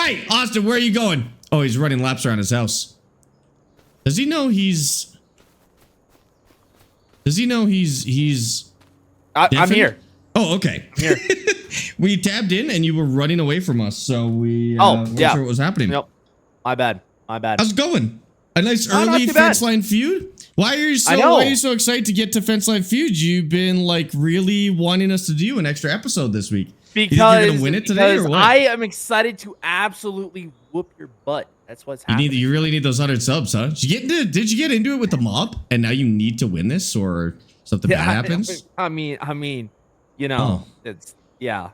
Hey, Austin, where are you going? Oh, he's running laps around his house. Does he know he's... I'm here. Oh, okay. I'm here. We tabbed in and you were running away from us, so we weren't sure what was happening. Nope. My bad. How's it going? A nice early fence line feud? Why are you so excited to get to fence line feud? You've been like really wanting us to do an extra episode this week. Because you're gonna win it today, or what? I am excited to absolutely whoop your butt. That's what's happening. You really need those 100 subs, huh? Did you get into it with the mob, and now you need to win this, or something bad happens? I mean, you know, it's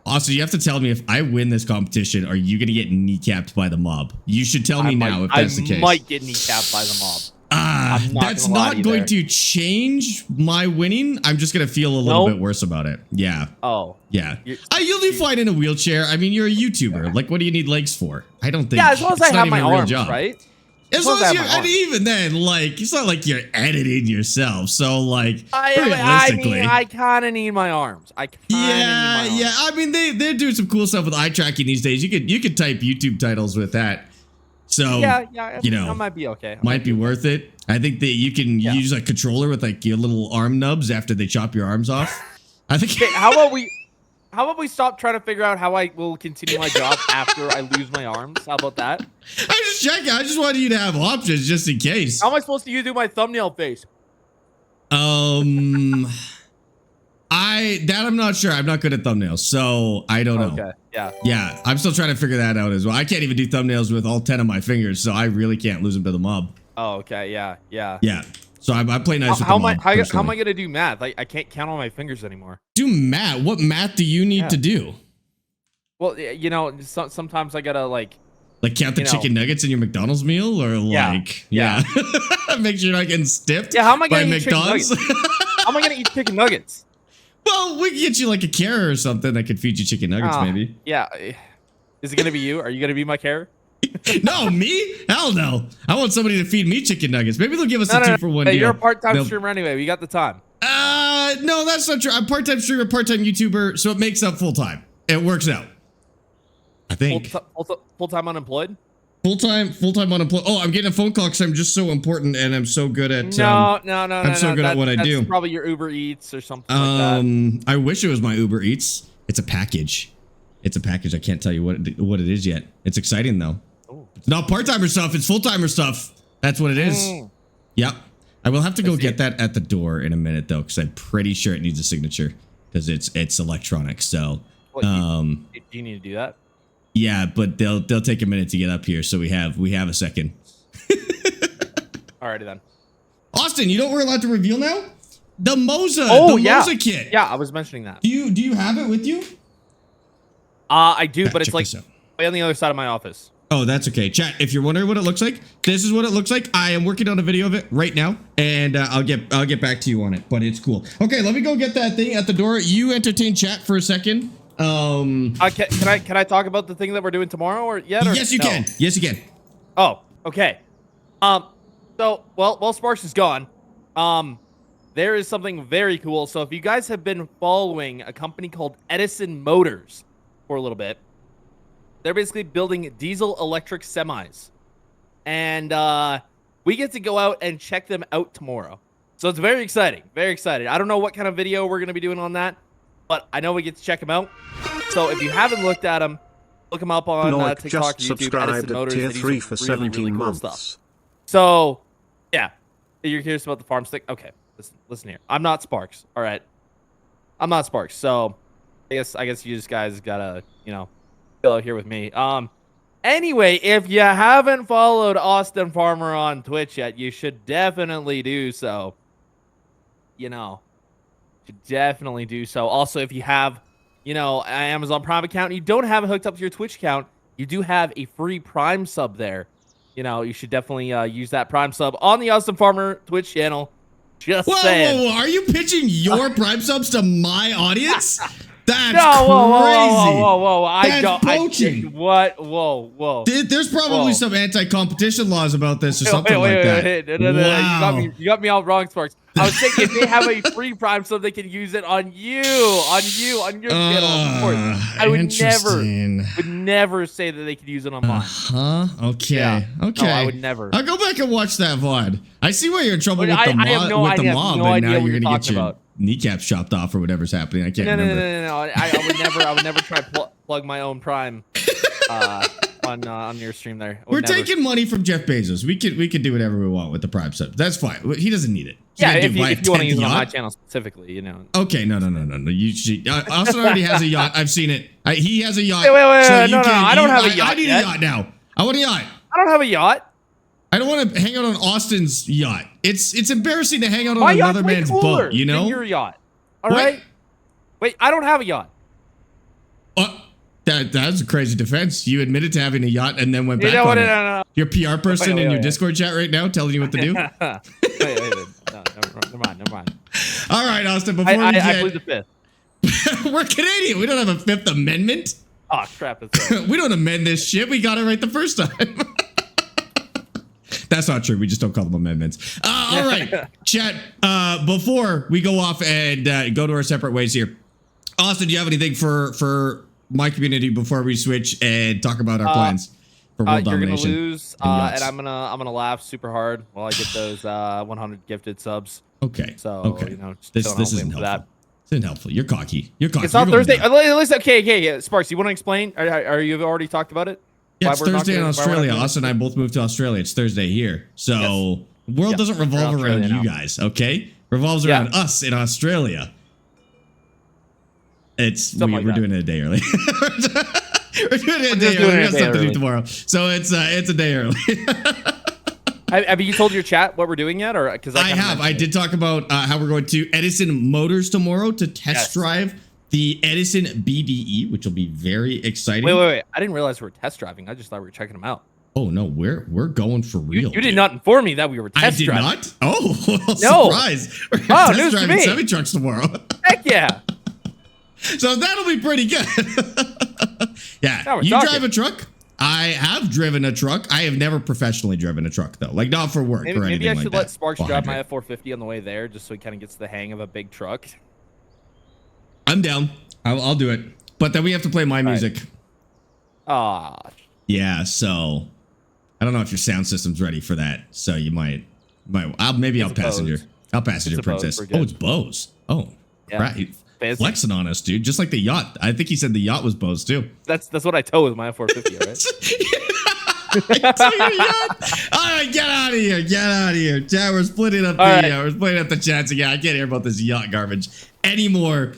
Also, you have to tell me, if I win this competition, are you gonna get kneecapped by the mob? You should tell me now if that's the case. I might get kneecapped by the mob. That's not going to change my winning. I'm just gonna feel a little bit worse about it. Yeah. Oh. Yeah. You'll be fine in a wheelchair. I mean, you're a YouTuber. Like, what do you need legs for? I don't think. Yeah, as long as I have my arms, right? As long as you're, and even then, like, it's not like you're editing yourself. So, like, realistically, I kind of need my arms. I mean, they're doing some cool stuff with eye tracking these days. You could type YouTube titles with that. So you know, I might be okay. Might be worth it. I think that you can use a controller with like your little arm nubs after they chop your arms off. I think. Okay, how about we stop trying to figure out how I will continue my job after I lose my arms? How about that? I'm just checking. I just wanted you to have options just in case. How am I supposed to do my thumbnail face? I'm not sure. I'm not good at thumbnails, so I don't know. Okay. Yeah. Yeah, I'm still trying to figure that out as well. I can't even do thumbnails with all 10 of my fingers, so I really can't lose them to the mob. Oh, okay. Yeah. Yeah. So I play nice with the mob. How am I gonna do math? I can't count on my fingers anymore. Do math? What math do you need to do? Well, you know, sometimes I gotta like count the chicken nuggets in your McDonald's meal, or like make sure you're not getting stiffed. Yeah, how am I gonna eat eat chicken nuggets? How am I gonna eat chicken nuggets? Well, we can get you like a carrot or something that could feed you chicken nuggets, maybe. Yeah. Is it gonna be you? Are you gonna be my carrot? No, me? Hell no. I want somebody to feed me chicken nuggets. Maybe they'll give us a 2-for-1 deal. You're a part-time streamer anyway. We got the time. No, that's not true. I'm part-time streamer, part-time YouTuber, so it makes up full-time. It works out. I think. Full-time unemployed? Full-time unemployed. Oh, I'm getting a phone call because I'm just so important and I'm so good at No. I'm so good at what I do. That's probably your Uber Eats or something like that. I wish it was my Uber Eats. It's a package. It's a package. I can't tell you what it is yet. It's exciting though. Ooh. It's not part-timer stuff. It's full-timer stuff. That's what it is. Yep. I will have to go get that at the door in a minute though, because I'm pretty sure it needs a signature because it's electronic. So, do you need to do that? Yeah, but they'll take a minute to get up here, so we have a second. Alrighty then. Austin, you know what we're allowed to reveal now? The Moza, Moza kit. Yeah, I was mentioning that. Do you have it with you? I do, but it's like way on the other side of my office. Oh, that's okay. Chat, if you're wondering what it looks like, this is what it looks like. I am working on a video of it right now, and I'll get back to you on it, but it's cool. Okay, let me go get that thing at the door. You entertain chat for a second. Can I talk about the thing that we're doing tomorrow or yet? Or yes, you can. Yes, you can. Oh, okay. So while Sparx is gone, there is something very cool. So if you guys have been following a company called Edison Motors for a little bit, they're basically building diesel electric semis, and we get to go out and check them out tomorrow. So it's very exciting. Very excited. I don't know what kind of video we're going to be doing on that, but I know we get to check them out. So if you haven't looked at them, look them up on TikTok, YouTube, Edison Motors. Tier 3 for 17 cool months. Stuff. So, yeah. You're curious about the farm stick? Okay, listen here. I'm not Sparx, all right? I'm not Sparx, so I guess you just guys gotta, chill out here with me. Anyway, if you haven't followed Austin Farmer on Twitch yet, you should definitely do so. Should definitely do so. Also, if you have, an Amazon Prime account, and you don't have it hooked up to your Twitch account, you do have a free Prime sub there. You should definitely use that Prime sub on the Austin Farmer Twitch channel. Just saying. Whoa, are you pitching your Prime subs to my audience? That's crazy. Whoa. Poaching. What? Whoa. There's probably some anti-competition laws about this or something like that. No. You got me all wrong, Sparx. I was saying if they have a free Prime, so they can use it on you, on your channel. Of course, I would never say that they could use it on mine. Okay. Yeah. Okay. No, I would never. I'll go back and watch that VOD. I see why you're in trouble with the mob, and now you're gonna get your kneecaps chopped off or whatever's happening. I can't remember. No. I would never try plug my own Prime on your stream there. We're taking money from Jeff Bezos. We could do whatever we want with the Prime sub. That's fine. He doesn't need it. Yeah, if you want to use it on my channel specifically, you know. Okay, no. You should. Austin already has a yacht. I've seen it. He has a yacht. Wait, no. I don't have a yacht. I need a yacht now. I want a yacht. I don't have a yacht. I don't want to hang out on Austin's yacht. It's embarrassing to hang out on another man's boat. You know. Your yacht. All right. Wait, I don't have a yacht. That's a crazy defense. You admitted to having a yacht and then went back on it. No. Your PR person in your Discord chat right now telling you what to do? wait. No, never mind. All right, Austin, before I plead the fifth. We're Canadian. We don't have a Fifth Amendment. Oh, crap. We don't amend this shit. We got it right the first time. That's not true. We just don't call them amendments. All right, chat. Before we go off and go to our separate ways here, Austin, do you have anything for my community before we switch and talk about our plans for world domination? You're gonna lose, and I'm gonna laugh super hard while I get those 100 gifted subs. Okay. So you know, this isn't helpful. This isn't helpful. You're cocky. It's not Thursday. Listen, okay. Yeah, Sparx, you want to explain? Are you already talked about it? Yeah, it's Thursday in Australia. Austin and I both moved to Australia. It's Thursday here. So the world doesn't revolve around you guys, okay? Revolves around us in Australia. We're doing it a day early. We're doing it a day early. We got stuff to do tomorrow. So it's a day early. Have you told your chat what we're doing yet? Or because I have. I did talk about how we're going to Edison Motors tomorrow to test drive the Edison BDE, which will be very exciting. Wait. I didn't realize we were test driving. I just thought we were checking them out. Oh, no, we're going for real. You did not inform me that we were test driving. I did not? Oh, well, surprise. We're test driving semi-trucks tomorrow. Heck yeah. So that'll be pretty good. Yeah, you drive a truck? I have driven a truck. I have never professionally driven a truck, though. Like, not for work or anything like that. Maybe I should let Sparx drive my F450 on the way there, just so he kind of gets the hang of a big truck. I'm down. I'll do it. But then we have to play my music. Yeah, so I don't know if your sound system's ready for that. So you might I'll passenger. I'll passenger princess. Oh, it's Bose. Oh, right. Flexing on us, dude. Just like the yacht. I think he said the yacht was Bose too. That's what I tow with my F450, right? All right, get out of here. Get out of here. Chat, we're splitting up we're splitting up the chats again. I can't hear about this yacht garbage anymore.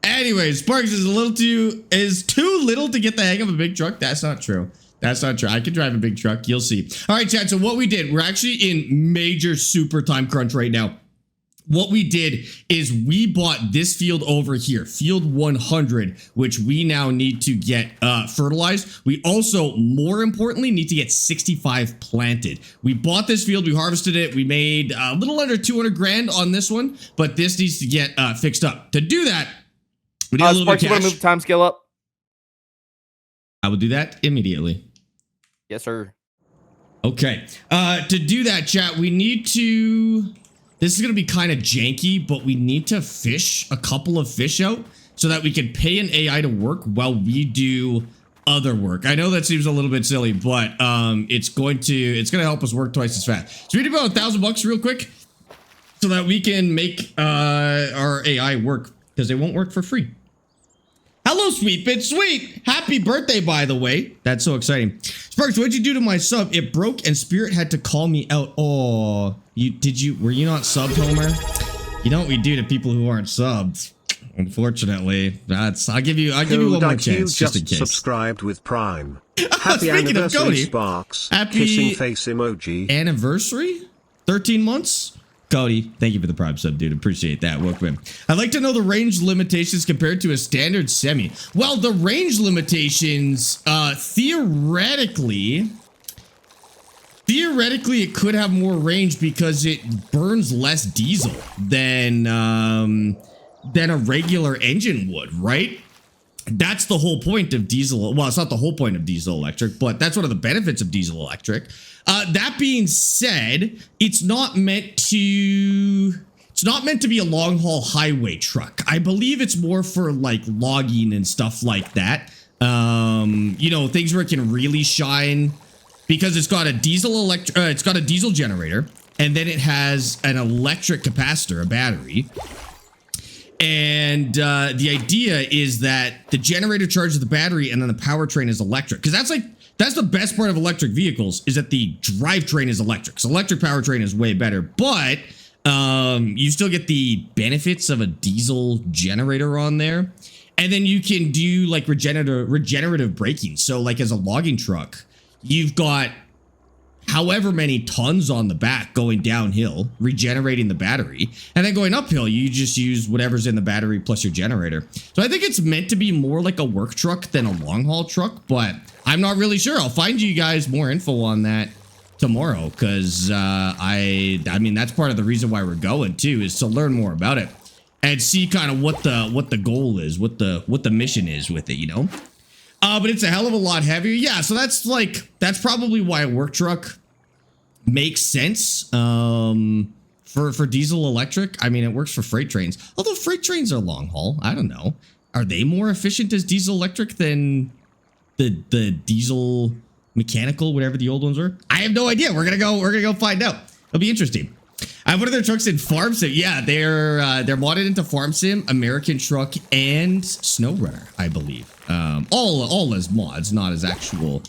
Anyways, Sparx is too little to get the hang of a big truck. That's not true. That's not true. I can drive a big truck. You'll see. All right, chat. So what we did, we're actually in major super time crunch right now. What we did is we bought this field over here, field 100, which we now need to get fertilized. We also, more importantly, need to get 65 planted. We bought this field, we harvested it, we made a little under 200 grand on this one, but this needs to get fixed up. To do that, we need a little bit of cash. You want to move the time scale up? I will do that immediately. Yes, sir. Okay. To do that, chat, we need to... This is going to be kind of janky, but we need to fish a couple of fish out so that we can pay an AI to work while we do other work. I know that seems a little bit silly, but it's going to help us work twice as fast. So we need about $1,000 real quick so that we can make our AI work, because they won't work for free. Hello, Sweet Bitch Sweet. Happy birthday, by the way. That's so exciting. Sparx, what'd you do to my sub? It broke and Spirit had to call me out. Oh, were you not subbed, Homer? You know what we do to people who aren't subbed. Unfortunately, I'll give you one more chance just in case. Subscribed with Prime. Happy anniversary, Sparx. Happy kissing face emoji. Anniversary? 13 months? Cody, thank you for the Prime sub, dude. Appreciate that. Welcome in. I'd like to know the range limitations compared to a standard semi. Well, the range limitations, theoretically, it could have more range because it burns less diesel than a regular engine would, right? That's the whole point of diesel. Well, it's not the whole point of diesel electric, but that's one of the benefits of diesel electric. That being said, it's not meant to be a long haul highway truck. I believe it's more for like logging and stuff like that. You know, things where it can really shine, because it's got a diesel generator, and then it has an electric capacitor, a battery. And the idea is that the generator charges the battery, and then the powertrain is electric. Because that's the best part of electric vehicles, is that the drivetrain is electric. So electric powertrain is way better, but you still get the benefits of a diesel generator on there. And then you can do like regenerative braking. So like as a logging truck, you've got however many tons on the back going downhill, regenerating the battery, and then going uphill, you just use whatever's in the battery plus your generator. So I think it's meant to be more like a work truck than a long haul truck, but I'm not really sure. I'll find you guys more info on that tomorrow, because I mean, that's part of the reason why we're going too, is to learn more about it and see kind of what the goal is, what the mission is with it, you know. But it's a hell of a lot heavier. Yeah, so that's probably why a work truck makes sense for diesel electric. I mean, it works for freight trains. Although freight trains are long haul. I don't know. Are they more efficient as diesel electric than the diesel mechanical, whatever the old ones were? I have no idea. We're gonna go find out. It'll be interesting. I have one of their trucks in Farm Sim. Yeah, they're modded into Farm Sim, American Truck, and SnowRunner, I believe. All as mods, not as actual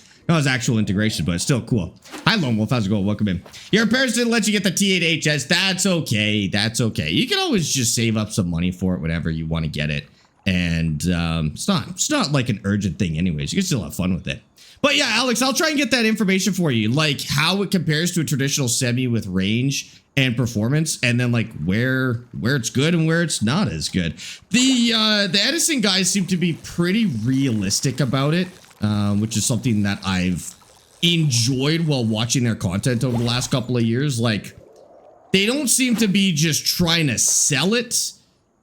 integration, but it's still cool. Hi, Lone Wolf. How's it going? Welcome in. Your parents didn't let you get the T8HS. That's okay. That's okay. You can always just save up some money for it whenever you want to get it. And it's not like an urgent thing anyways. You can still have fun with it. But yeah, Alex, I'll try and get that information for you, like how it compares to a traditional semi with range and performance, and then like where it's good and where it's not as good. The Edison guys seem to be pretty realistic about it, which is something that I've enjoyed while watching their content over the last couple of years. Like, they don't seem to be just trying to sell it.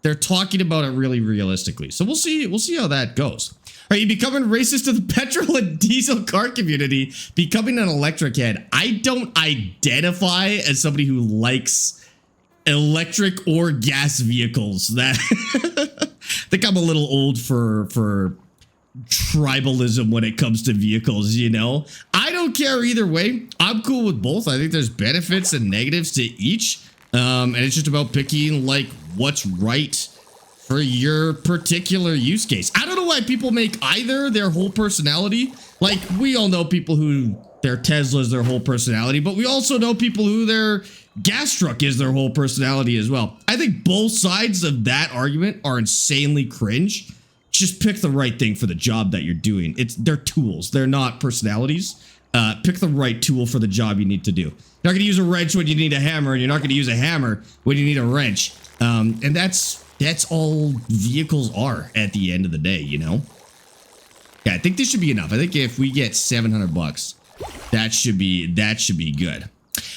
They're talking about it really realistically. So we'll see how that goes. Are you becoming racist to the petrol and diesel car community, becoming an electric head? I don't identify as somebody who likes electric or gas vehicles. That I think I'm a little old for tribalism when it comes to vehicles, you know? I don't care either way. I'm cool with both. I think there's benefits and negatives to each. And it's just about picking like what's right for your particular use case. I don't know why people make either their whole personality. Like, we all know people who their Tesla's their whole personality, but we also know people who their gas truck is their whole personality as well. I think both sides of that argument are insanely cringe. Just pick the right thing for the job that you're doing. They're tools. They're not personalities. Pick the right tool for the job you need to do. You're not going to use a wrench when you need a hammer, and you're not going to use a hammer when you need a wrench. And that's all vehicles are at the end of the day, you know? Yeah, I think this should be enough. I think if we get $700, that should be good.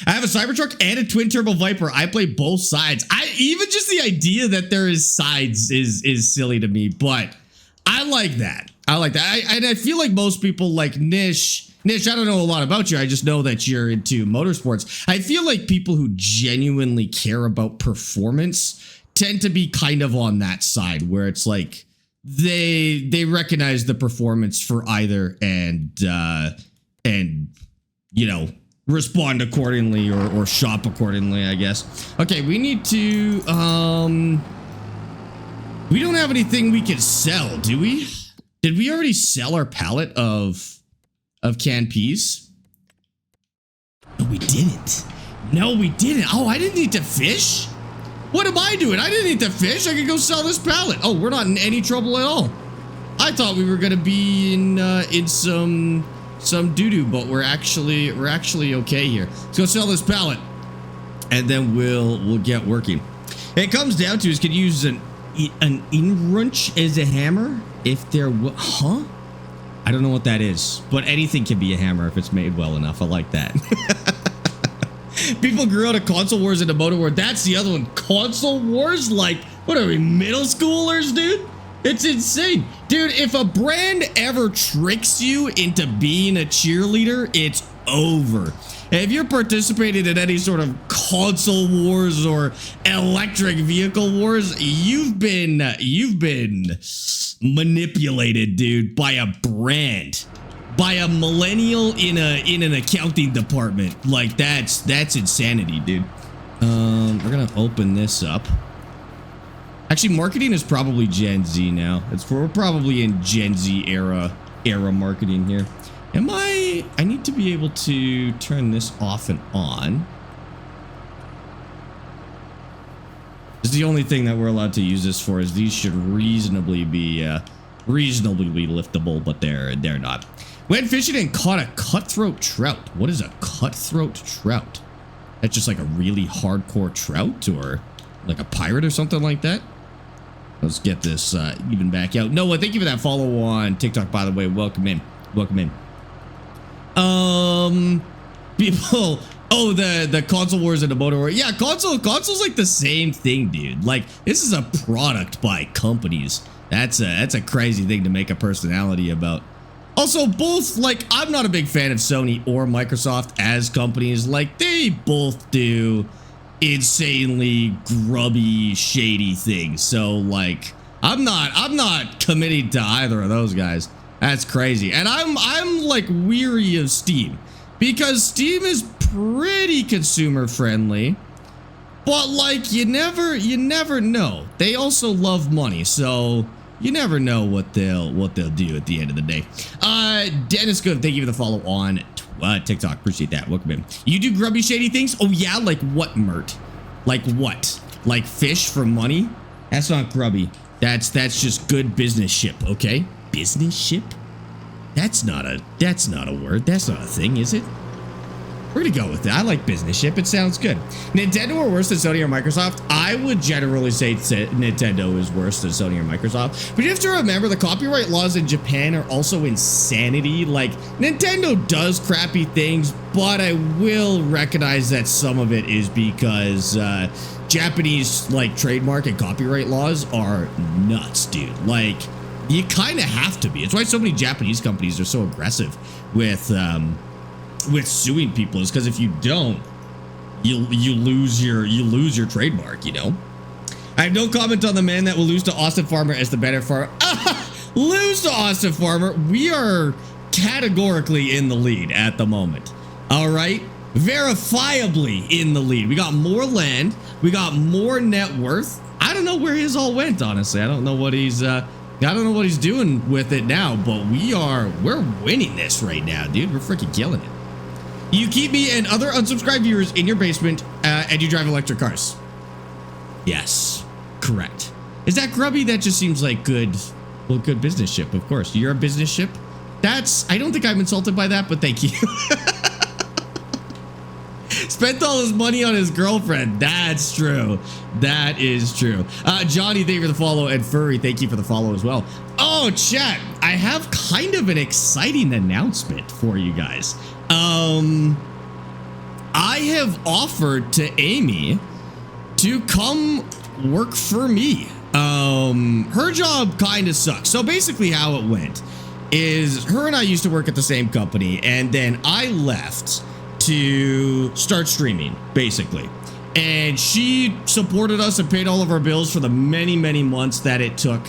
I have a Cybertruck and a twin turbo Viper. I play both sides. Even just the idea that there is sides is silly to me, but I like that. And I feel like most people like Nish, I don't know a lot about you. I just know that you're into motorsports. I feel like people who genuinely care about performance tend to be kind of on that side where it's like they recognize the performance for either and you know, respond accordingly or shop accordingly, I guess. Okay, we need to we don't have anything we can sell, do we? Did we already sell our pallet of canned peas? No, we didn't. No, we didn't. Oh, I didn't need to fish? What am I doing? I didn't need to fish. I could go sell this pallet. Oh, we're not in any trouble at all. I thought we were gonna be in some doo-doo, but we're actually okay here. Let's go sell this pallet, and then we'll get working. It comes down to is can you use an in-wrench as a hammer if there huh? I don't know what that is, but anything can be a hammer if it's made well enough. I like that. People grew out of console wars into motor war. That's the other one. Console wars? Like, what are we, middle schoolers, dude? It's insane. Dude, if a brand ever tricks you into being a cheerleader, it's over. If you're participating in any sort of console wars or electric vehicle wars, you've been manipulated, dude, by a brand, by a millennial in an accounting department. Like that's insanity, dude. We're gonna open this up. Actually, marketing is probably Gen Z now. We're probably in Gen Z era marketing here. I need to be able to turn this off and on. This is the only thing that we're allowed to use this for, is these should reasonably be liftable, but they're not. Went fishing and caught a cutthroat trout. What is a cutthroat trout? That's just like a really hardcore trout, or like a pirate or something like that. Let's get this even back out. Noah, thank you for that follow on TikTok, by the way. Welcome in. Welcome in. People, oh, the console wars and the motor war. Yeah, console's like the same thing, dude. Like, this is a product by companies. That's a crazy thing to make a personality about. Also, both, like, I'm not a big fan of Sony or Microsoft as companies. Like, they both do insanely grubby, shady things. So, like, I'm not committed to either of those guys. That's crazy. And I'm like weary of Steam, because Steam is pretty consumer friendly, but like you never know. They also love money, so you never know what they'll do at the end of the day. Dennis Good, thank you for the follow on TikTok. Appreciate that. Welcome in. You do grubby, shady things? Oh yeah, like what, Mert? Like what? Like fish for money? That's not grubby. That's just good business ship, okay? Business ship? That's not a word. That's not a thing, is it? We're gonna go with it. I like business ship. It sounds good. Nintendo are worse than Sony or Microsoft? I would generally say Nintendo is worse than Sony or Microsoft. But you have to remember, the copyright laws in Japan are also insanity. Like, Nintendo does crappy things, but I will recognize that some of it is because Japanese, like, trademark and copyright laws are nuts, dude. Like, you kind of have to be. It's why so many Japanese companies are so aggressive with suing people, is because if you don't, you lose your trademark, you know. I have no comment on the man that will lose to Austin Farmer as the better farmer. Lose to Austin Farmer. We are categorically in the lead at the moment. All right, verifiably in the lead. We got more land. We got more net worth. I don't know where his all went, honestly. I don't know what he's doing with it now, but we're winning this right now, dude. We're freaking killing it. You keep me and other unsubscribed viewers in your basement, and you drive electric cars. Yes, correct. Is that grubby? That just seems like good business ship, of course. You're a business ship? I don't think I'm insulted by that, but thank you. Spent all his money on his girlfriend. That's true. That is true. Johnny, thank you for the follow, and Furry, thank you for the follow as well. Oh, chat, I have kind of an exciting announcement for you guys. I have offered to Amy to come work for me. Her job kind of sucks. So basically how it went is her and I used to work at the same company, and then I left to start streaming, basically. And she supported us and paid all of our bills for the many, many months that it took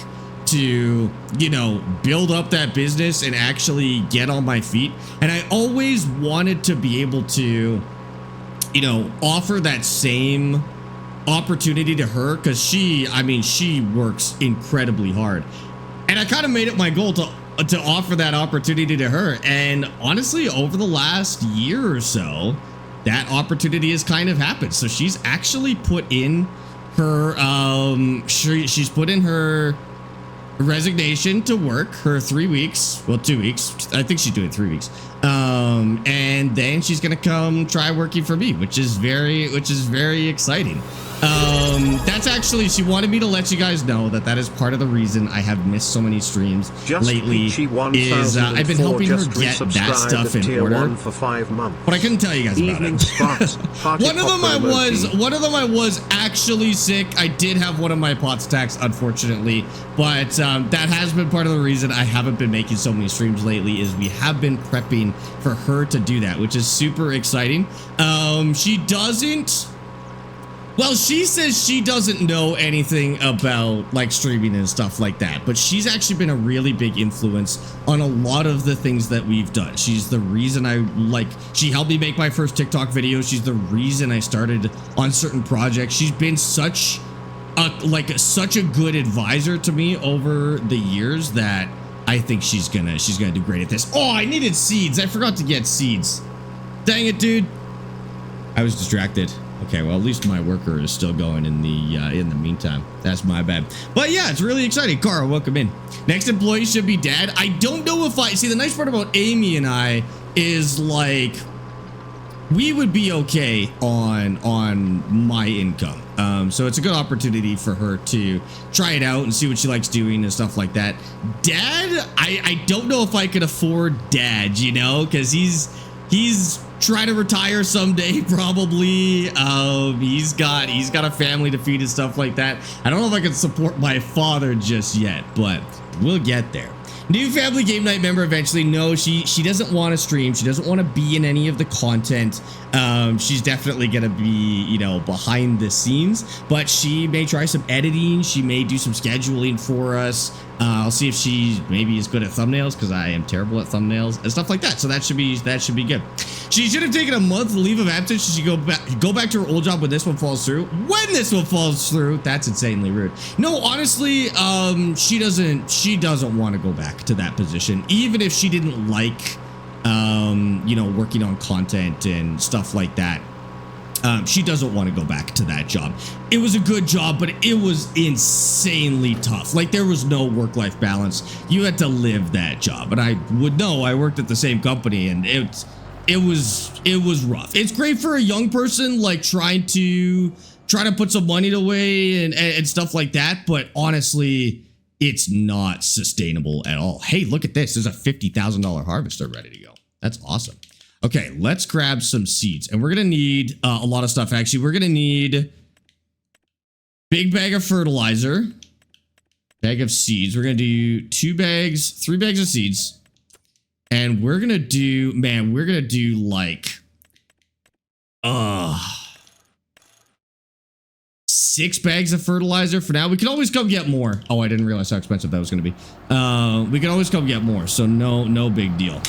to, you know, build up that business and actually get on my feet. And I always wanted to be able to, you know, offer that same opportunity to her, because she works incredibly hard. And I kind of made it my goal to offer that opportunity to her. And honestly, over the last year or so, that opportunity has kind of happened. So she's actually put in her, she's put in her resignation to work, her 3 weeks, well, 2 weeks. I think she's doing 3 weeks. And then she's going to come try working for me, which is very exciting. That's actually, she wanted me to let you guys know that that is part of the reason I have missed so many streams lately. Is I've been helping her get that stuff in order for 5 months. But I couldn't tell you guys about it. one of them I was actually sick. I did have one of my pots attacks, unfortunately, but that has been part of the reason I haven't been making so many streams lately. Is we have been prepping for her to do that, which is super exciting. She doesn't. Well, she says she doesn't know anything about like streaming and stuff like that, but she's actually been a really big influence on a lot of the things that we've done. She's the reason she helped me make my first TikTok video. She's the reason I started on certain projects. She's been such a good advisor to me over the years that I think she's gonna do great at this. Oh, I needed seeds. I forgot to get seeds. Dang it, dude. I was distracted. Okay, well, at least my worker is still going in the meantime. That's my bad. But yeah, it's really exciting. Carl, welcome in. Next employee should be dad. I don't know if see, the nice part about Amy and I is like we would be okay on my income. So it's a good opportunity for her to try it out and see what she likes doing and stuff like that. Dad, I don't know if I could afford dad, you know, because he's trying to retire someday, probably. He's got a family to feed and stuff like that. I don't know if I can support my father just yet, but we'll get there. New family game night member eventually. No, she doesn't want to stream. She doesn't want to be in any of the content. She's definitely gonna be, you know, behind the scenes, but she may try some editing. She may do some scheduling for us. I'll see if she maybe is good at thumbnails, because I am terrible at thumbnails and stuff like that. So that should be good. She should have taken a month leave of absence. She should go back to her old job when this one falls through. When this one falls through, that's insanely rude. No, honestly, she doesn't want to go back to that position, even if she didn't like, you know, working on content and stuff like that. She doesn't want to go back to that job. It was a good job, but it was insanely tough. Like, there was no work-life balance. You had to live that job. And I would know, I worked at the same company, and it was rough. It's great for a young person, like trying to put some money away and stuff like that. But honestly, it's not sustainable at all. Hey, look at this. There's a $50,000 harvester ready to go. That's awesome. Okay, let's grab some seeds, and we're gonna need a lot of stuff. Actually, we're gonna need big bag of fertilizer, bag of seeds. We're gonna do 3 bags of seeds, and we're gonna do like 6 bags of fertilizer for now. We can always come get more. Oh, I didn't realize how expensive that was gonna be. We can always come get more, so no big deal.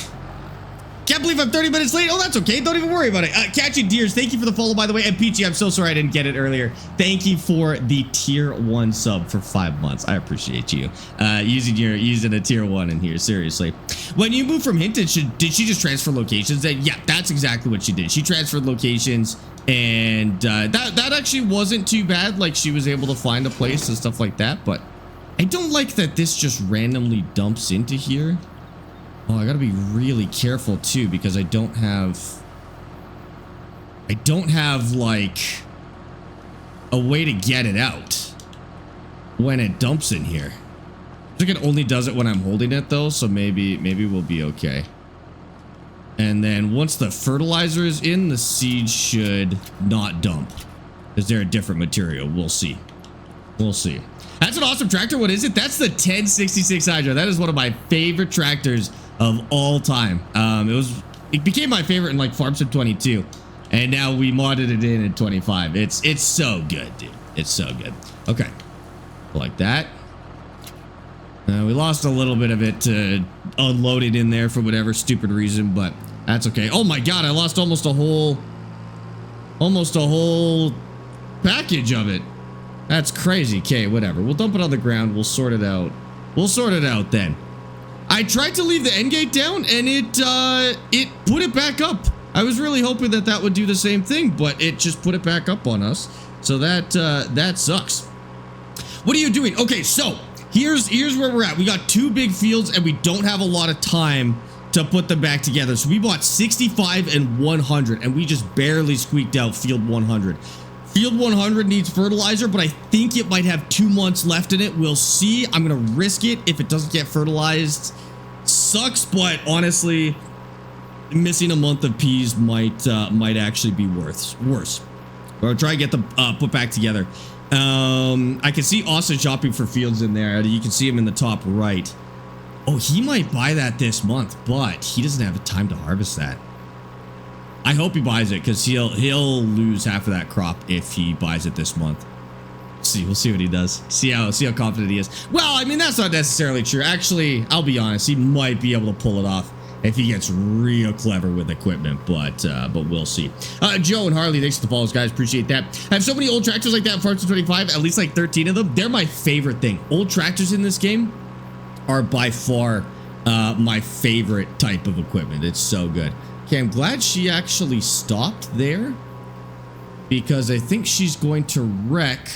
Can't believe I'm 30 minutes late. Oh, that's okay. Don't even worry about it. Catching Deers, thank you for the follow, by the way. And Peachy, I'm so sorry I didn't get it earlier. Thank you for the tier 1 sub for 5 months. I appreciate you using a tier 1 in here. Seriously. When you moved from Hinton, did she just transfer locations? Yeah, that's exactly what she did. She transferred locations, and that actually wasn't too bad. Like, she was able to find a place and stuff like that. But I don't like that this just randomly dumps into here. Oh, I gotta be really careful too, because I don't have like a way to get it out when it dumps in here. I think it only does it when I'm holding it though, so maybe we'll be okay. And then once the fertilizer is in, the seeds should not dump. Is there a different material? We'll see. We'll see. That's an awesome tractor. What is it? That's the 1066 Hydra. That is one of my favorite tractors of all time. It became my favorite in like Farm Sim 22, and now we modded it in 25. It's so good, dude. It's so good. Okay, like that. We lost a little bit of it to unload it in there for whatever stupid reason, but that's okay. Oh my god, I lost almost a whole package of it. That's crazy. Okay, whatever. We'll dump it on the ground. We'll sort it out. We'll sort it out then. I tried to leave the end gate down, and it put it back up. I was really hoping that would do the same thing, but it just put it back up on us. So that sucks. What are you doing? Okay, so here's where we're at. We got 2 big fields, and we don't have a lot of time to put them back together. So we bought 65 and 100, and we just barely squeaked out field 100. Field 100 needs fertilizer, but I think it might have 2 months left in it. We'll see. I'm going to risk it if it doesn't get fertilized. Sucks, but honestly, missing a month of peas might actually be worse. Or try to get them put back together. I can see Austin shopping for fields in there. You can see him in the top right. Oh, he might buy that this month, but he doesn't have time to harvest that. I hope he buys it because he'll lose half of that crop if he buys it this month. We'll see what he does. See how confident he is. Well, I mean, that's not necessarily true. Actually, I'll be honest. He might be able to pull it off if he gets real clever with equipment, but we'll see. Joe and Harley, thanks for the follows, guys. Appreciate that. I have so many old tractors like that in Farmers 25, at least like 13 of them. They're my favorite thing. Old tractors in this game are by far my favorite type of equipment. It's so good. Okay, I'm glad she actually stopped there because I think she's going to wreck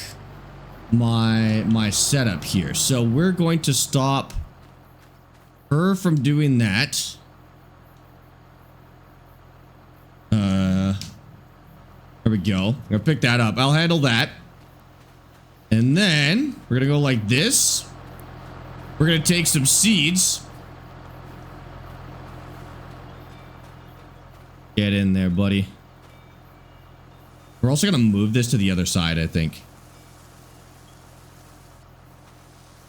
my setup here. So we're going to stop her from doing that. There we go. I'm gonna pick that up. I'll handle that. And then we're gonna go like this. We're gonna take some seeds. Get in there, buddy. We're also gonna move this to the other side, I think.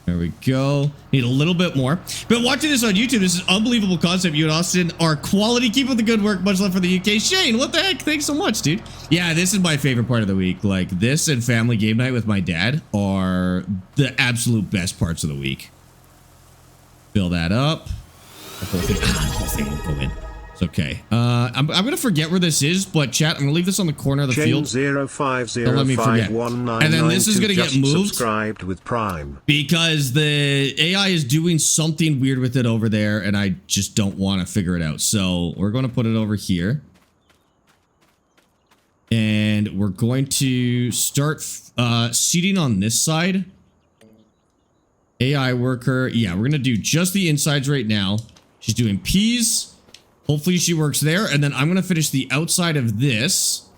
There we go. Need a little bit more. But watching this on YouTube, this is unbelievable concept. You and Austin are quality. Keep up the good work. Much love for the UK. Shane, what the heck? Thanks so much, dude. Yeah, this is my favorite part of the week. Like, this and family game night with my dad are the absolute best parts of the week. Fill that up. The whole thing will go in. It's okay. I'm gonna forget where this is, but chat, I'm gonna leave this on the corner of the field. Don't let me forget. And then this is gonna get moved. Subscribed with Prime. Because the AI is doing something weird with it over there, and I just don't want to figure it out. So we're going to put it over here. And we're going to start seating on this side. AI worker. Yeah, we're going to do just the insides right now. She's doing peas. Hopefully she works there. And then I'm going to finish the outside of this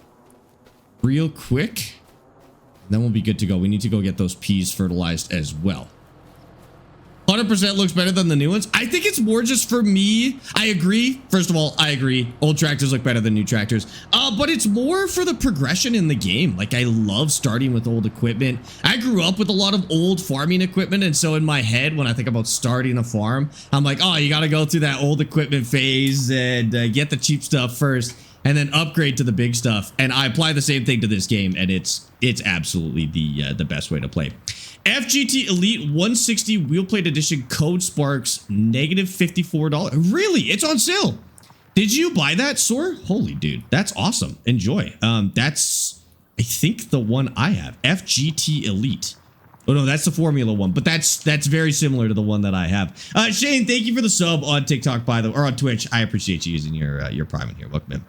real quick. Then we'll be good to go. We need to go get those peas fertilized as well. 100% looks better than the new ones. I think it's more just for me. I agree. First of all, I agree. Old tractors look better than new tractors. But it's more for the progression in the game. Like, I love starting with old equipment. I grew up with a lot of old farming equipment. And so in my head, when I think about starting a farm, I'm like, oh, you got to go through that old equipment phase and get the cheap stuff first and then upgrade to the big stuff. And I apply the same thing to this game. And it's absolutely the best way to play. FGT Elite 160 wheel plate edition code Sparx -$54. Really? It's on sale. Did you buy that, Soar? Holy dude, that's awesome. Enjoy. That's, I think, the one I have. FGT Elite. Oh no, that's the Formula one, but that's very similar to the one that I have. Shane, thank you for the sub on TikTok, by the way, or on Twitch. I appreciate you using your Prime in here. Welcome in.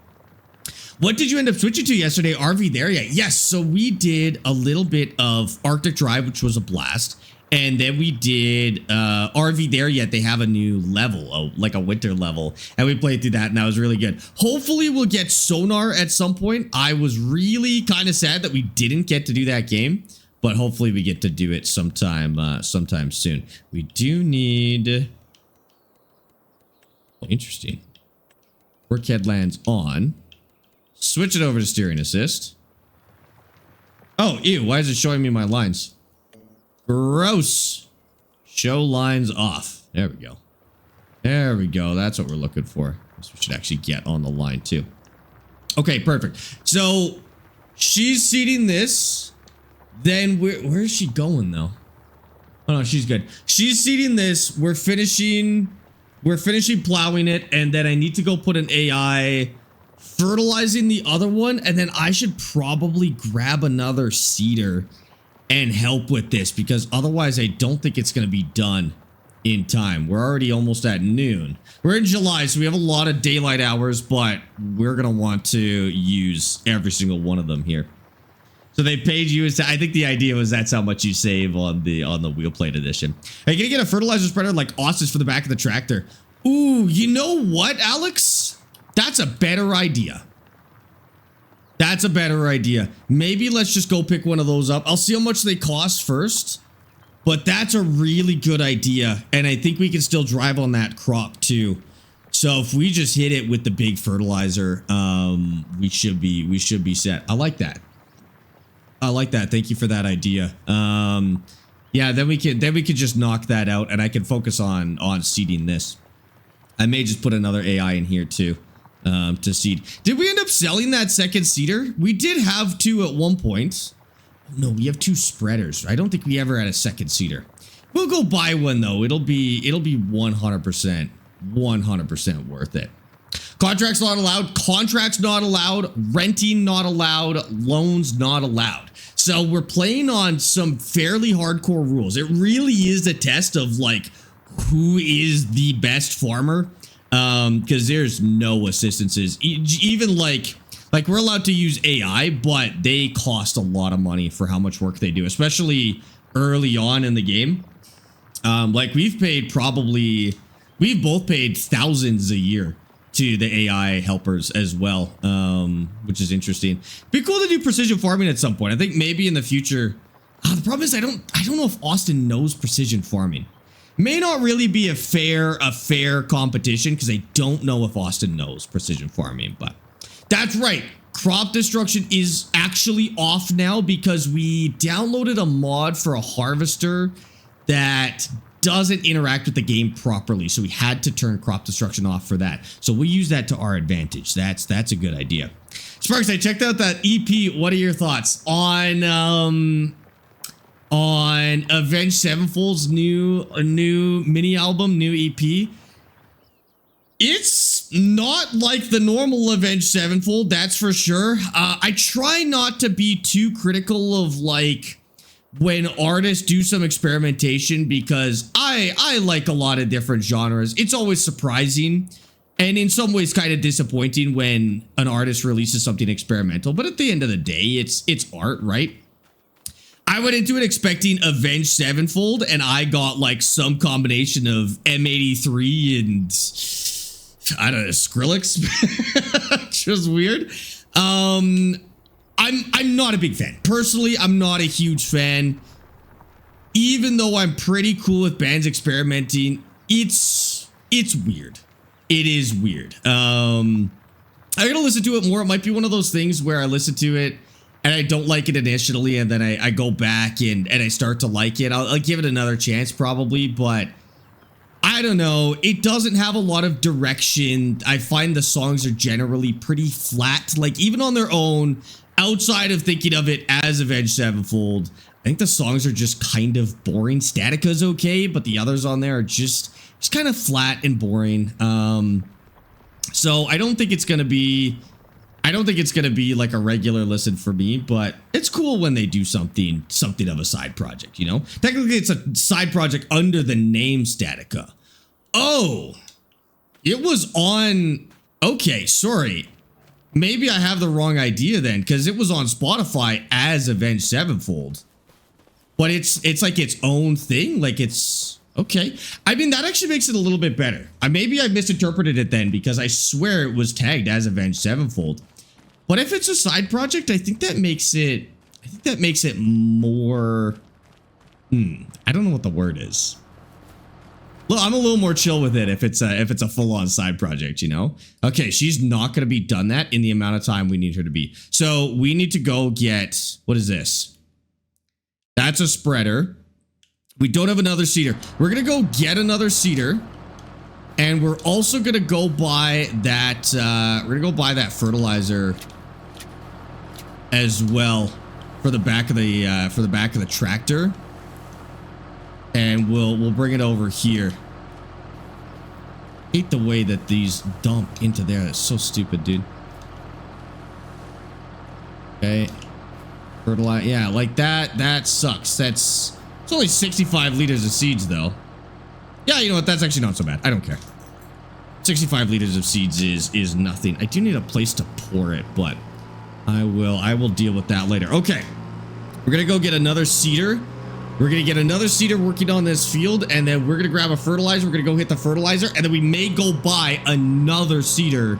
What did you end up switching to yesterday? RV there yet? Yes, so we did a little bit of Arctic Drive, which was a blast. And then we did RV there yet. They have a new level, like a winter level. And we played through that, and that was really good. Hopefully we'll get sonar at some point. I was really kind of sad that we didn't get to do that game. But hopefully we get to do it sometime soon. We do need... Oh, interesting. Work headlands on. Switch it over to steering assist. Oh, ew. Why is it showing me my lines? Gross. Show lines off. There we go. There we go. That's what we're looking for. We should actually get on the line too. Okay, perfect. So she's seating this. Then where is she going though? Oh no, she's good. She's seating this. We're finishing plowing it, and then I need to go put an AI fertilizing the other one, and then I should probably grab another seeder and help with this, because otherwise I don't think it's going to be done in time. We're already almost at noon. We're in July, so we have a lot of daylight hours, but we're going to want to use every single one of them here. So they paid you. I think the idea was that's how much you save on the wheel plate edition. Are you going to get a fertilizer spreader like Austin's for the back of the tractor? Ooh, you know what, Alex? That's a better idea. That's a better idea. Maybe let's just go pick one of those up. I'll see how much they cost first. But that's a really good idea. And I think we can still drive on that crop too. So if we just hit it with the big fertilizer, we should be set. I like that. I like that. Thank you for that idea. Yeah, then we could just knock that out and I can focus on seeding this. I may just put another AI in here too. To seed. Did we end up selling that second seeder? We did have 2 at one point. No, we have 2 spreaders. I don't think we ever had a second seeder. We'll go buy one though. It'll be 100% worth it. Contracts not allowed. Contracts not allowed. Renting not allowed. Loans not allowed. So we're playing on some fairly hardcore rules. It really is a test of like who is the best farmer. Because there's no assistances. Even like we're allowed to use AI, but they cost a lot of money for how much work they do, especially early on in the game. Like we've both paid thousands a year to the AI helpers as well, which is interesting. Be cool to do precision farming at some point. I think maybe in the future. The problem is I don't know if Austin knows precision farming. May not really be a fair competition because I don't know if Austin knows precision farming, but that's right. Crop destruction is actually off now because we downloaded a mod for a harvester that doesn't interact with the game properly. So we had to turn crop destruction off for that. So we'll use that to our advantage. That's a good idea. Sparx, I checked out that EP. What are your thoughts on Avenged Sevenfold's new mini album, new EP? It's not like the normal Avenged Sevenfold, that's for sure. I try not to be too critical of like when artists do some experimentation because I like a lot of different genres. It's always surprising and in some ways kind of disappointing when an artist releases something experimental. But at the end of the day, it's art, right? I went into it expecting Avenged Sevenfold, and I got like some combination of M83 and I don't know, Skrillex, which was weird. I'm not a big fan. Personally, I'm not a huge fan. Even though I'm pretty cool with bands experimenting, it's weird. It is weird. I gotta listen to it more. It might be one of those things where I listen to it and I don't like it initially, and then I go back and I start to like it. I'll give it another chance probably, but I don't know. It doesn't have a lot of direction. I find the songs are generally pretty flat, like even on their own, outside of thinking of it as Avenged Sevenfold. I think the songs are just kind of boring. Statica's okay, but the others on there are just kind of flat and boring. So I don't think it's gonna be like a regular listen for me, but it's cool when they do something of a side project, you know? Technically, it's a side project under the name Statica. Oh, it was on... Okay, sorry. Maybe I have the wrong idea then, because it was on Spotify as Avenged Sevenfold. But it's like its own thing, like it's... Okay. I mean, that actually makes it a little bit better. Maybe I misinterpreted it then, because I swear it was tagged as Avenged Sevenfold. But if it's a side project, I think that makes it more, I don't know what the word is. Well, I'm a little more chill with it if it's a full-on side project, you know? Okay, she's not going to be done that in the amount of time we need her to be. So we need to go get, what is this? That's a spreader. We don't have another seeder. We're going to go get another seeder. And we're also going to go buy that, fertilizer as well for the back of the tractor. And we'll bring it over here. Hate the way that these dump into there. That's so stupid, dude. Okay. Fertilizer. Yeah, like that. That sucks. It's only 65 liters of seeds though. Yeah, you know what? That's actually not so bad. I don't care. 65 liters of seeds is nothing. I do need a place to pour it, but I will deal with that later. Okay. We're going to go get another seeder. We're going to get another seeder working on this field, and then we're going to grab a fertilizer. We're going to go hit the fertilizer, and then we may go buy another seeder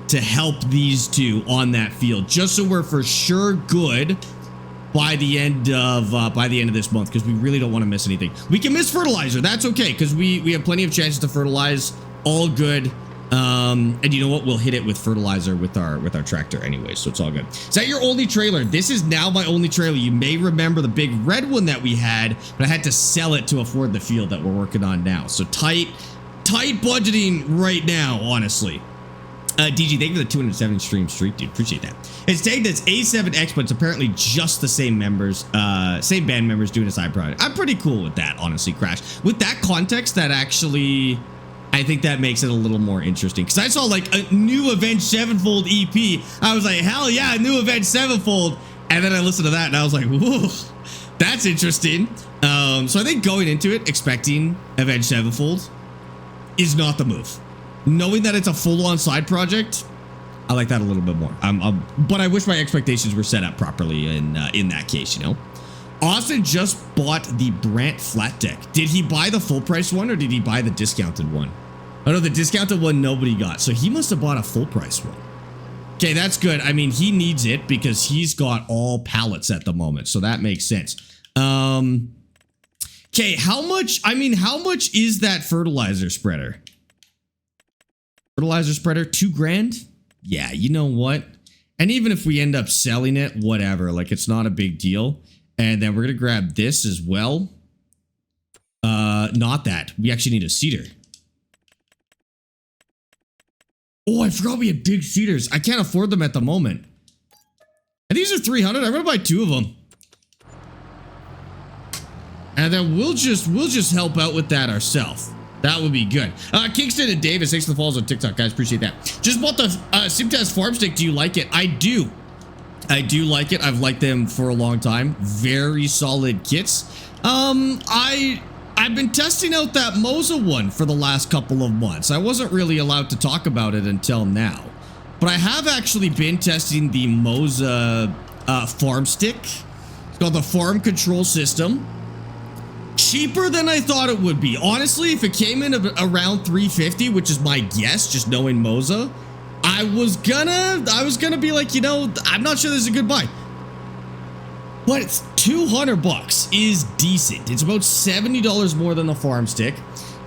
to help these two on that field, just so we're for sure good by the end of this month, because we really don't want to miss anything. We can miss fertilizer. That's okay, because we have plenty of chances to fertilize. All good. And you know what? We'll hit it with fertilizer with our tractor anyway, so it's all good. Is that your only trailer? This is now my only trailer. You may remember the big red one that we had, but I had to sell it to afford the field that we're working on now. So tight budgeting right now, honestly. DG, thank you for the 270 streak, dude. Appreciate that. It's tagged as A7X, but it's apparently just the same members, same band members doing a side project. I'm pretty cool with that, honestly, Crash. With that context, that actually, I think that makes it a little more interesting. Because I saw like a new Avenged Sevenfold EP. I was like, hell yeah, new Avenged Sevenfold. And then I listened to that and I was like, whoa, that's interesting. So I think going into it, expecting Avenged Sevenfold is not the move. Knowing that it's a full-on side project, I like that a little bit more. But I wish my expectations were set up properly in that case, you know. Austin just bought the Brant flat deck. Did he buy the full price one or did he buy the discounted one? Oh no, the discounted one nobody got. So he must have bought a full price one. Okay, that's good. I mean, he needs it because he's got all pallets at the moment. So that makes sense. Okay, how much is that fertilizer spreader? Fertilizer spreader, $2,000. Yeah, you know what? And even if we end up selling it, whatever, like it's not a big deal. And then we're gonna grab this as well. Not that. We actually need a seeder. Oh, I forgot we had big seeders. I can't afford them at the moment. And these are 300. I'm gonna buy 2 of them. And then we'll just help out with that ourselves. That would be good. Kingston and Davis, thanks for the follows on TikTok, guys. Appreciate that. Just bought the Simtest farm stick. Do you like it? I do. I do like it. I've liked them for a long time. Very solid kits. I've been testing out that Moza one for the last couple of months. I wasn't really allowed to talk about it until now. But I have actually been testing the Moza farm stick. It's called the Farm Control System. Cheaper than I thought it would be. Honestly, if it came in around 350, which is my guess, just knowing Moza, I was gonna be like, you know, I'm not sure this is a good buy. But it's $200 is decent. It's about $70 more than the farm stick.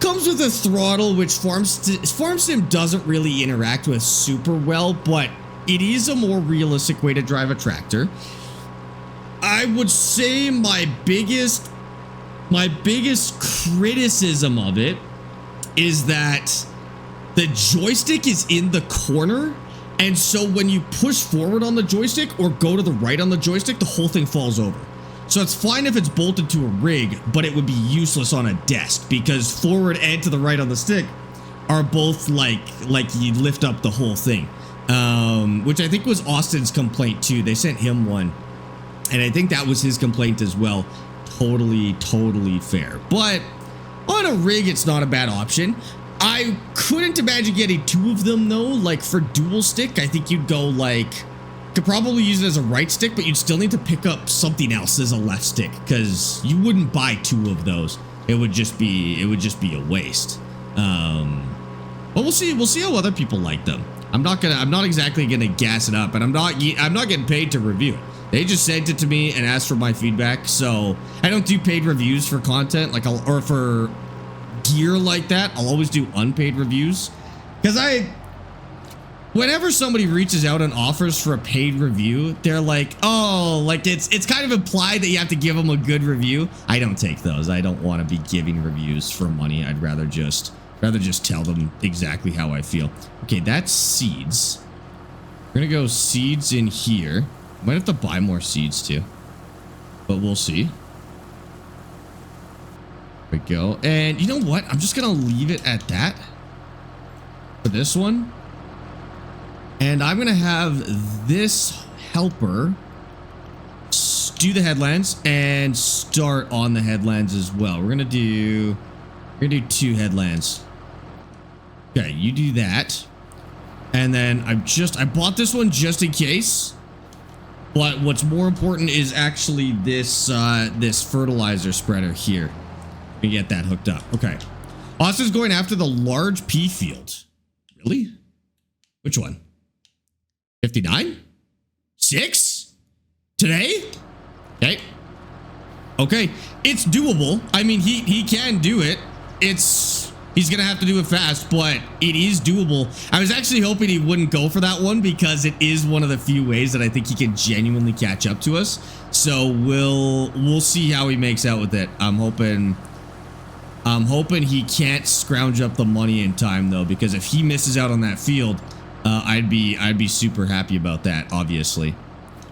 Comes with a throttle, which farm sim doesn't really interact with super well, but it is a more realistic way to drive a tractor. I would say my biggest criticism of it is that the joystick is in the corner, and so when you push forward on the joystick or go to the right on the joystick, the whole thing falls over. So it's fine if it's bolted to a rig, but it would be useless on a desk because forward and to the right on the stick are both like you lift up the whole thing, which I think was Austin's complaint too. They sent him one, and I think that was his complaint as well. Totally fair. But on a rig, it's not a bad option. I couldn't imagine getting 2 of them though. Like for dual stick, I think you'd go like, could probably use it as a right stick, but you'd still need to pick up something else as a left stick because you wouldn't buy 2 of those. It would just be a waste. But we'll see how other people like them. I'm not exactly gonna gas it up, and I'm not getting paid to review it. They just sent it to me and asked for my feedback, so I don't do paid reviews for content, or for gear like that. I'll always do unpaid reviews, because whenever somebody reaches out and offers for a paid review, they're like, oh, like it's kind of implied that you have to give them a good review. I don't take those. I don't want to be giving reviews for money. I'd rather just tell them exactly how I feel. Okay, that's seeds. We're gonna go seeds in here. Might have to buy more seeds too, but we'll see. There we go. And you know what? I'm just gonna leave it at that for this one. And I'm gonna have this helper do the headlands and start on the headlands as well. We're gonna do 2 headlands. Okay, you do that. And then I bought this one just in case. But what's more important is actually this fertilizer spreader here. We get that hooked up. Okay. Austin's going after the large pea field. Really? Which one? 59? 6? Today? Okay. Okay. It's doable. I mean, he can do it. He's gonna have to do it fast, but it is doable. I was actually hoping he wouldn't go for that one because it is one of the few ways that I think he can genuinely catch up to us. So we'll see how he makes out with it. I'm hoping he can't scrounge up the money in time though, because if he misses out on that field, I'd be super happy about that. Obviously,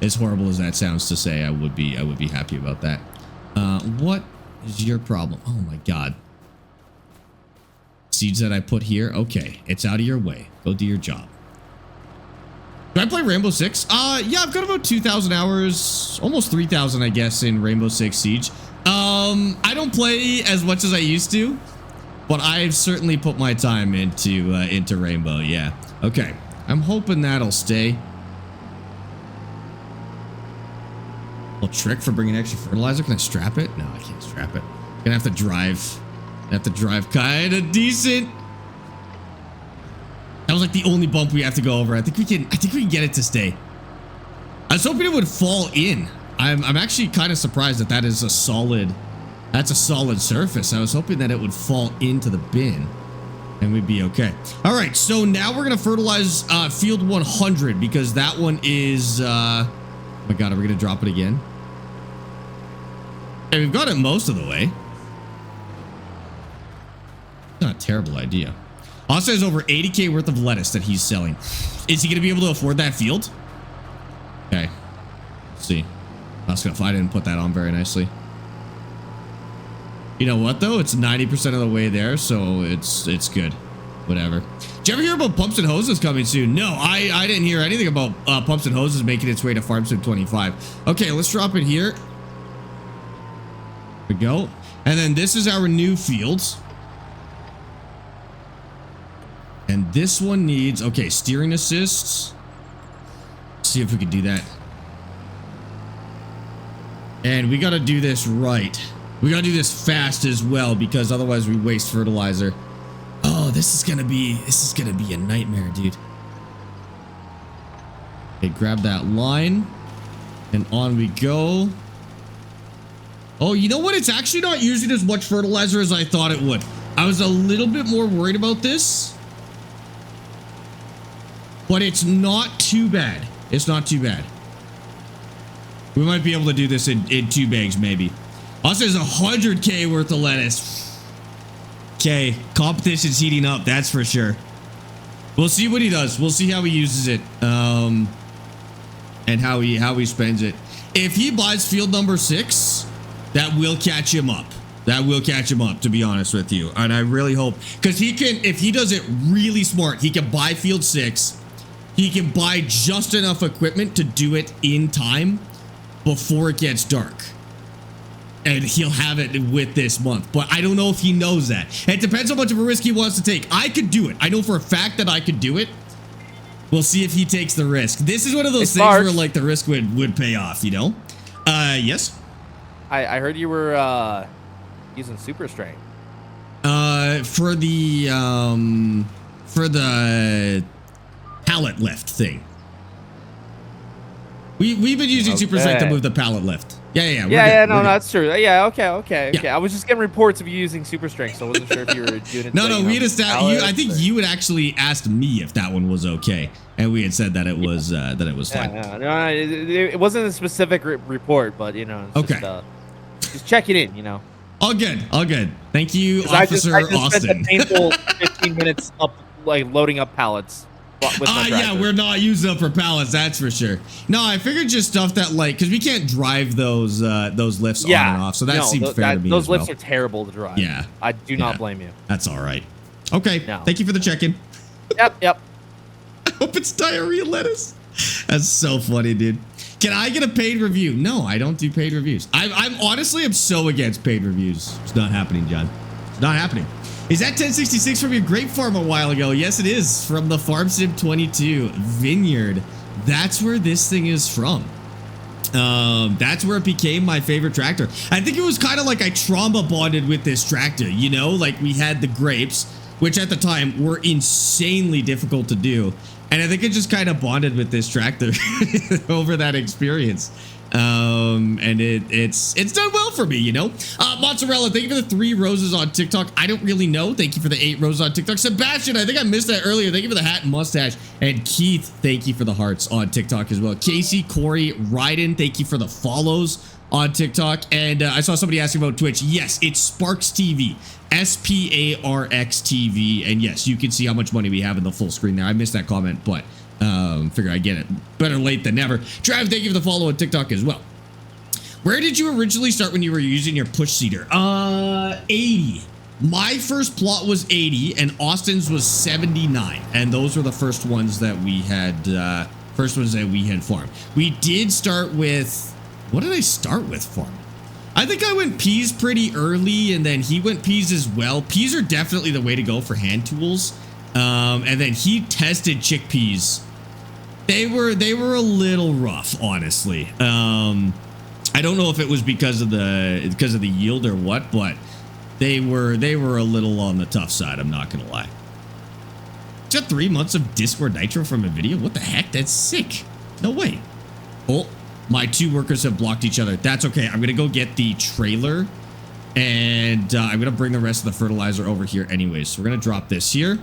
as horrible as that sounds to say, I would be happy about that. What is your problem? Oh my God. Seeds that I put here. Okay, it's out of your way. Go do your job. Do I play Rainbow Six? Yeah, I've got about 2,000 hours, almost 3,000, I guess, in Rainbow Six Siege. I don't play as much as I used to, but I've certainly put my time into Rainbow. Yeah. Okay. I'm hoping that'll stay. Well, trick for bringing extra fertilizer. Can I strap it? No, I can't strap it. Gonna have to drive. Kind of decent. That was like the only bump we have to go over. I think we can get it to stay. I was hoping it would fall in. I'm actually kind of surprised that that's a solid surface. I was hoping that it would fall into the bin and we'd be okay. All right, so now we're gonna fertilize field 100 because that one is oh my God, are we gonna drop it again? Hey, we've got it most of the way. Not a terrible idea. Also has over 80K worth of lettuce that he's selling. Is he going to be able to afford that field? Okay. Let's see. I didn't put that on very nicely. You know what though? It's 90% of the way there, so it's good. Whatever. Did you ever hear about pumps and hoses coming soon? No, I didn't hear anything about pumps and hoses making its way to Farm Sim 25. Okay, let's drop it here. There we go. And then this is our new fields. And this one needs, okay, steering assists. Let's see if we can do that. And we got to do this right. We got to do this fast as well because otherwise we waste fertilizer. Oh, this is going to be a nightmare, dude. Okay, grab that line and on we go. Oh, you know what? It's actually not using as much fertilizer as I thought it would. I was a little bit more worried about this. But it's not too bad. It's not too bad. We might be able to do this in 2 bags, maybe. Also, there's 100K worth of lettuce. Okay, competition's heating up, that's for sure. We'll see what he does. We'll see how he uses it, and how he spends it. If he buys field number 6, that will catch him up. That will catch him up, to be honest with you. And I really hope, because he can, if he does it really smart, he can buy field 6. He can buy just enough equipment to do it in time before it gets dark. And he'll have it with this month. But I don't know if he knows that. It depends how much of a risk he wants to take. I could do it. I know for a fact that I could do it. We'll see if he takes the risk. This is one of those things where like the risk would pay off, you know? Yes? I heard you were using super strength. For the pallet lift thing. We've been using super strength to move the pallet lift. Yeah. No, that's true. Yeah, okay. I was just getting reports of you using super strength, so I wasn't sure if you were doing it. No, we had established. I think you had actually asked me if that one was okay, and we had said that it was fine. No, it wasn't a specific report, but you know, it's just checking in, you know. All good. Thank you, Officer I just Austin. Spent a painful 15 minutes up, like loading up pallets. Yeah, we're not using them for pallets, that's for sure. No, I figured just stuff that like, because we can't drive those lifts on and off, so that seems fair to me. Those lifts are terrible to drive. Yeah, I do not blame you. That's all right. Okay, thank you for the check-in. Yep. I hope it's diarrhea lettuce. That's so funny, dude. Can I get a paid review? No, I don't do paid reviews. I'm honestly, I'm so against paid reviews. It's not happening, John. It's not happening. Is that 1066 from your grape farm a while ago? Yes, it is. From the Farm Sim 22 vineyard. That's where this thing is from. That's where it became my favorite tractor. I think it was kind of like I trauma bonded with this tractor, you know, like we had the grapes, which at the time were insanely difficult to do. And I think it just kind of bonded with this tractor over that experience. And it's done well for me, you know. Mozzarella, thank you for the 3 roses on TikTok. I don't really know. Thank you for the 8 roses on TikTok. Sebastian, I think I missed that earlier. Thank you for the hat and mustache. And Keith, thank you for the hearts on TikTok as well. Casey, Corey, Ryden, thank you for the follows on TikTok. And I saw somebody asking about Twitch. Yes, it's SparxTV, SPARX TV. And yes, you can see how much money we have in the full screen there. I missed that comment, but figure I get it. Better late than never. Trav, thank you for the follow on TikTok as well. Where did you originally start when you were using your push seeder? 80. My first plot was 80 and Austin's was 79. And those were the first ones that we had, farmed. We did start with, what did I start with farming? I think I went peas pretty early and then he went peas as well. Peas are definitely the way to go for hand tools. And then he tested chickpeas. They were a little rough, honestly. I don't know if it was because of the yield or what, but they were a little on the tough side. I'm not gonna lie. Got 3 months of Discord Nitro from a video. What the heck? That's sick. No way. Oh, my 2 workers have blocked each other. That's okay. I'm gonna go get the trailer, and I'm gonna bring the rest of the fertilizer over here anyways. So we're gonna drop this here,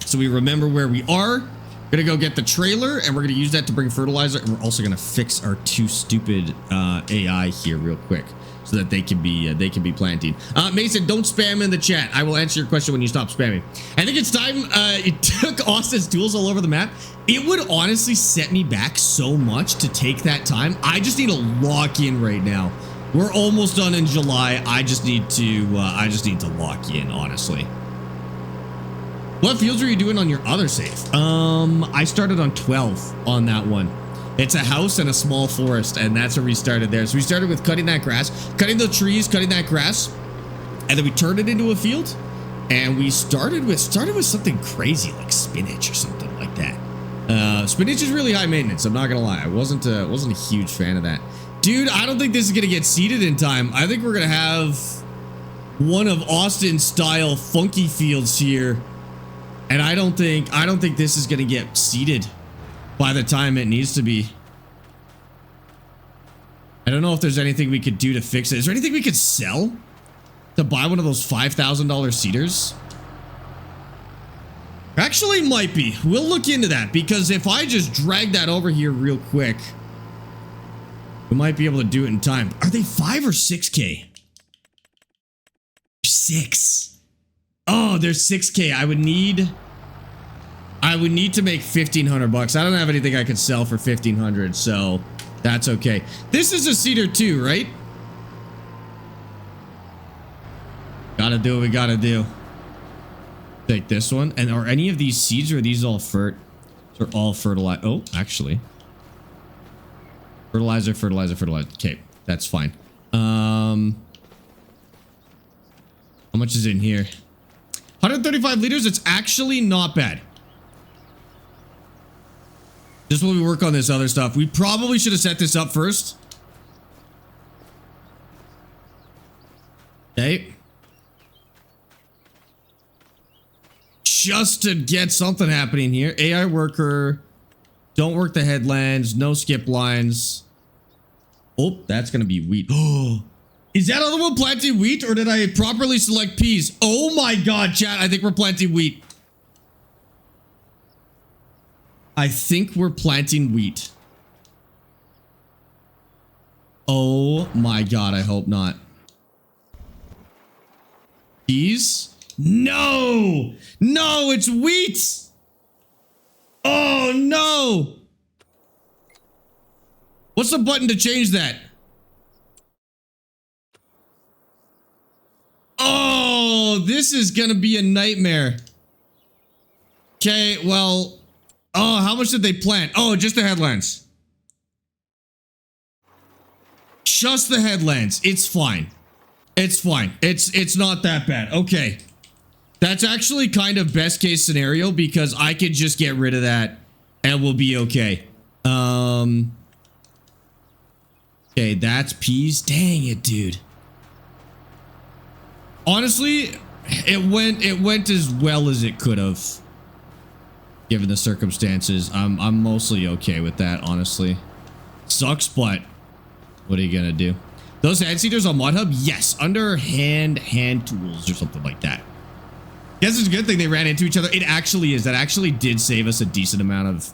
so we remember where we are. Gonna go get the trailer and we're gonna use that to bring fertilizer, and we're also gonna fix our 2 stupid AI here real quick so that they can be planting. Mason, don't spam in the chat. I will answer your question when you stop spamming. I think it's time. It took Austin's tools all over the map. It would honestly set me back so much to take that time. I just need to lock in right now. We're almost done in July. I just need to lock in, honestly. What fields were you doing on your other save? I started on 12 on that one. It's a house and a small forest, and that's where we started there. So we started with cutting that grass, cutting the trees, cutting that grass, and then we turned it into a field. And we started with something crazy like spinach or something like that. Spinach is really high maintenance. I'm not gonna lie. I wasn't a huge fan of that. Dude, I don't think this is gonna get seeded in time. I think we're gonna have one of Austin's style funky fields here. And I don't think this is going to get seeded by the time it needs to be. I don't know if there's anything we could do to fix it. Is there anything we could sell to buy one of those $5,000 seeders? Actually, might be. We'll look into that, because if I just drag that over here real quick, we might be able to do it in time. Are they 5 or 6K? 6. Oh, there's 6K. I would need to make 1,500 bucks. I don't have anything I could sell for 1,500, so that's okay. This is a seeder too, right? Gotta do what we gotta do. Take this one. And are any of these seeds, or are these all They're all fertilizer. Oh, actually. Fertilizer. Okay, that's fine. How much is in here? 135 liters. It's actually not bad. Just while we work on this other stuff, we probably should have set this up first. Okay. Just to get something happening here. AI worker. Don't work the headlands. No skip lines. Oh, that's going to be wheat. Oh. Is that other one planting wheat, or did I properly select peas? Oh my god, chat. I think we're planting wheat. I think we're planting wheat. Oh my god, I hope not. Peas? No! No, it's wheat! Oh no! What's the button to change that? Oh, this is gonna be a nightmare. Okay, well... Oh, how much did they plant? Oh, just the headlands. Just the headlands. It's fine. It's fine. It's not that bad. Okay. That's actually kind of best case scenario, because I could just get rid of that and we'll be okay. Okay, that's peas. Dang it, dude. Honestly, it went as well as it could have. given the circumstances. I'm mostly okay with that, honestly. Sucks, but what are you gonna do? Those hand seeders on Mod Hub? Yes, under hand tools or something like that. Guess it's a good thing they ran into each other. It actually is. That actually did save us a decent amount of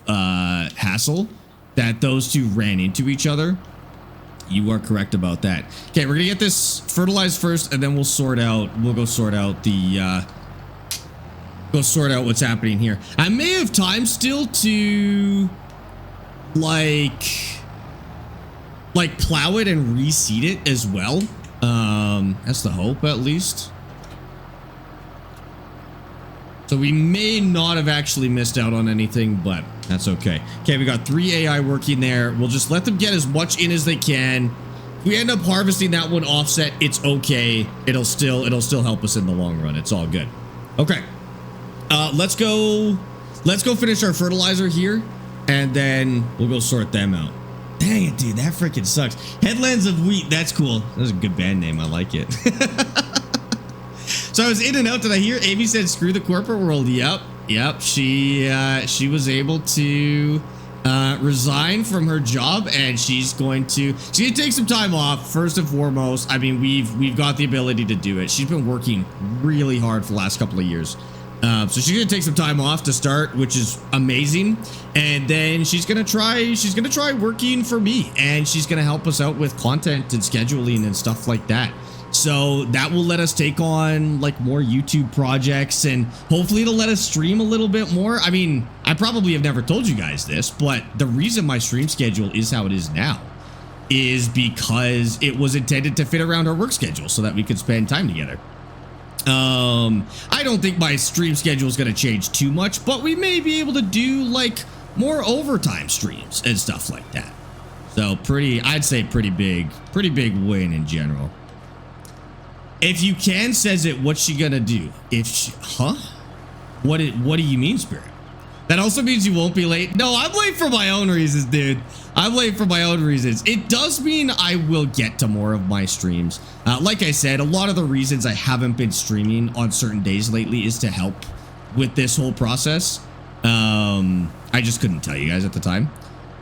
hassle that those two ran into each other. You are correct about that. Okay, we're gonna get this fertilized first, and then we'll sort out. We'll go sort out the. Go sort out what's happening here. I may have time still to, like plow it and reseed it as well. That's the hope, at least. So we may not have actually missed out on anything, but that's okay. Okay, we got 3 AI working there. We'll just let them get as much in as they can. If we end up harvesting that one offset, it's okay. It'll still help us in the long run. It's all good. Okay. Let's go finish our fertilizer here, and then we'll go sort them out. Dang it, dude, that freaking sucks. Headlands of Wheat, that's cool. That's a good band name. I like it. So I was in and out. Did I hear Amy said screw the corporate world? Yep. She was able to resign from her job, and she's gonna take some time off. First and foremost, I mean, we've got the ability to do it. She's been working really hard for the last couple of years. So she's gonna take some time off to start, which is amazing, and then she's gonna try working for me, and she's gonna help us out with content and scheduling and stuff like that. So that will let us take on like more YouTube projects, and hopefully it'll let us stream a little bit more. I mean, I probably have never told you guys this, but the reason my stream schedule is how it is now is because it was intended to fit around our work schedule so that we could spend time together. I don't think my stream schedule is going to change too much, but we may be able to do like more overtime streams and stuff like that. So I'd say pretty big win in general. If you can says it, what's she gonna do? What do you mean, Spirit? That also means you won't be late. No, I'm late for my own reasons, dude. I'm late for my own reasons. It does mean I will get to more of my streams. Like I said, a lot of the reasons I haven't been streaming on certain days lately is to help with this whole process. I just couldn't tell you guys at the time.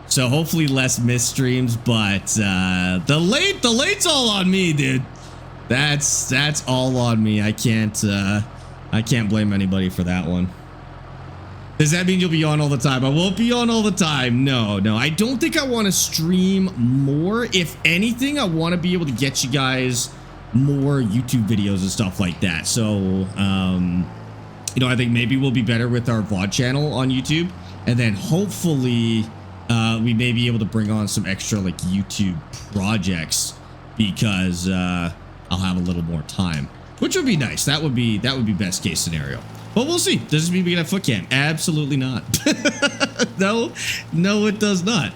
So hopefully less missed streams, but the late's all on me, dude. That's all on me. I can't blame anybody for that one. Does that mean you'll be on all the time? I won't be on all the time. No. I don't think I want to stream more. If anything, I want to be able to get you guys more YouTube videos and stuff like that. So, I think maybe we'll be better with our VOD channel on YouTube. And then hopefully we may be able to bring on some extra like YouTube projects because I'll have a little more time, which would be nice. That would be best case scenario. But we'll see. Does this mean we get a foot cam? Absolutely not. No, it does not.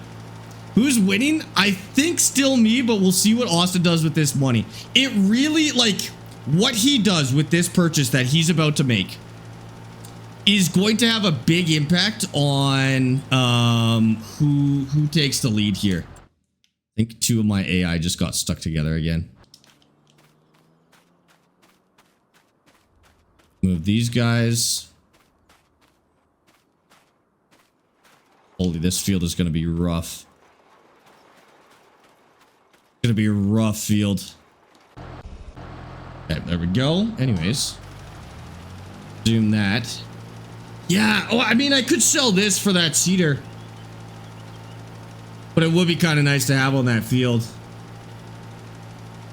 Who's winning? I think still me, but we'll see what Austin does with this money. It really, like, what he does with this purchase that he's about to make is going to have a big impact on who takes the lead here. I think 2 of my AI just got stuck together again. Move these guys. Holy, this field is going to be rough. It's going to be a rough field. Okay, there we go. Anyways. Zoom that. Yeah, oh, I mean, I could sell this for that cedar. But it would be kind of nice to have on that field.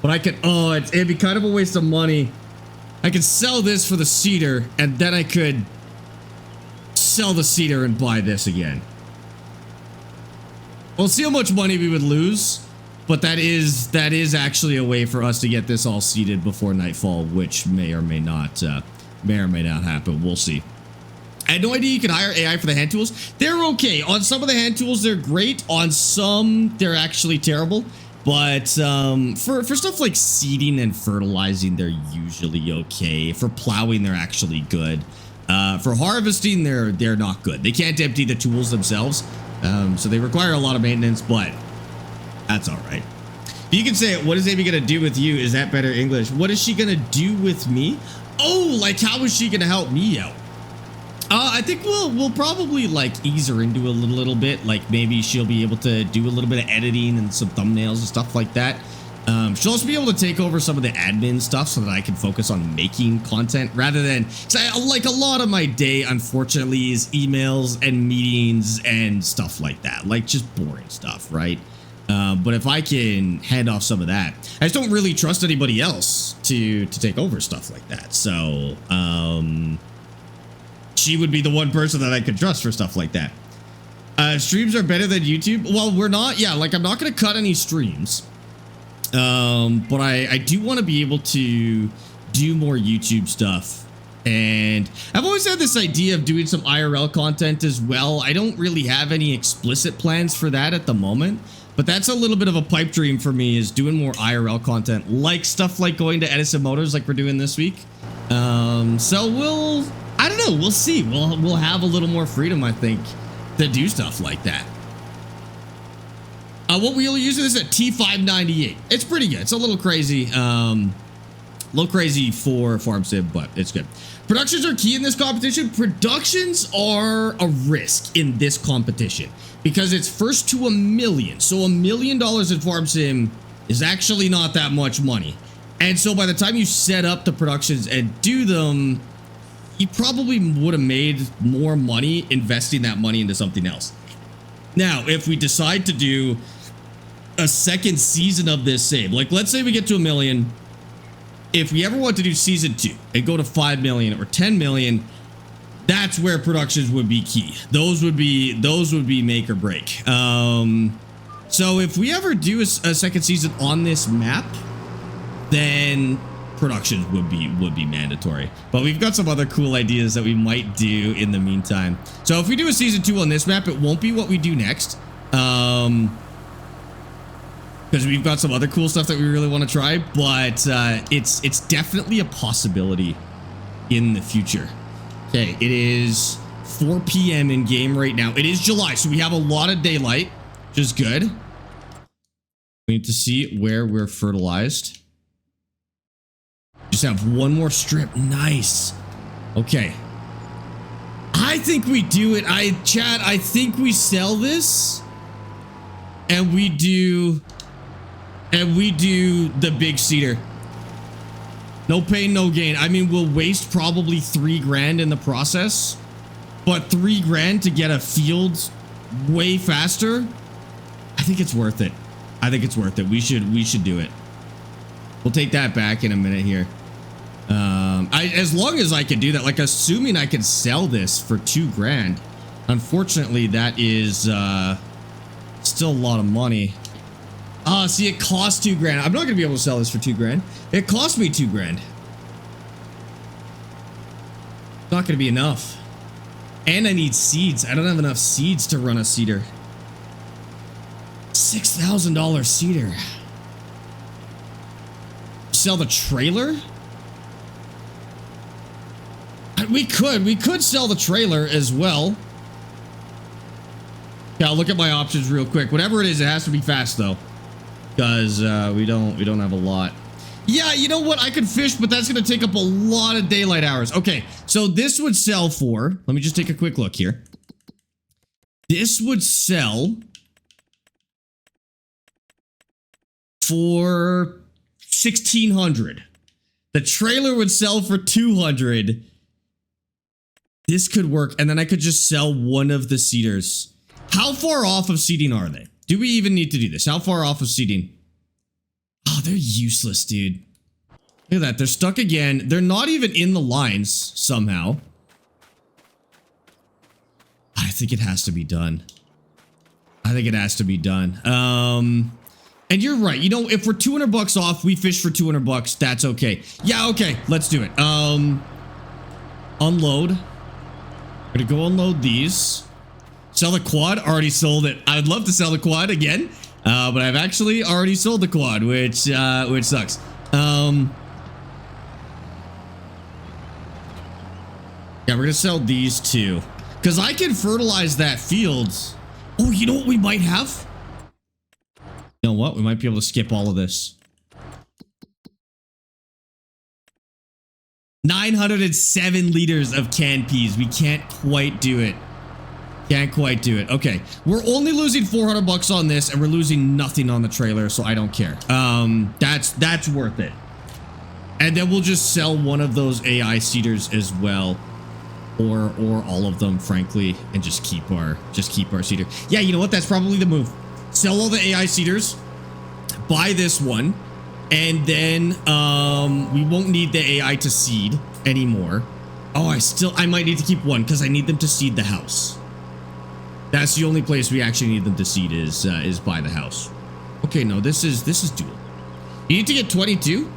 But I could, it'd be kind of a waste of money. I could sell this for the cedar, and then I could sell the cedar and buy this again. We'll see how much money we would lose, but that is actually a way for us to get this all seeded before nightfall, which may or may not happen. We'll see. I had no idea you could hire AI for the hand tools. They're okay. On some of the hand tools, they're great. On some, they're actually terrible. But for stuff like seeding and fertilizing, they're usually okay. For plowing, they're actually good. For harvesting, they're not good. They can't empty the tools themselves, so they require a lot of maintenance, but that's all right. You can say, what is Amy gonna do with you? Is that better English? What is she gonna do with me? Oh, like how is she gonna help me out? I think we'll probably like ease her into a little bit. Like maybe she'll be able to do a little bit of editing and some thumbnails and stuff like that. She'll also be able to take over some of the admin stuff so that I can focus on making content rather than, like a lot of my day, unfortunately, is emails and meetings and stuff like that. Like just boring stuff, right? But if I can hand off some of that, I just don't really trust anybody else to take over stuff like that. So, she would be the one person that I could trust for stuff like that. Streams are better than YouTube. Well, we're not. Yeah, like I'm not going to cut any streams. But I do want to be able to do more YouTube stuff. And I've always had this idea of doing some IRL content as well. I don't really have any explicit plans for that at the moment, but that's a little bit of a pipe dream for me, is doing more IRL content, like stuff like going to Edison Motors like we're doing this week. So I don't know, we'll see. We'll have a little more freedom, I think, to do stuff like that. What wheel are you using? This is a T598. It's pretty good. It's a little crazy. For farm sim, but it's good. Productions are key in this competition. Productions are a risk in this competition because it's first to $1 million. So $1 million in farm sim is actually not that much money. And so by the time you set up the productions and do them, you probably would have made more money investing that money into something else. Now, if we decide to do a second season of this same, like let's say we get to $1 million. If we ever want to do season 2 and go to 5 million or 10 million, that's where productions would be key. Those would be make or break. So if we ever do a second season on this map, then productions would be mandatory. But we've got some other cool ideas that we might do in the meantime. So if we do a season 2 on this map, it won't be what we do next. Because we've got some other cool stuff that we really want to try, but it's definitely a possibility in the future. Okay, it is 4 p.m. in game right now. It is July, so we have a lot of daylight, which is good. We need to see where we're fertilized. Just have one more strip. Nice. Okay. I think we do it. Chat, I think we sell this and we do the big cedar. No pain, no gain. I mean, we'll waste probably $3 grand in the process, but $3 grand to get a field way faster, I think it's worth it. I think it's worth it. We should do it. We'll take that back in a minute here. As long as I can do that, like assuming I can sell this for $2 grand. Unfortunately, that is still a lot of money. See, it costs $2 grand. I'm not gonna be able to sell this for $2 grand. It cost me $2 grand. It's not gonna be enough. And I need seeds. I don't have enough seeds to run a cedar. $6,000 cedar. Sell the trailer? We could sell the trailer as well. Yeah, I'll look at my options real quick. Whatever it is, it has to be fast though, because we don't have a lot. Yeah, you know what? I could fish, but that's gonna take up a lot of daylight hours. Okay, so this would sell for. Let me just take a quick look here. This would sell for 1,600. The trailer would sell for 200. This could work, and then I could just sell one of the cedars. How far off of seeding are they? Do we even need to do this? How far off of seeding? Oh, they're useless, dude. Look at that. They're stuck again. They're not even in the lines somehow. I think it has to be done. I think it has to be done. And you're right. You know, if we're 200 bucks off, we fish for 200 bucks. That's okay. Yeah, okay. Let's do it. Unload. We're gonna go unload these. Sell the quad. Already sold it. I'd love to sell the quad again, but I've actually already sold the quad, which sucks. Yeah, we're gonna sell these two because I can fertilize that field. Oh, you know what we might have? You know what? We might be able to skip all of this. 907 liters of canned peas. We can't quite do it. Can't quite do it. Okay, we're only losing 400 bucks on this, and we're losing nothing on the trailer, so I don't care. That's worth it. And then we'll just sell one of those AI seeders as well, or all of them, frankly, and just keep our seeder. Yeah, you know what? That's probably the move. Sell all the AI seeders, buy this one, and then we won't need the AI to seed anymore. Oh, I might need to keep one because I need them to seed the house. That's the only place we actually need them to seed is by the house. Okay, no, this is doable. You need to get 22.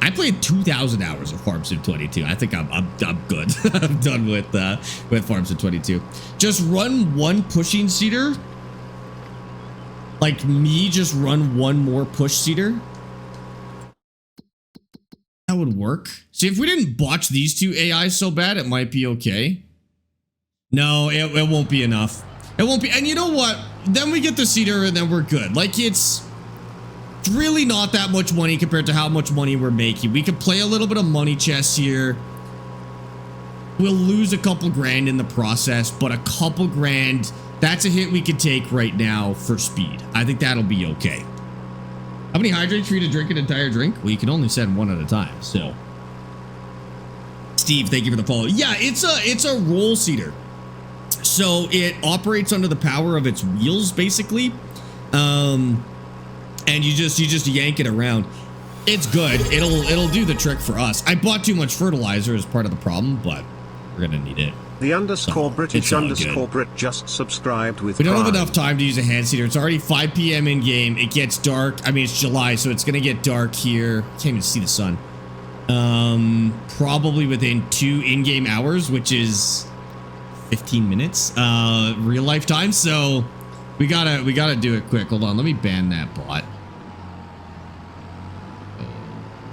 I played 2,000 hours of Farm Sim 22. I think I'm good. I'm done with Farm Sim 22. Just run one pushing seeder. Like me, just run one more push seeder. That would work. See, if we didn't botch these two AIs so bad, it might be okay. No, it won't be enough. It won't be. And you know what? Then we get the seeder and then we're good. Like it's really not that much money compared to how much money we're making. We could play a little bit of money chess here. We'll lose a couple grand in the process, but a couple grand, that's a hit we could take right now for speed. I think that'll be okay. How many hydrates for you to drink an entire drink? Well, you can only send one at a time, so. Steve, thank you for the follow. Yeah, it's a roll seeder. So it operates under the power of its wheels, basically. And you just yank it around. It's good. It'll do the trick for us. I bought too much fertilizer as part of the problem, but we're gonna need it. The underscore So, British it's all underscore good. Brit just subscribed with We don't have Prime. enough time to use a hand seeder. It's already 5 p.m. in game. It gets dark. I mean, it's July, so it's gonna get dark here. Can't even see the sun. Probably within 2 in-game hours, which is 15 minutes real life time. So we gotta do it quick. Hold on, let me ban that bot.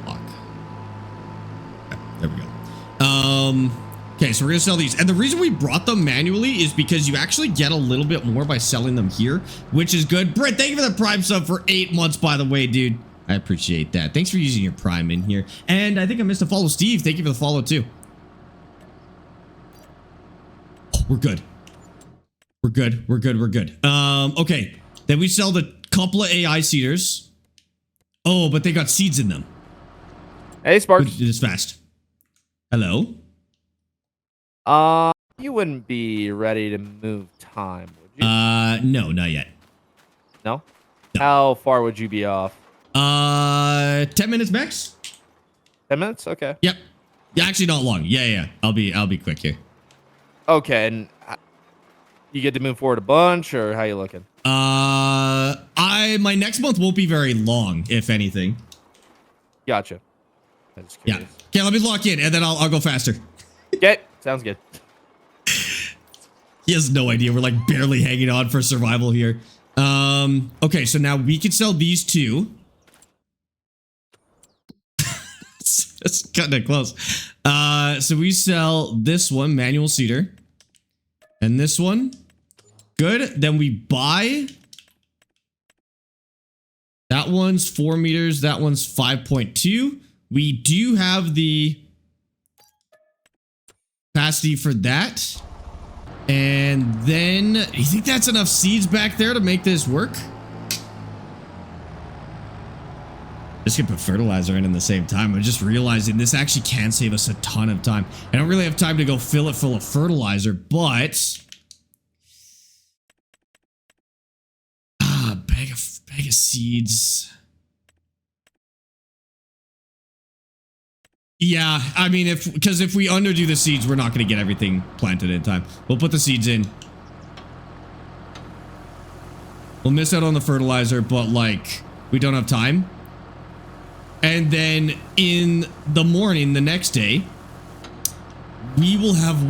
Fuck. Okay, there we go. Okay, so we're gonna sell these, and the reason we brought them manually is because you actually get a little bit more by selling them here, which is good. Brett, thank you for the Prime sub for 8 months, by the way, dude. I appreciate that. Thanks for using your Prime in here. And I think I missed a follow. Steve, thank you for the follow too. Oh, we're good. We're good. We're good. We're good. Okay. Then we sell the couple of AI seeders. Oh, but they got seeds in them. Hey, Sparx. Do this fast. Hello? You wouldn't be ready to move time, would you? No, not yet. No? How far would you be off? 10 minutes max? 10 minutes? Okay. Yep. Yeah, actually not long. Yeah. I'll be quick here. Okay, and you get to move forward a bunch, or how you looking? My next month won't be very long, if anything. Gotcha. Yeah. Okay, let me lock in, and then I'll go faster. Okay, sounds good. He has no idea. We're like barely hanging on for survival here. Okay, so now we can sell these two. It's cutting it close. So we sell this one, manual seeder, and this one. Good. Then we buy. That one's 4 meters. That one's 5.2. We do have the capacity for that. And then, you think that's enough seeds back there to make this work? Just gonna put fertilizer in the same time. I'm just realizing this actually can save us a ton of time. I don't really have time to go fill it full of fertilizer, but bag of seeds. Yeah, I mean, because if we underdo the seeds, we're not going to get everything planted in time. We'll put the seeds in. We'll miss out on the fertilizer, but like, we don't have time. And then in the morning, the next day, we will have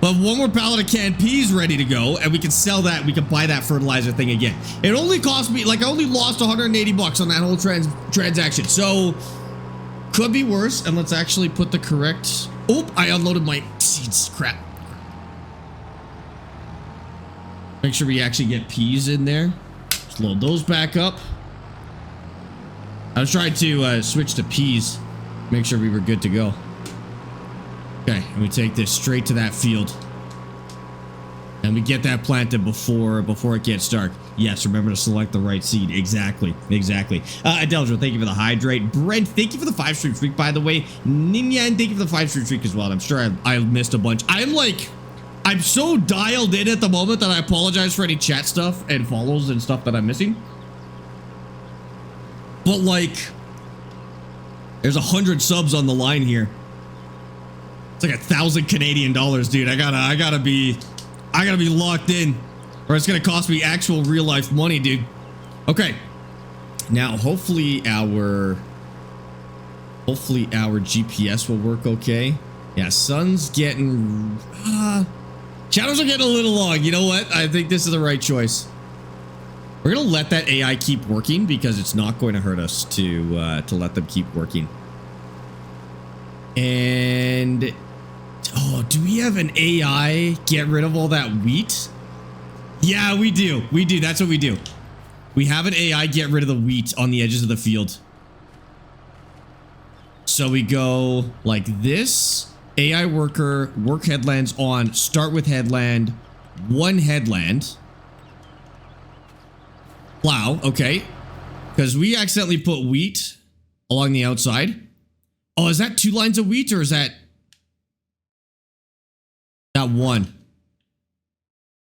one more pallet of canned peas ready to go, and we can sell that. We can buy that fertilizer thing again. It only cost me, like, I only lost 180 bucks on that whole transaction. So could be worse. And let's actually put the correct. Oh, I unloaded my seeds. Crap. Make sure we actually get peas in there. Just load those back up. I was trying to switch to peas. Make sure we were good to go. Okay, and we take this straight to that field. And we get that planted before it gets dark. Yes, remember to select the right seed. Exactly. Adeljo, thank you for the hydrate. Brent, thank you for the 5-stream streak, by the way. Ninyan, thank you for the 5-stream streak as well. I'm sure I missed a bunch. I'm so dialed in at the moment that I apologize for any chat stuff and follows and stuff that I'm missing. But like, there's 100 subs on the line here. It's like 1,000 Canadian dollars, dude. I gotta be locked in, or it's gonna cost me actual real life money, dude. Okay, now hopefully our GPS will work okay. Yeah, sun's getting shadows are getting a little long. You know what? I think this is the right choice. We're gonna let that AI keep working because it's not going to hurt us to let them keep working. And oh, do we have an AI get rid of all that wheat? Yeah, we do. That's what we do. We have an AI get rid of the wheat on the edges of the field. So we go like this. AI worker, work headlands on, start with headland, 1 headland. Plow, okay. Because we accidentally put wheat along the outside. Oh, is that 2 lines of wheat or is that 1?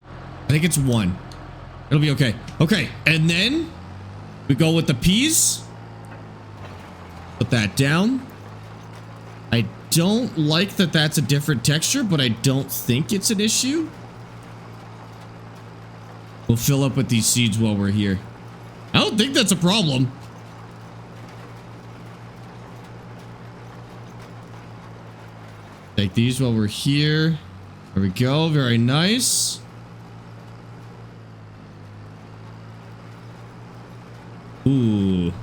I think it's 1. It'll be okay. Okay, and then we go with the peas. Put that down. I don't like that that's a different texture, but I don't think it's an issue. We'll fill up with these seeds while we're here. I don't think that's a problem. Take these while we're here. There we go. Very nice. Ooh.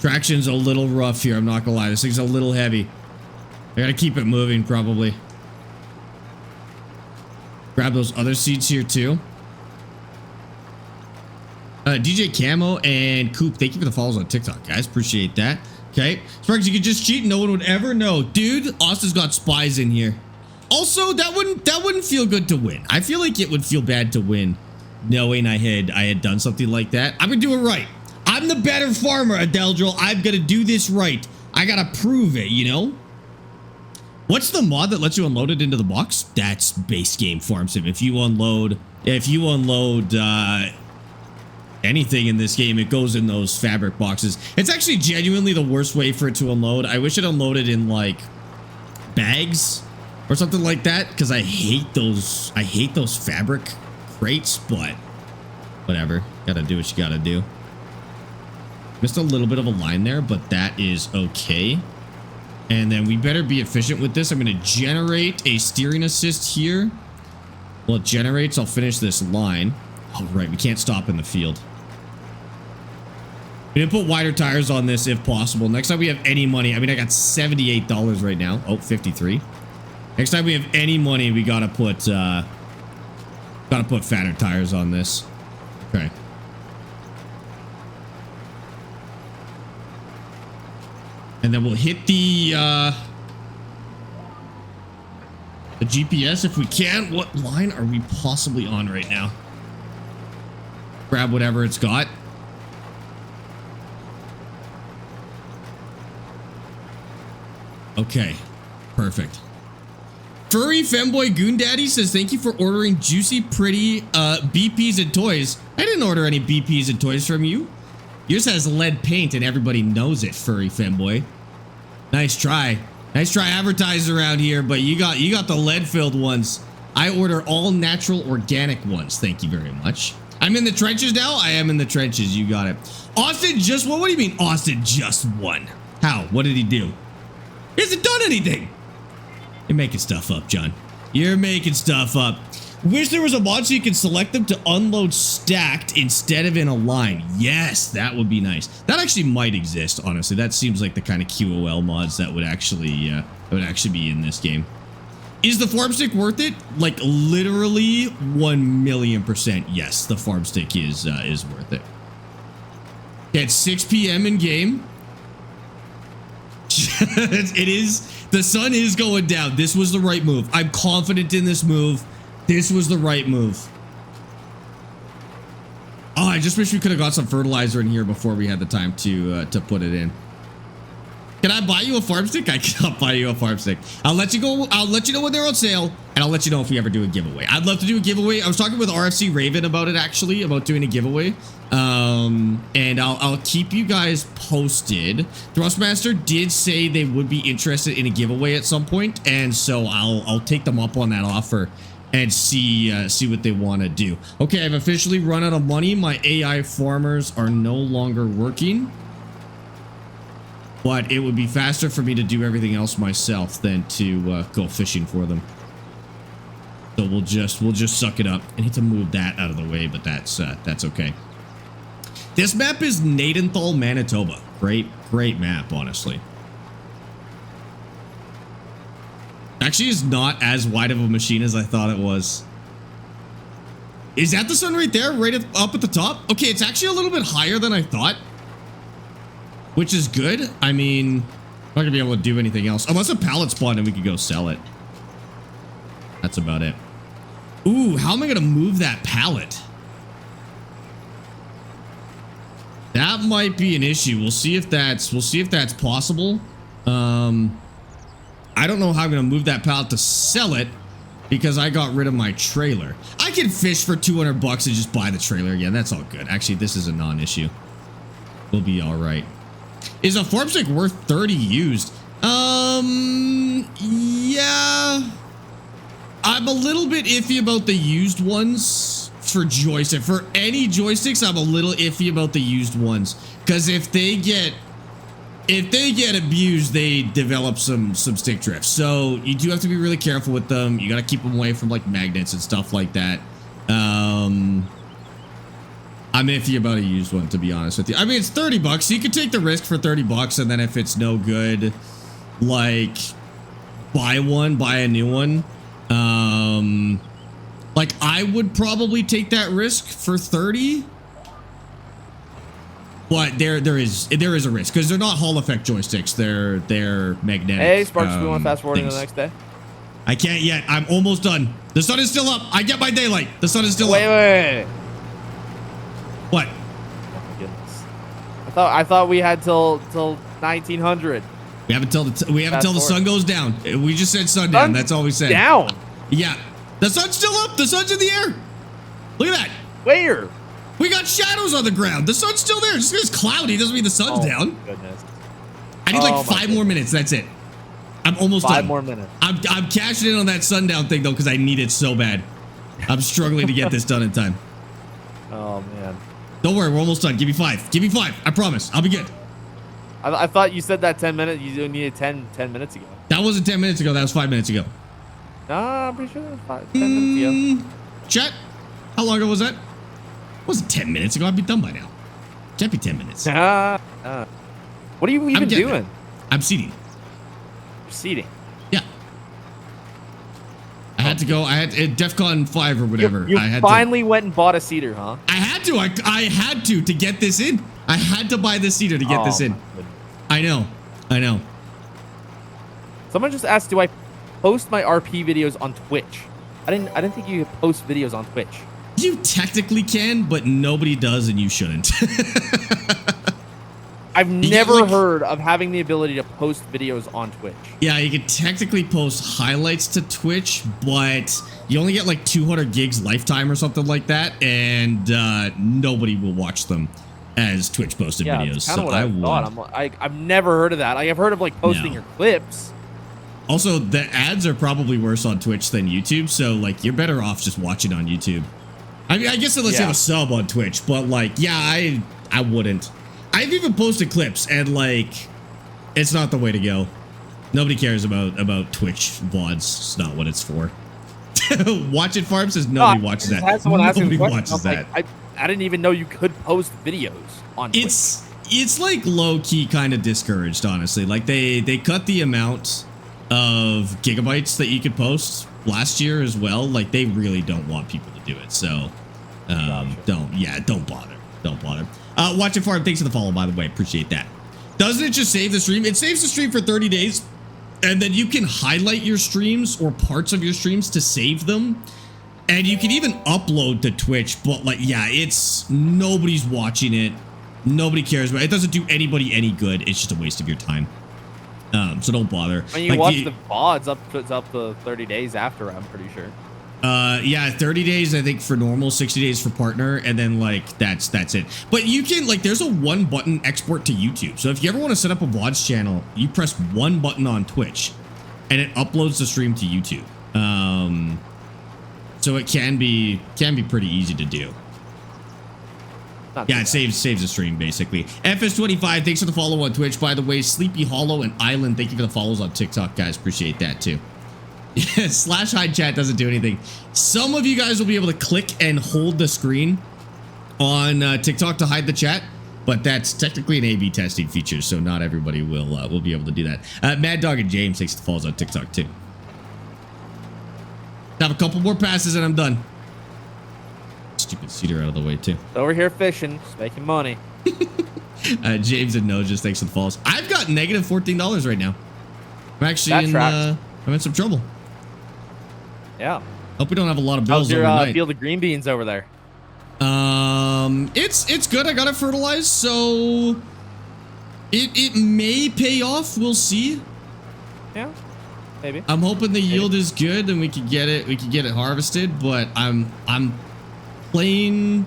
Traction's a little rough here. I'm not gonna lie. This thing's a little heavy. I gotta keep it moving, probably. Grab those other seeds here, too. DJ Camo and Coop, thank you for the follows on TikTok, guys. Appreciate that. Okay. Sparx, you could just cheat and no one would ever know. Dude, Austin's got spies in here. Also, that wouldn't feel good to win. I feel like it would feel bad to win knowing I had done something like that. I'm gonna do it right. I'm the better farmer, Adeldril. I'm gonna do this right. I gotta prove it, you know? What's the mod that lets you unload it into the box? That's base game farm sim. If you unload anything in this game, it goes in those fabric boxes. It's actually genuinely the worst way for it to unload. I wish it unloaded in like bags or something like that, because I hate those fabric crates, but whatever. Gotta do what you gotta do. Missed a little bit of a line there, but that is okay. And then we better be efficient with this. I'm going to generate a steering assist here. Well, it generates. I'll finish this line. Oh, right. We can't stop in the field. We need to put wider tires on this if possible. Next time we have any money. I mean, I got $78 right now. Oh, 53. Next time we have any money, we got to put fatter tires on this. Okay. And then we'll hit the GPS if we can. What line are we possibly on right now? Grab whatever it's got. Okay, perfect. Furry Femboy Goondaddy says, thank you for ordering juicy, pretty BPs and toys. I didn't order any BPs and toys from you. Yours has lead paint and everybody knows it, Furry Femboy. Nice try. Nice try advertising around here, but you got the lead-filled ones. I order all natural organic ones. Thank you very much. I'm in the trenches now? I am in the trenches. You got it. Austin just won? What do you mean Austin just won? How? What did he do? He hasn't done anything. You're making stuff up, John. You're making stuff up. Wish there was a mod so you could select them to unload stacked instead of in a line. Yes, that would be nice. That actually might exist, honestly. That seems like the kind of QOL mods that would actually be in this game. Is the farm stick worth it? Like literally 1,000,000%. Yes, the farm stick is worth it. Okay, it's 6 p.m. in game. It is. The sun is going down. This was the right move. I'm confident in this move. This was the right move. Oh, I just wish we could have got some fertilizer in here before we had the time to put it in. Can I buy you a farm stick? I cannot buy you a farm stick. I'll let you go. I'll let you know when they're on sale, and I'll let you know if we ever do a giveaway. I'd love to do a giveaway. I was talking with RFC Raven about it, actually, about doing a giveaway. And I'll keep you guys posted. Thrustmaster did say they would be interested in a giveaway at some point, and so I'll take them up on that offer and see what they want to do. Okay, I've officially run out of money. My AI farmers are no longer working. But it would be faster for me to do everything else myself than to go fishing for them. So we'll just suck it up. I need to move that out of the way, but that's okay. This map is Gnadenthal, Manitoba. Great map, honestly. Actually, it's not as wide of a machine as I thought it was. Is that the sun right there, up at the top? Okay, it's actually a little bit higher than I thought. Which is good. I mean, I'm not gonna be able to do anything else. Unless a pallet spawned and we could go sell it. That's about it. Ooh, how am I gonna move that pallet? That might be an issue. We'll see if that's possible. I don't know how I'm gonna move that pallet to sell it because I got rid of my trailer. I can fish for 200 bucks and just buy the trailer again. That's all good. Actually, this is a non-issue. We'll be all right. Is a farm stick worth 30 used? Yeah. I'm a little bit iffy about the used ones for joystick. For any joysticks, I'm a little iffy about the used ones. Because if they get abused, they develop some stick drift. So you do have to be really careful with them. You got to keep them away from like magnets and stuff like that. I'm iffy about a used one, to be honest with you. I mean, it's 30 bucks. So you could take the risk for 30 bucks. And then if it's no good, like buy a new one. Like I would probably take that risk for 30. But there is a risk because they're not Hall effect joysticks. They're magnetic. Hey, Sparx, we want fast forward to the next day. I can't yet. I'm almost done. The sun is still up. I get my daylight. The sun is still up. Wait. What? Oh my goodness. I thought we had till 1900. We have until the sun goes down. We just said sundown. That's all we said. Down. Yeah. The sun's still up. The sun's in the air. Look at that. Where? We got shadows on the ground. The sun's still there. Just because it's cloudy doesn't mean the sun's down. Goodness. I need like 5 more minutes. That's it. I'm almost done. 5 more minutes. I'm cashing in on that sundown thing though because I need it so bad. I'm struggling to get this done in time. Oh man. Don't worry, we're almost done. Give me 5. Give me 5. I promise. I'll be good. I thought you said that 10 minutes. You needed 10 minutes ago. That wasn't 10 minutes ago. That was 5 minutes ago. Nah, I'm pretty sure that was 10 minutes ago. Chat, how long ago was that? Was it 10 minutes ago? I'd be done by now. Can't be 10 minutes. What are you even doing? I'm seeding. You're seeding. Yeah. I had to go. I had DEFCON 5 or whatever. You I had finally went and bought a seeder, huh? I had to. I had to get this in. I had to buy this seeder to get this in. I know. Someone just asked, do I post my RP videos on Twitch? I didn't think you could post videos on Twitch. You technically can, but nobody does, and you shouldn't. I've never heard of having the ability to post videos on Twitch. Yeah, you can technically post highlights to Twitch, but you only get like 200 gigs lifetime or something like that, and nobody will watch them as Twitch posted videos. That's kind of what I thought. I've never heard of that. I've heard of like posting your clips. Also, the ads are probably worse on Twitch than YouTube, so like you're better off just watching on YouTube. I mean, I guess unless you have a sub on Twitch, but like, yeah, I wouldn't. I've even posted clips and like, it's not the way to go. Nobody cares about Twitch VODs. It's not what it's for. Watch It Farm says nobody watches that. Nobody watches that. Like, I didn't even know you could post videos on Twitch. It's like low key kind of discouraged, honestly. Like they cut the amount of gigabytes that you could post last year as well. Like they really don't want people to do it. So don't bother. Watch It Farm. Thanks for the follow, by the way. Appreciate that. Doesn't it just save the stream? It saves the stream for 30 days. And then you can highlight your streams or parts of your streams to save them. And you can even upload to Twitch. But like, yeah, it's nobody's watching it. Nobody cares about it. It doesn't do anybody any good. It's just a waste of your time. So don't bother. When you watch the VODs it's up to 30 days after, I'm pretty sure. Yeah, 30 days I think for normal, 60 days for partner, and then like that's it. But you can like there's a 1-button export to YouTube. So if you ever want to set up a VODs channel, you press 1 button on Twitch and it uploads the stream to YouTube. So it can be pretty easy to do. Yeah, it saves the stream basically. FS25, thanks for the follow on Twitch. By the way, Sleepy Hollow and Island, thank you for the follows on TikTok, guys. Appreciate that too. Yeah, slash hide chat doesn't do anything. Some of you guys will be able to click and hold the screen on TikTok to hide the chat, but that's technically an A/B testing feature, so not everybody will be able to do that. Mad Dog and James takes the follows on TikTok too. Have a couple more passes and I'm done. Stupid cedar out of the way too. Over here fishing, just making money. James and No just thanks for the follows. I've got negative $14 right now. I'm actually I'm in some trouble. Yeah. Hope we don't have a lot of bills How's your overnight. field of green beans over there? It's good. I got it fertilized, so it may pay off. We'll see. Yeah, maybe. I'm hoping the yield is good and we can get it harvested. But I'm playing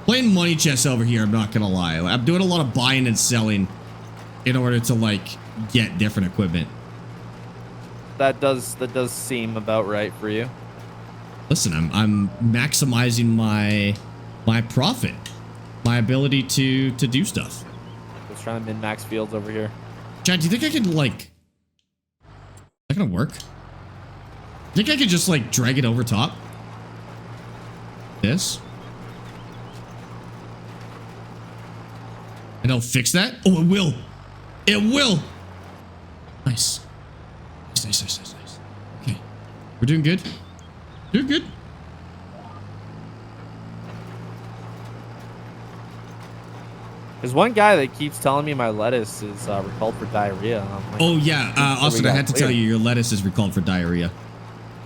money chess over here. I'm not gonna lie. I'm doing a lot of buying and selling in order to like get different equipment. That does seem about right for you. Listen, I'm maximizing my profit, my ability to do stuff. Just trying to min-max fields over here. Chad, do you think I could like? Is that gonna work? Think I could just like drag it over top? This? And I'll fix that? Oh, it will. It will. Nice. Nice. Okay. We're doing good. Doing good. There's one guy that keeps telling me my lettuce is recalled for diarrhea. Like, oh, yeah. Austin, I had to tell you, your lettuce is recalled for diarrhea.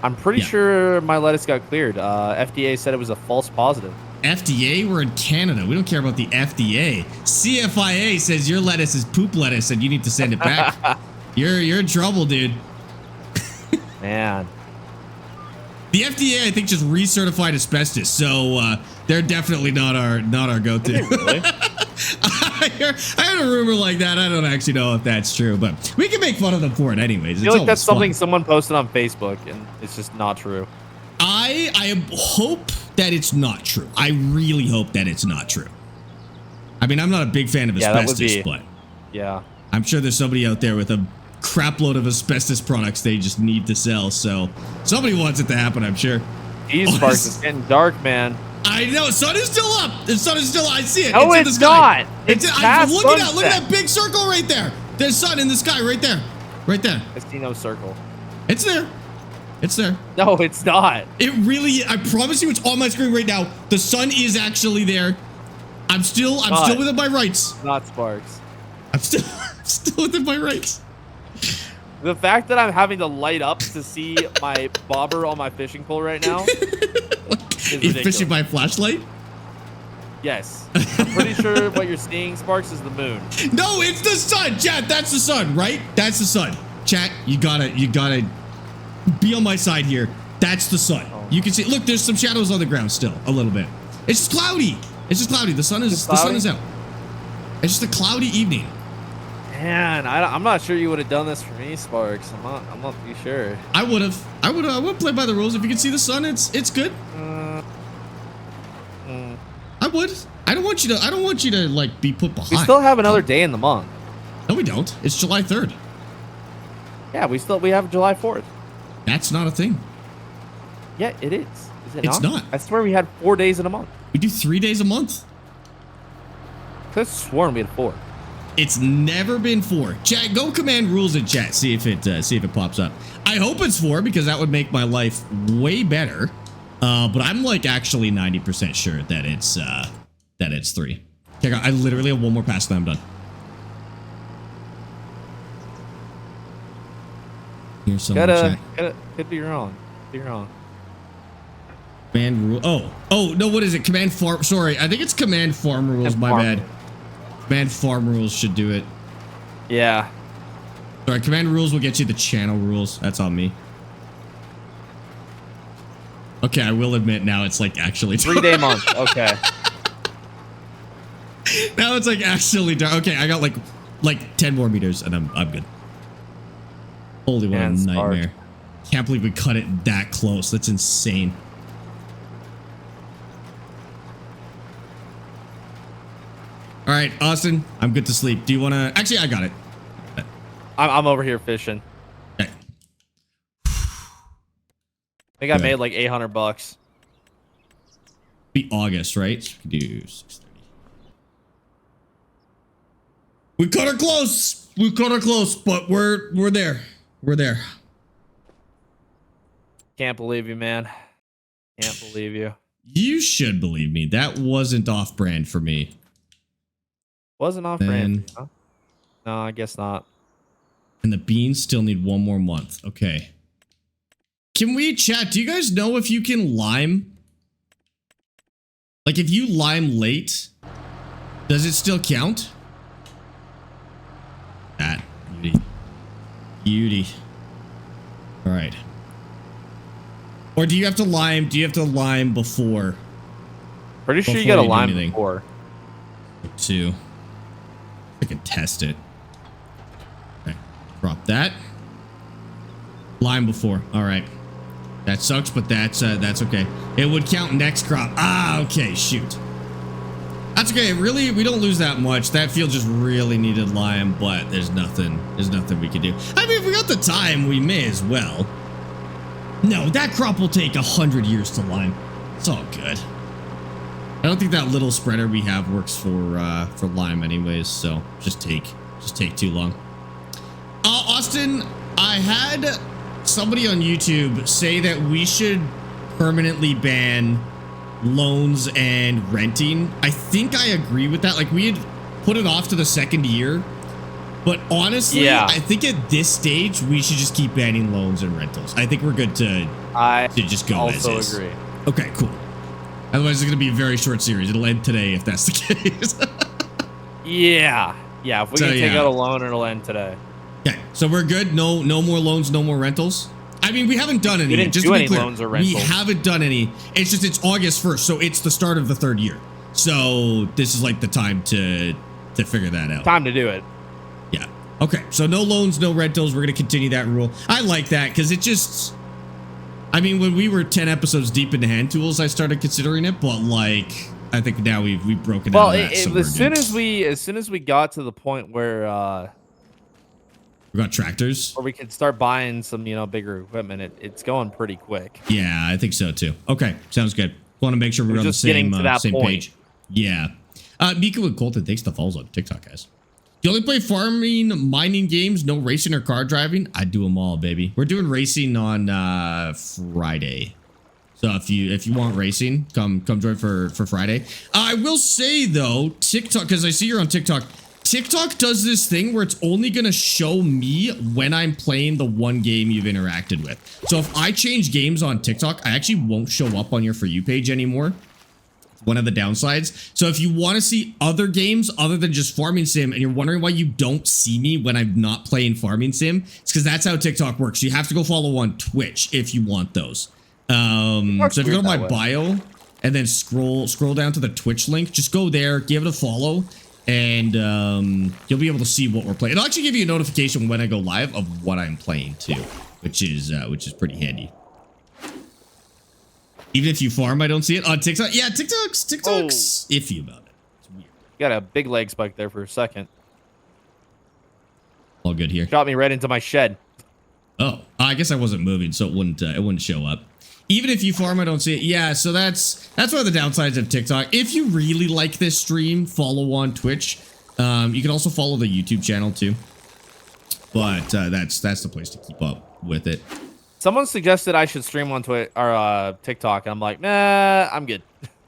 I'm pretty sure my lettuce got cleared. FDA said it was a false positive. FDA? We're in Canada. We don't care about the FDA. CFIA says your lettuce is poop lettuce and you need to send it back. You're in trouble, dude. Man. The FDA, I think, just recertified asbestos, so they're definitely not our go-to. Really? I heard a rumor like that. I don't actually know if that's true, but we can make fun of them for it anyways. I feel like that's something someone posted on Facebook, and it's just not true. I hope that it's not true. I really hope that it's not true. I mean, I'm not a big fan of asbestos, but yeah, I'm sure there's somebody out there with a crap load of asbestos products they just need to sell, so somebody wants it to happen, I'm sure. Jeez, Sparx, it's getting dark, man. I know, sun is still up. The sun is still, I see it. No, it's it's not. I'm looking at, look at that big circle right there. There's sun in the sky right there. Right there. I see no circle. It's there. It's there. No, it's not. It really, I promise you it's on my screen right now. The sun is actually there. I'm still within my rights. Not Sparx. I'm still within my rights. The fact that I'm having to light up to see my bobber on my fishing pole right now is ridiculous. You fishing by flashlight? Yes. I'm pretty sure what you're seeing, Sparx, is the moon. No, it's the sun, chat. That's the sun, right? That's the sun. Chat, you gotta be on my side here. That's the sun. Oh. You can see. Look, there's some shadows on the ground still, a little bit. It's just cloudy. It's just cloudy. The sun is out. It's just a cloudy evening. Man, I'm not sure you would have done this for me, Sparx. I'm not too sure. I would have. I would play by the rules. If you can see the sun, it's good. I would. I don't want you to like be put behind. We still have another day in the month. No, we don't. It's July 3rd. Yeah, we have July 4th. That's not a thing. Yeah, it is. Is it not? It's not. I swear we had 4 days in a month. We do 3 days a month. I could have sworn we had 4. It's never been 4. Chat, go command rules in chat. See if it pops up. I hope it's 4 because that would make my life way better. But I'm like actually 90% sure that it's 3. Okay, I literally have one more pass and I'm done. Here's some chat. Could be wrong. Could be wrong. Command rule. Oh, no, what is it? Command farm. Sorry, I think it's command farm rules. My bad. Command farm rules should do it. Yeah. Sorry, command rules will get you the channel rules. That's on me. Okay, I will admit now it's like actually 3-day month. Okay. Now it's like actually dark. Okay, I got like 10 more meters and I'm good. Holy, what a nightmare. Can't believe we cut it that close. That's insane. All right, Austin, I'm good to sleep. Do you want to... Actually, I got it. I'm over here fishing. Okay. I think I made like $800. Be August, right? So we can do 6:30. We cut her close. We cut her close, but we're there. We're there. Can't believe you, man. Can't believe you. You should believe me. That wasn't off-brand for me. Wasn't off brand. Huh? No, I guess not. And the beans still need one more month. Okay. Can we chat? Do you guys know if you can lime? Like if you lime late, does it still count? That beauty. Beauty. All right. Or do you have to lime? Do you have to lime before? Pretty sure you got to lime before. Two. I can test it. Okay. Drop that. Lime before. All right. That sucks, but that's okay. It would count next crop. Ah, okay. Shoot. That's okay. Really, we don't lose that much. That field just really needed lime, but there's nothing we can do. I mean, if we got the time, we may as well. No, that crop will take 100 years to lime. It's all good. I don't think that little spreader we have works for lime anyways, so just take too long. Austin, I had somebody on YouTube say that we should permanently ban loans and renting. I think I agree with that. Like, we had put it off to the second year, but honestly, yeah. I think at this stage we should just keep banning loans and rentals. I think we're good to just go as is. I also agree. Okay, cool. Otherwise, it's going to be a very short series. It'll end today if that's the case. Yeah. Yeah, if we can take out a loan, it'll end today. Okay, so we're good? No more loans, no more rentals? I mean, we haven't done any. We didn't do any loans or rentals. We haven't done any. It's just, it's August 1st, so it's the start of the third year. So this is like the time to figure that out. Time to do it. Yeah. Okay, so no loans, no rentals. We're going to continue that rule. I like that because it just... I mean, when we were 10 episodes deep into hand tools, I started considering it, but like, I think now we've broken out of that. Well, as soon as we got to the point where we got tractors, where we could start buying some, bigger equipment, it's going pretty quick. Yeah, I think so too. Okay, sounds good. Want to make sure we're on the same page. Yeah. Mika with Colton, thanks to follows on TikTok, guys. Do you only play farming, mining games, no racing or car driving? I do them all, baby. We're doing racing on Friday. So if you want racing, come join for Friday. I will say though, TikTok, because I see you're on TikTok. TikTok does this thing where it's only going to show me when I'm playing the one game you've interacted with. So if I change games on TikTok, I actually won't show up on your For You page anymore. One of the downsides. So if you want to see other games other than just Farming Sim and you're wondering why you don't see me when I'm not playing Farming Sim, it's because that's how TikTok works. You have to go follow on Twitch if you want those. So if you go to my bio and then scroll down to the Twitch link, just go there, give it a follow, and you'll be able to see what we're playing. It'll actually give you a notification when I go live of what I'm playing too, which is pretty handy. Even if you farm, I don't see it on TikTok. Yeah, TikTok's iffy about it. It's weird. Got a big leg spike there for a second. All good here. Shot me right into my shed. Oh, I guess I wasn't moving, so it wouldn't show up. Even if you farm, I don't see it. Yeah, so that's one of the downsides of TikTok. If you really like this stream, follow on Twitch. You can also follow the YouTube channel too. But that's the place to keep up with it. Someone suggested I should stream on Twitch or TikTok, and I'm like, nah, I'm good.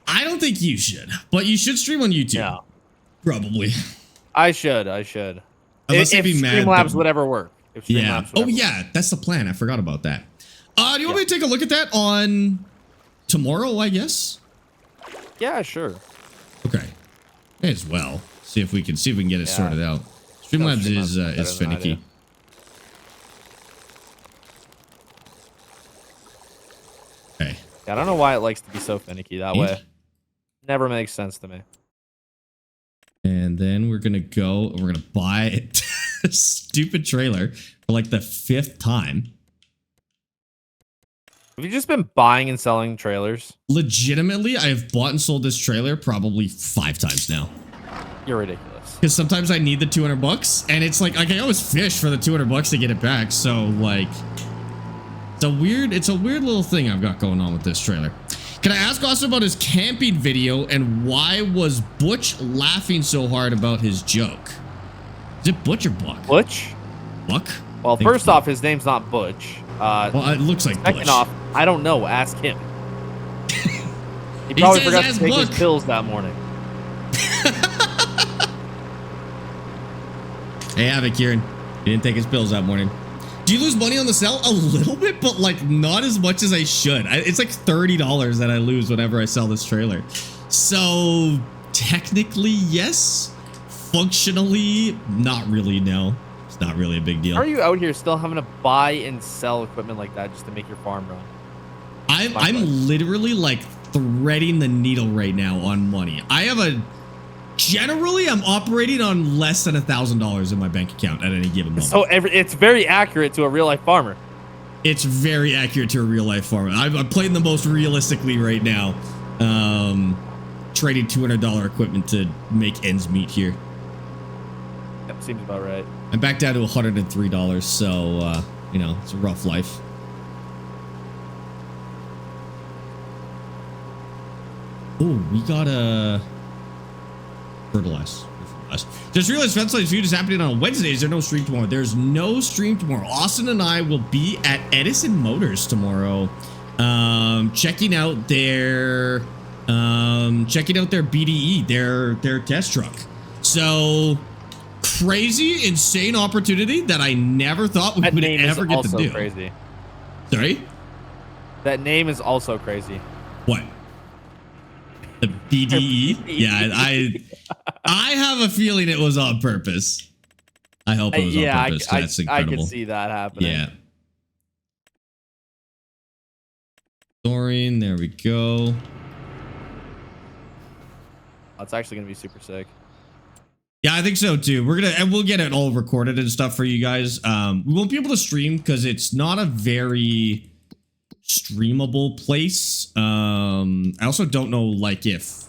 I don't think you should, but you should stream on YouTube. Yeah. Probably. I should. Unless if be mad Streamlabs would ever work. If Yeah. Streamlabs Oh would ever- yeah, that's the plan. I forgot about that. Do you want me to take a look at that on tomorrow, I guess? Yeah, sure. Okay. May as well. See if we can get it sorted out. Streamlabs is finicky. Okay. Yeah, I don't know why it likes to be so finicky that way. Never makes sense to me. And then we're gonna go. We're gonna buy a stupid trailer for like the 5th time. Have you just been buying and selling trailers? Legitimately, I have bought and sold this trailer probably 5 times now. You're ridiculous. Because sometimes I need the $200, and it's like I always fish for the $200 to get it back. So like, it's a weird little thing I've got going on with this trailer. Can I ask also about his camping video and why was Butch laughing so hard about his joke? Is it Butch or Buck? Butch? Buck? Well, first off, his name's not Butch. Well, it looks like second Butch. off, I don't know. Ask him. He He probably says forgot to ask take Buck. his pills that morning. Hey, Havoc, Kieran. He didn't take his pills that morning. Do you lose money on the sell? A little bit, but like not as much as I should. It's like $30 that I lose whenever I sell this trailer. So technically, yes. Functionally, not really, no. It's not really a big deal. How are you out here still having to buy and sell equipment like that just to make your farm run? I'm literally like threading the needle right now on money. Generally, I'm operating on less than $1,000 in my bank account at any given moment. So it's very accurate to a real life farmer. It's very accurate to a real life farmer. I'm playing the most realistically right now. Trading $200 equipment to make ends meet here. Yep, seems about right. I'm back down to $103, so you know, it's a rough life. Oh, we gotta fertilize. Just realized Feud's Feud is happening on Wednesdays. There's no stream tomorrow. There's no stream tomorrow. Austin and I will be at Edison Motors tomorrow, checking out their BDE, their test truck. So crazy, insane opportunity that I never thought we would ever get to do. Crazy. Sorry? That name is also crazy. What? The BDE? Yeah, I have a feeling it was on purpose. I hope it was on purpose. That's incredible. I can see that happening. Yeah. Storing, there we go. That's actually gonna be super sick. Yeah, I think so too. We'll get it all recorded and stuff for you guys. We won't be able to stream because it's not a very streamable place. I also don't know like if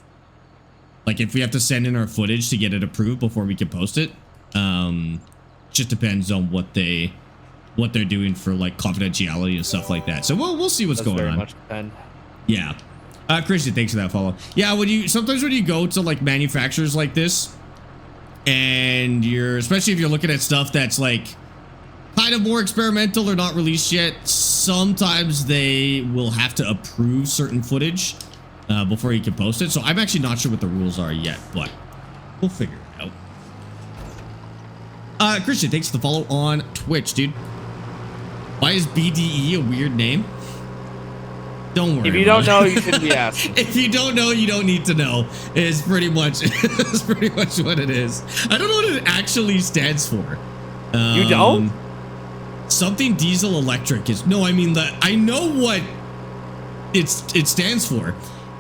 we have to send in our footage to get it approved before we can post it. Just depends on what they're doing for like confidentiality and stuff like that. So we'll see what's going on. Very much depend. Yeah. Christian, thanks for that follow. Yeah, sometimes when you go to like manufacturers like this, and especially if you're looking at stuff that's like kind of more experimental or not released yet, sometimes they will have to approve certain footage before you can post it. So I'm actually not sure what the rules are yet, but we'll figure it out. Christian, thanks for the follow on Twitch, dude. Why is BDE a weird name? Don't worry. If you don't know, you shouldn't be asking. If you don't know, you don't need to know. It's pretty much what it is. I don't know what it actually stands for. You don't? Something diesel electric is. No, I mean I know what it stands for,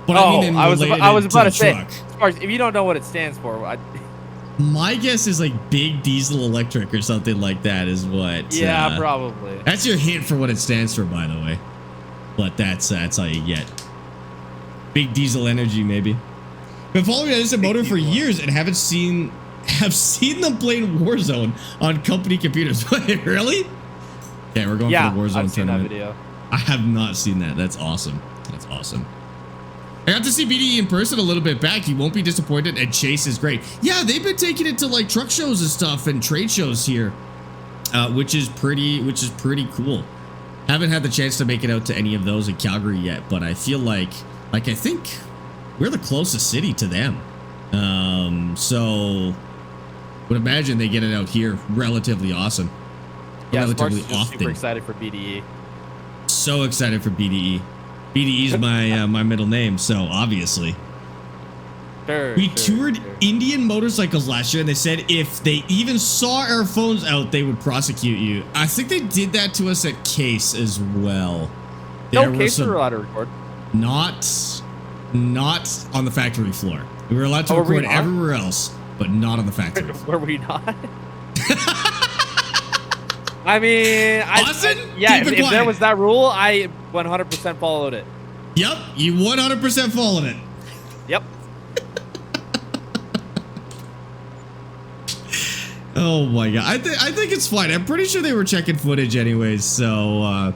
but I mean I was about to say, truck. if you don't know what it stands for, my guess is like big diesel electric or something like that is what. Yeah, probably. That's your hint for what it stands for, by the way. But that's all you get. Big diesel energy, maybe. Been following Edison Motor for years and have seen them playing Warzone on company computers. Really? Okay, we're going for the Warzone I've seen tournament. that video. I have not seen that. That's awesome. That's awesome. I got to see BDE in person a little bit back. You won't be disappointed, and Chase is great. Yeah, they've been taking it to like truck shows and stuff and trade shows here, which is pretty cool. Haven't had the chance to make it out to any of those in Calgary yet, but I feel like I think we're the closest city to them. So would imagine they get it out here relatively awesome. Yeah, Sparx relatively is just super often. excited for BDE. So excited for BDE. BDE is my my middle name, so obviously. Sure, We toured Indian motorcycles last year, and they said if they even saw our phones out, they would prosecute you. I think they did that to us at Case as well. No, Case we were allowed to record. Not on the factory floor. We were allowed to record everywhere else, but not on the factory floor. Were we not? I mean, Austin? Yeah, if there was that rule, I 100% followed it. Yep, you 100% followed it. Yep. Oh my god, I think it's fine. I'm pretty sure they were checking footage anyways, so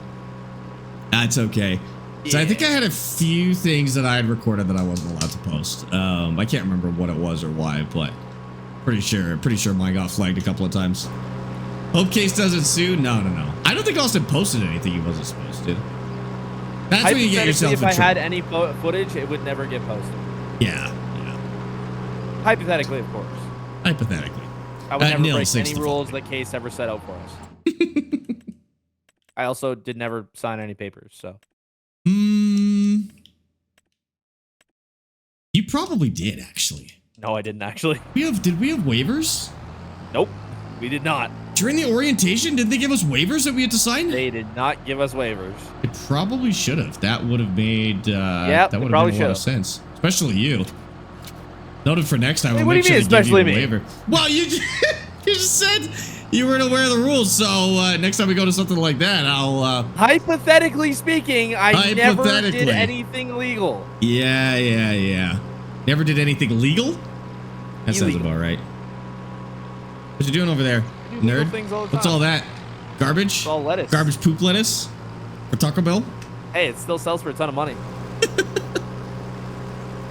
that's okay. So I think I had a few things that I had recorded that I wasn't allowed to post. I can't remember what it was or why, but pretty sure mine got flagged a couple of times. Hope Case doesn't sue. No. I don't think Austin posted anything he wasn't supposed to. That's when you get yourself in trouble. If I had any footage, it would never get posted. Yeah. Hypothetically, of course. Hypothetically. I would never break any rules that Case ever set out for us. I also did never sign any papers, so. You probably did, actually. No, I didn't actually. Did we have waivers? Nope, we did not. During the orientation, did they give us waivers that we had to sign? They did not give us waivers. It probably should have. That would have made that would have made a lot of sense. Especially you. Noted for next time. Hey, what do you mean, especially me? Waiver. Well, you just said you weren't aware of the rules, so next time we go to something like that, I'll... Hypothetically speaking, I never did anything legal. Yeah. Never did anything legal? That sounds about right. What you doing over there, nerd? What's all that? Garbage? It's all lettuce. Garbage poop lettuce? For Taco Bell? Hey, it still sells for a ton of money.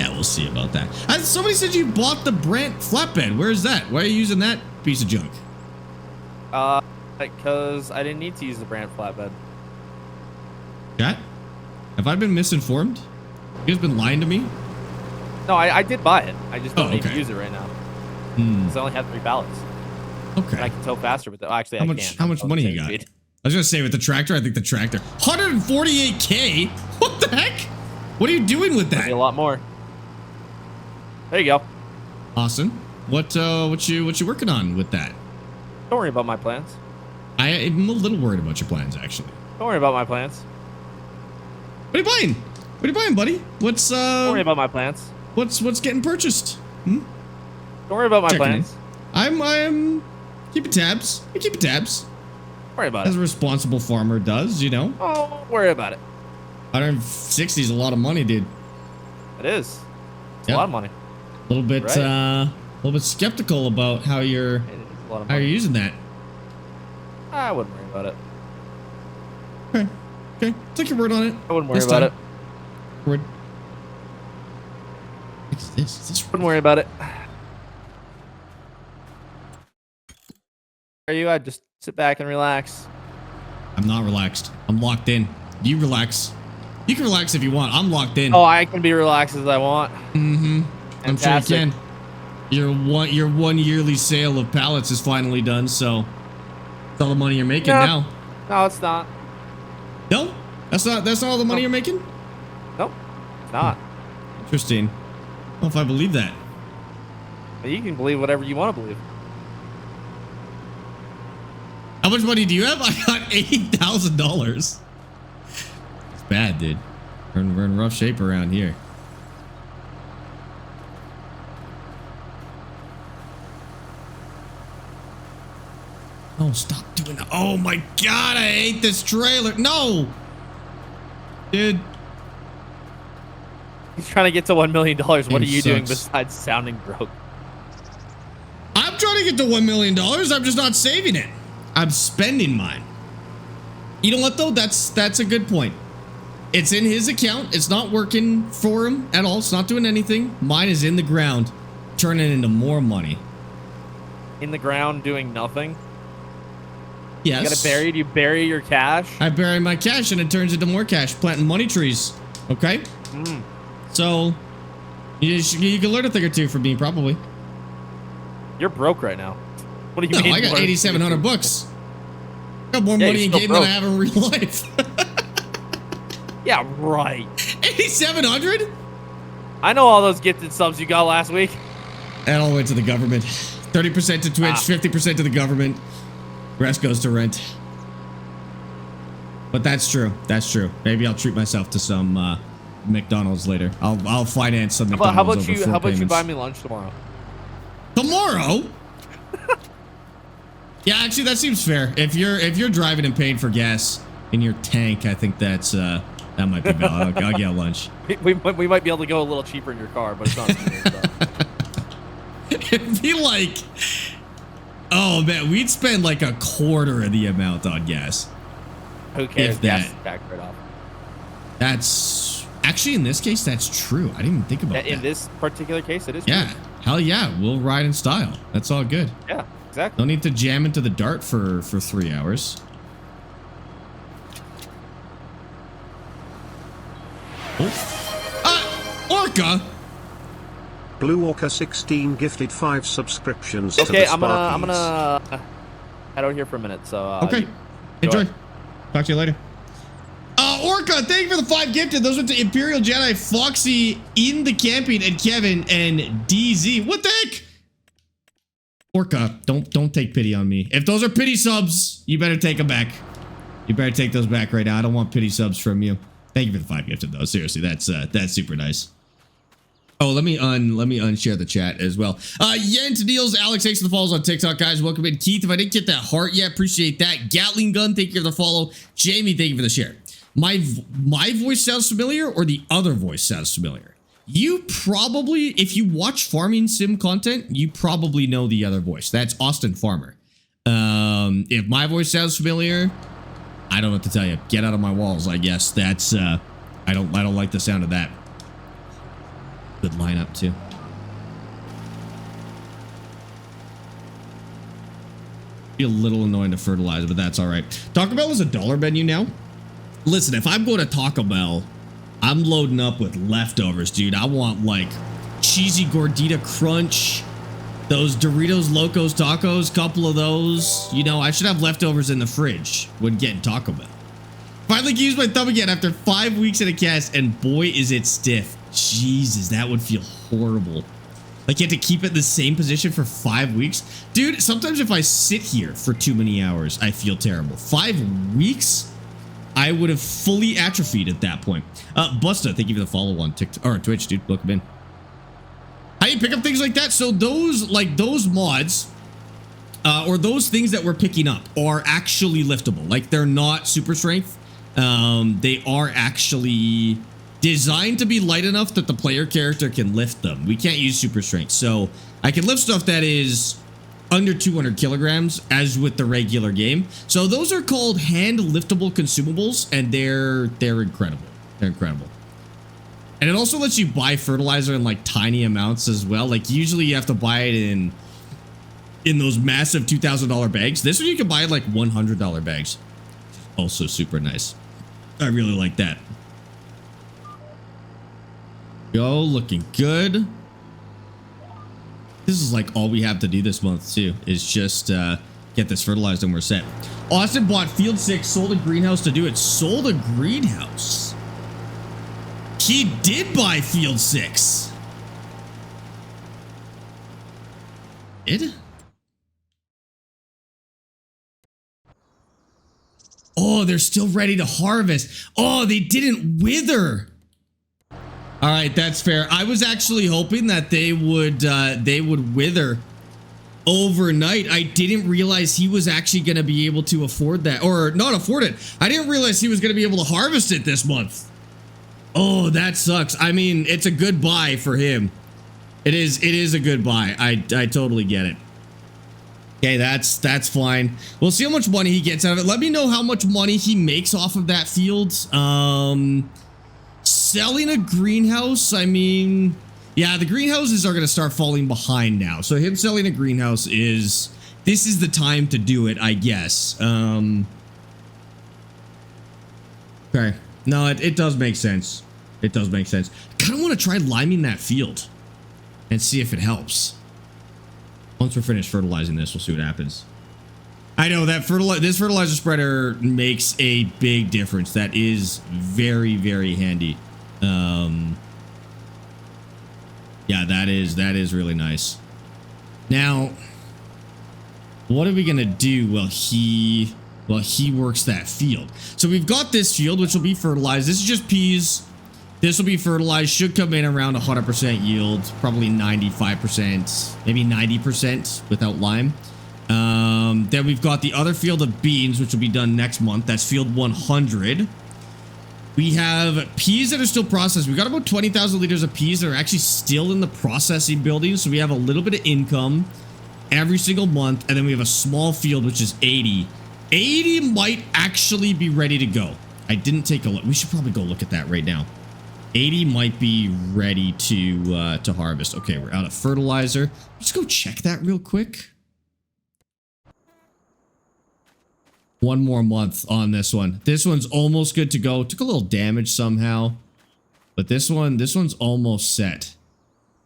Yeah, we'll see about that. Somebody said you bought the Brant flatbed. Where is that? Why are you using that piece of junk? Because I didn't need to use the Brant flatbed. Chat? Have I been misinformed? You guys been lying to me? No, I did buy it. I just don't need to use it right now. Because I only have 3 pallets. Okay. And I can tow faster with it. Actually, how much money you got? Speed. I was going to say with the tractor, I think the tractor. 148K? What the heck? What are you doing with that? A lot more. There you go. Awesome. What you working on with that? Don't worry about my plans. I'm a little worried about your plans, actually. Don't worry about my plans. What are you buying? What are you buying, buddy? What's Don't worry about my plans. What's getting purchased? Don't worry about my plans. I'm keeping tabs. I keep tabs. Don't worry about it. As a responsible farmer does, you know. Oh, don't worry about it. 160 is a lot of money, dude. It is. It's a lot of money. A little bit skeptical about how you're using that. I wouldn't worry about it. Okay. Take your word on it. I wouldn't worry about it. Word. What's this? Wouldn't worry about it. Are you? I just sit back and relax. I'm not relaxed. I'm locked in. You relax. You can relax if you want. I'm locked in. Oh, I can be relaxed as I want. Mm-hmm. I'm sure you can. Your one yearly sale of pallets is finally done, so that's all the money you're making now. No, it's not. No? That's not all the money you're making? Nope. It's not. Interesting. I don't know if I believe that. You can believe whatever you want to believe. How much money do you have? I got $80,000. It's bad, dude. We're in rough shape around here. Oh, stop doing that. Oh my God, I hate this trailer. No! Dude. He's trying to get to $1 million. What are you doing besides sounding broke? I'm trying to get to $1 million. I'm just not saving it. I'm spending mine. You know what, though? That's a good point. It's in his account. It's not working for him at all. It's not doing anything. Mine is in the ground, turning into more money. In the ground, doing nothing? Yes. You got it buried? You bury your cash? I bury my cash and it turns into more cash, planting money trees. Okay? So, you can learn a thing or two from me, probably. You're broke right now. What do you mean? I got 8,700 bucks. Got more money in game than I have in real life. Yeah, right. 8,700? I know all those gifted subs you got last week. That all went to the government. 30% to Twitch, 50% to the government. Rest goes to rent. But that's true. That's true. Maybe I'll treat myself to some McDonald's later. I'll finance some McDonald's. How about you buy me lunch tomorrow? Tomorrow? Yeah, actually, that seems fair. If you're driving and paying for gas in your tank, I think that's that might be valid. I'll get lunch. We might be able to go a little cheaper in your car, but it's not. It'd be like, oh man, we'd spend like a quarter of the amount on gas. Who cares? If that. Gas is back right off. That's actually, in this case, that's true. I didn't even think about that. In this particular case, it is. Yeah, true. hell yeah, we'll ride in style. That's all good. Yeah, exactly. No need to jam into the dart for 3 hours. Oh. Orca. Blue Orca 16 gifted 5 subscriptions to the Okay, I'm Sparkies. gonna head out here for a minute. So okay, enjoy. Talk to you later. Orca, thank you for the 5 gifted. Those went to Imperial Jedi, Foxy, In the Camping, and Kevin, and DZ. What the heck? Orca, don't take pity on me. If those are pity subs, you better take them back. You better take those back right now. I don't want pity subs from you. Thank you for the 5 gifted though. Seriously, that's super nice. Oh, let me unshare the chat as well. Yent Deals, Alex, thanks for the follows on TikTok, guys. Welcome in. Keith, if I didn't get that heart yet, appreciate that. Gatling Gun, thank you for the follow. Jamie, thank you for the share. My voice sounds familiar, or the other voice sounds familiar? You probably, if you watch farming sim content, you probably know the other voice. That's Austin Farmer. If my voice sounds familiar, I don't know what to tell you. Get out of my walls, I guess. That's I don't like the sound of that. Good lineup too. Be a little annoying to fertilize, but that's all right. Taco Bell is a dollar menu now. Listen, if I'm going to Taco Bell, I'm loading up with leftovers, dude. I want like cheesy gordita crunch, those Doritos Locos tacos, couple of those. You know, I should have leftovers in the fridge when getting Taco Bell. Finally can use my thumb again after 5 weeks in a cast, and boy is it stiff. Jesus, that would feel horrible. Like you have to keep it in the same position for 5 weeks. Dude, sometimes if I sit here for too many hours, I feel terrible. 5 weeks? I would have fully atrophied at that point. Busta, thank you for the follow on TikTok or Twitch, dude. Welcome in. How do you pick up things like that? So those mods, or those things that we're picking up are actually liftable. Like they're not super strength. They are actually designed to be light enough that the player character can lift them. We can't use super strength. So I can lift stuff that is under 200 kilograms as with the regular game. So those are called hand liftable consumables, and they're incredible. They're incredible. And it also lets you buy fertilizer in like tiny amounts as well. Like usually you have to buy it in those massive $2,000 bags. This one you can buy in like $100 bags. Also super nice. I really like that. Go, looking good. This is like all we have to do this month too, is just get this fertilized and we're set. Austin bought Field 6, sold a greenhouse to do it. Sold a greenhouse. He did buy Field 6. Did? Oh, they're still ready to harvest. Oh, they didn't wither. All right, that's fair. I was actually hoping that they would wither overnight. I didn't realize he was actually going to be able to afford that, or not afford it. I didn't realize he was going to be able to harvest it this month. Oh, that sucks. I mean, it's a good buy for him. It is a good buy. I totally get it. Okay, that's fine. We'll see how much money he gets out of it. Let me know how much money he makes off of that field. Selling a greenhouse, I mean, yeah, the greenhouses are going to start falling behind now. So him selling a greenhouse this is the time to do it, I guess. Okay. No, it does make sense. It does make sense. Kind of want to try liming that field and see if it helps. Once we're finished fertilizing this, we'll see what happens. I know that this fertilizer spreader makes a big difference. That is very, very handy. Yeah, that is really nice. Now, what are we gonna do while he works that field? So we've got this field, which will be fertilized. This is just peas. This will be fertilized. Should come in around 100% yield, probably 95%, maybe 90% without lime. Then we've got the other field of beans, which will be done next month. That's field 100. We have peas that are still processed. We got about 20,000 liters of peas that are actually still in the processing building. So we have a little bit of income every single month. And then we have a small field, which is 80. 80 might actually be ready to go. I didn't take a look. We should probably go look at that right now. 80 might be ready to harvest. Okay, we're out of fertilizer. Let's go check that real quick. One more month on this one. This one's almost good to go. Took a little damage somehow, but this one's almost set.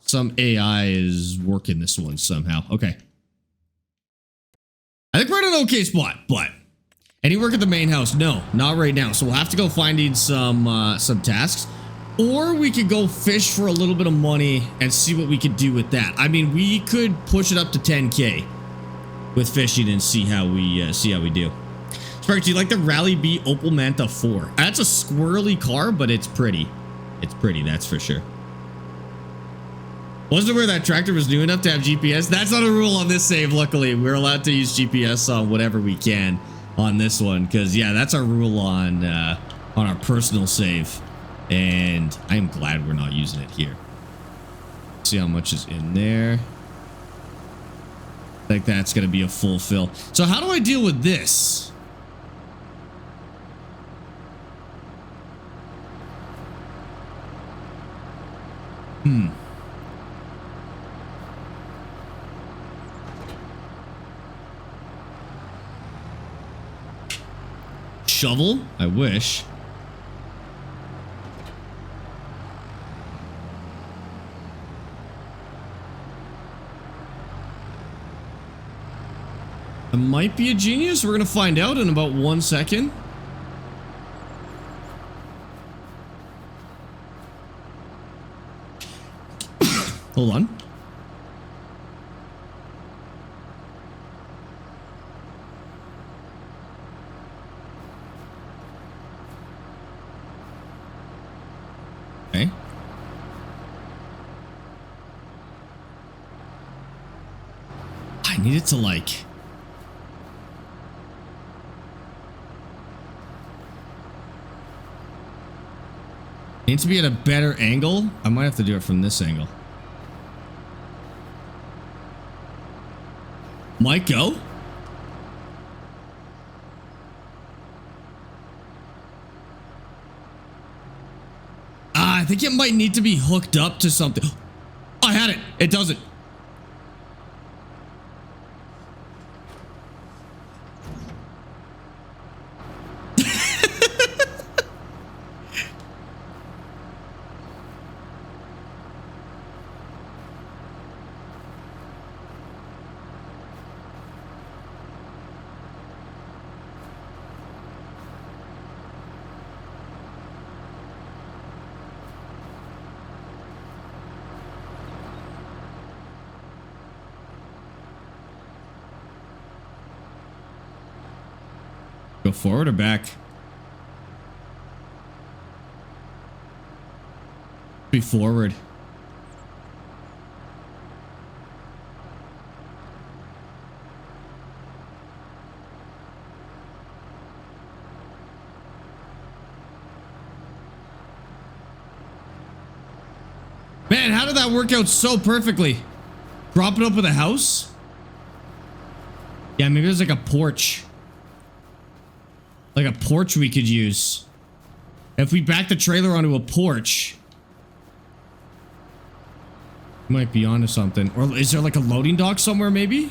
Some AI is working this one somehow. Okay. I think we're in an okay spot, but any work at the main house? No, not right now. So we'll have to go finding some tasks, or we could go fish for a little bit of money and see what we could do with that. I mean, we could push it up to 10K with fishing and see how we do. Sparx, do you like the Rally B Opel Manta 4? That's a squirrely car, but it's pretty. It's pretty, that's for sure. Wasn't aware that tractor was new enough to have GPS. That's not a rule on this save, luckily. We're allowed to use GPS on whatever we can on this one. Because, yeah, that's our rule on our personal save. And I'm glad we're not using it here. See how much is in there. I think that's going to be a full fill. So how do I deal with this? Shovel? I wish. I might be a genius. We're gonna find out in about 1 second. Hold on. Okay. I needed to like... Needs to be at a better angle. I might have to do it from this angle. Might go. I think it might need to be hooked up to something. Oh, I had it. It does it. Go forward or back? Be forward. Man, how did that work out so perfectly? Drop it up with a house? Yeah, maybe there's like a porch. Like a porch we could use. If we back the trailer onto a porch. Might be onto something. Or is there like a loading dock somewhere maybe?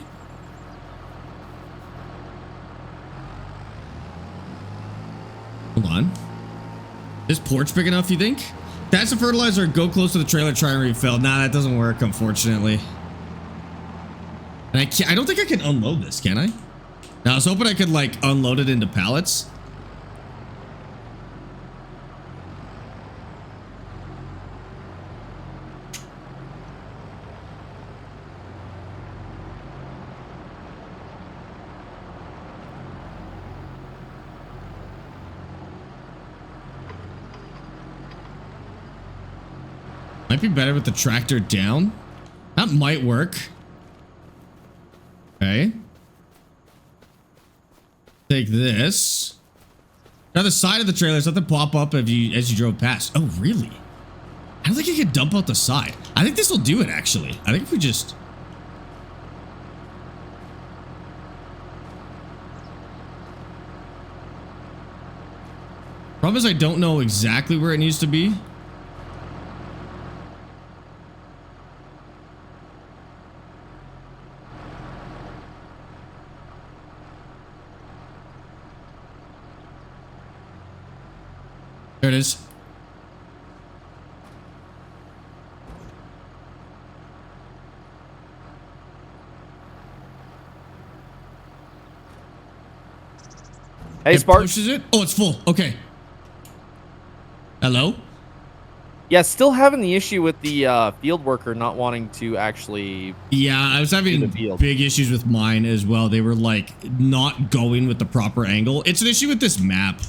Hold on. Is porch big enough, you think? That's the fertilizer. Go close to the trailer, try and refill. Nah, that doesn't work, unfortunately. And I don't think I can unload this, can I? Now I was hoping I could like unload it into pallets. Might be better with the tractor down. That might work. Okay. Take this. Now the side of the trailer, something pop up as you drove past. Oh, really? I don't think you can dump out the side. I think this will do it, actually. I think if we just... Problem is I don't know exactly where it needs to be. There it is. Hey, It Sparx. pushes it? Oh, it's full. Okay. Hello? Yeah, still having the issue with the field worker not wanting to actually... Yeah, I was having big issues with mine as well. They were like not going with the proper angle. It's an issue with this map.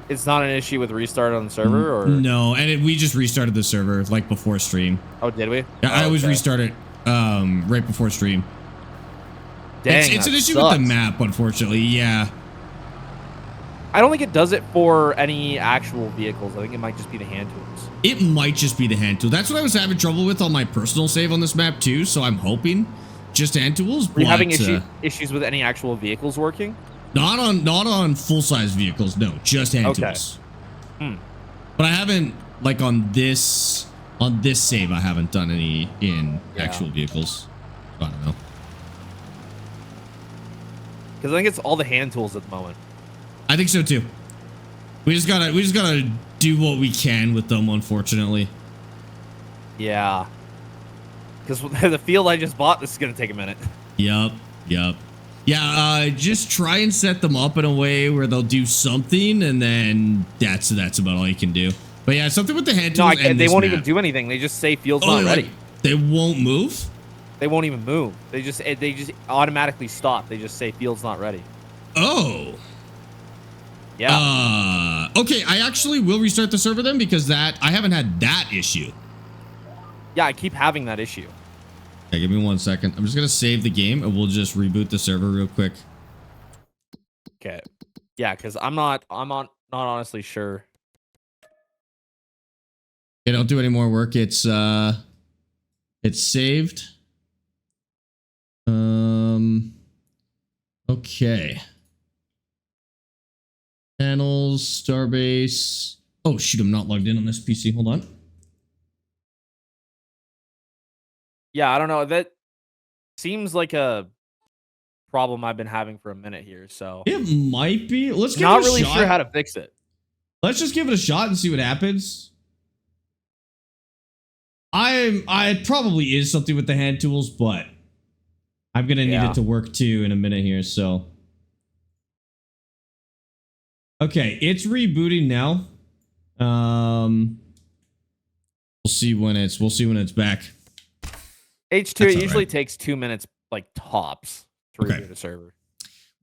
It's not an issue with restart on the server, or no? And we just restarted the server like before stream. Oh, did we? Yeah, I always okay. restart it right before stream. Dang, it's an issue sucks. with the map, unfortunately. Yeah. I don't think it does it for any actual vehicles. I think it might just be the hand tools. It might just be the hand tool. That's what I was having trouble with on my personal save on this map too. So I'm hoping just hand tools. Are you having issues with any actual vehicles working? Not on full-size vehicles, no, just hand tools. But I haven't, like on this save, I haven't done any in actual vehicles. I don't know. Because I think it's all the hand tools at the moment. I think so too. We just gotta do what we can with them, unfortunately. Yeah. Because the field I just bought, this is gonna take a minute. Yup. Yeah, just try and set them up in a way where they'll do something, and then that's about all you can do. But yeah, something with the hand tools. No, they won't even do anything. They just say field's not ready. They won't move? They won't even move. They just automatically stop. They just say field's not ready. Oh. Yeah. Okay, I actually will restart the server then, because I haven't had that issue. Yeah, I keep having that issue. Okay, give me 1 second. I'm just gonna save the game and we'll just reboot the server real quick. Okay. Yeah, because I'm not honestly sure. Okay, don't do any more work. It's saved. Okay. Panels, Starbase. Oh shoot, I'm not logged in on this PC. Hold on. Yeah, I don't know. That seems like a problem I've been having for a minute here. So it might be. Let's give not it a really shot. sure how to fix it. Let's just give it a shot and see what happens. It probably is something with the hand tools, but I'm gonna need it to work too in a minute here. So okay, it's rebooting now. We'll see when it's back. H2 it usually takes 2 minutes, like tops, to reboot the server.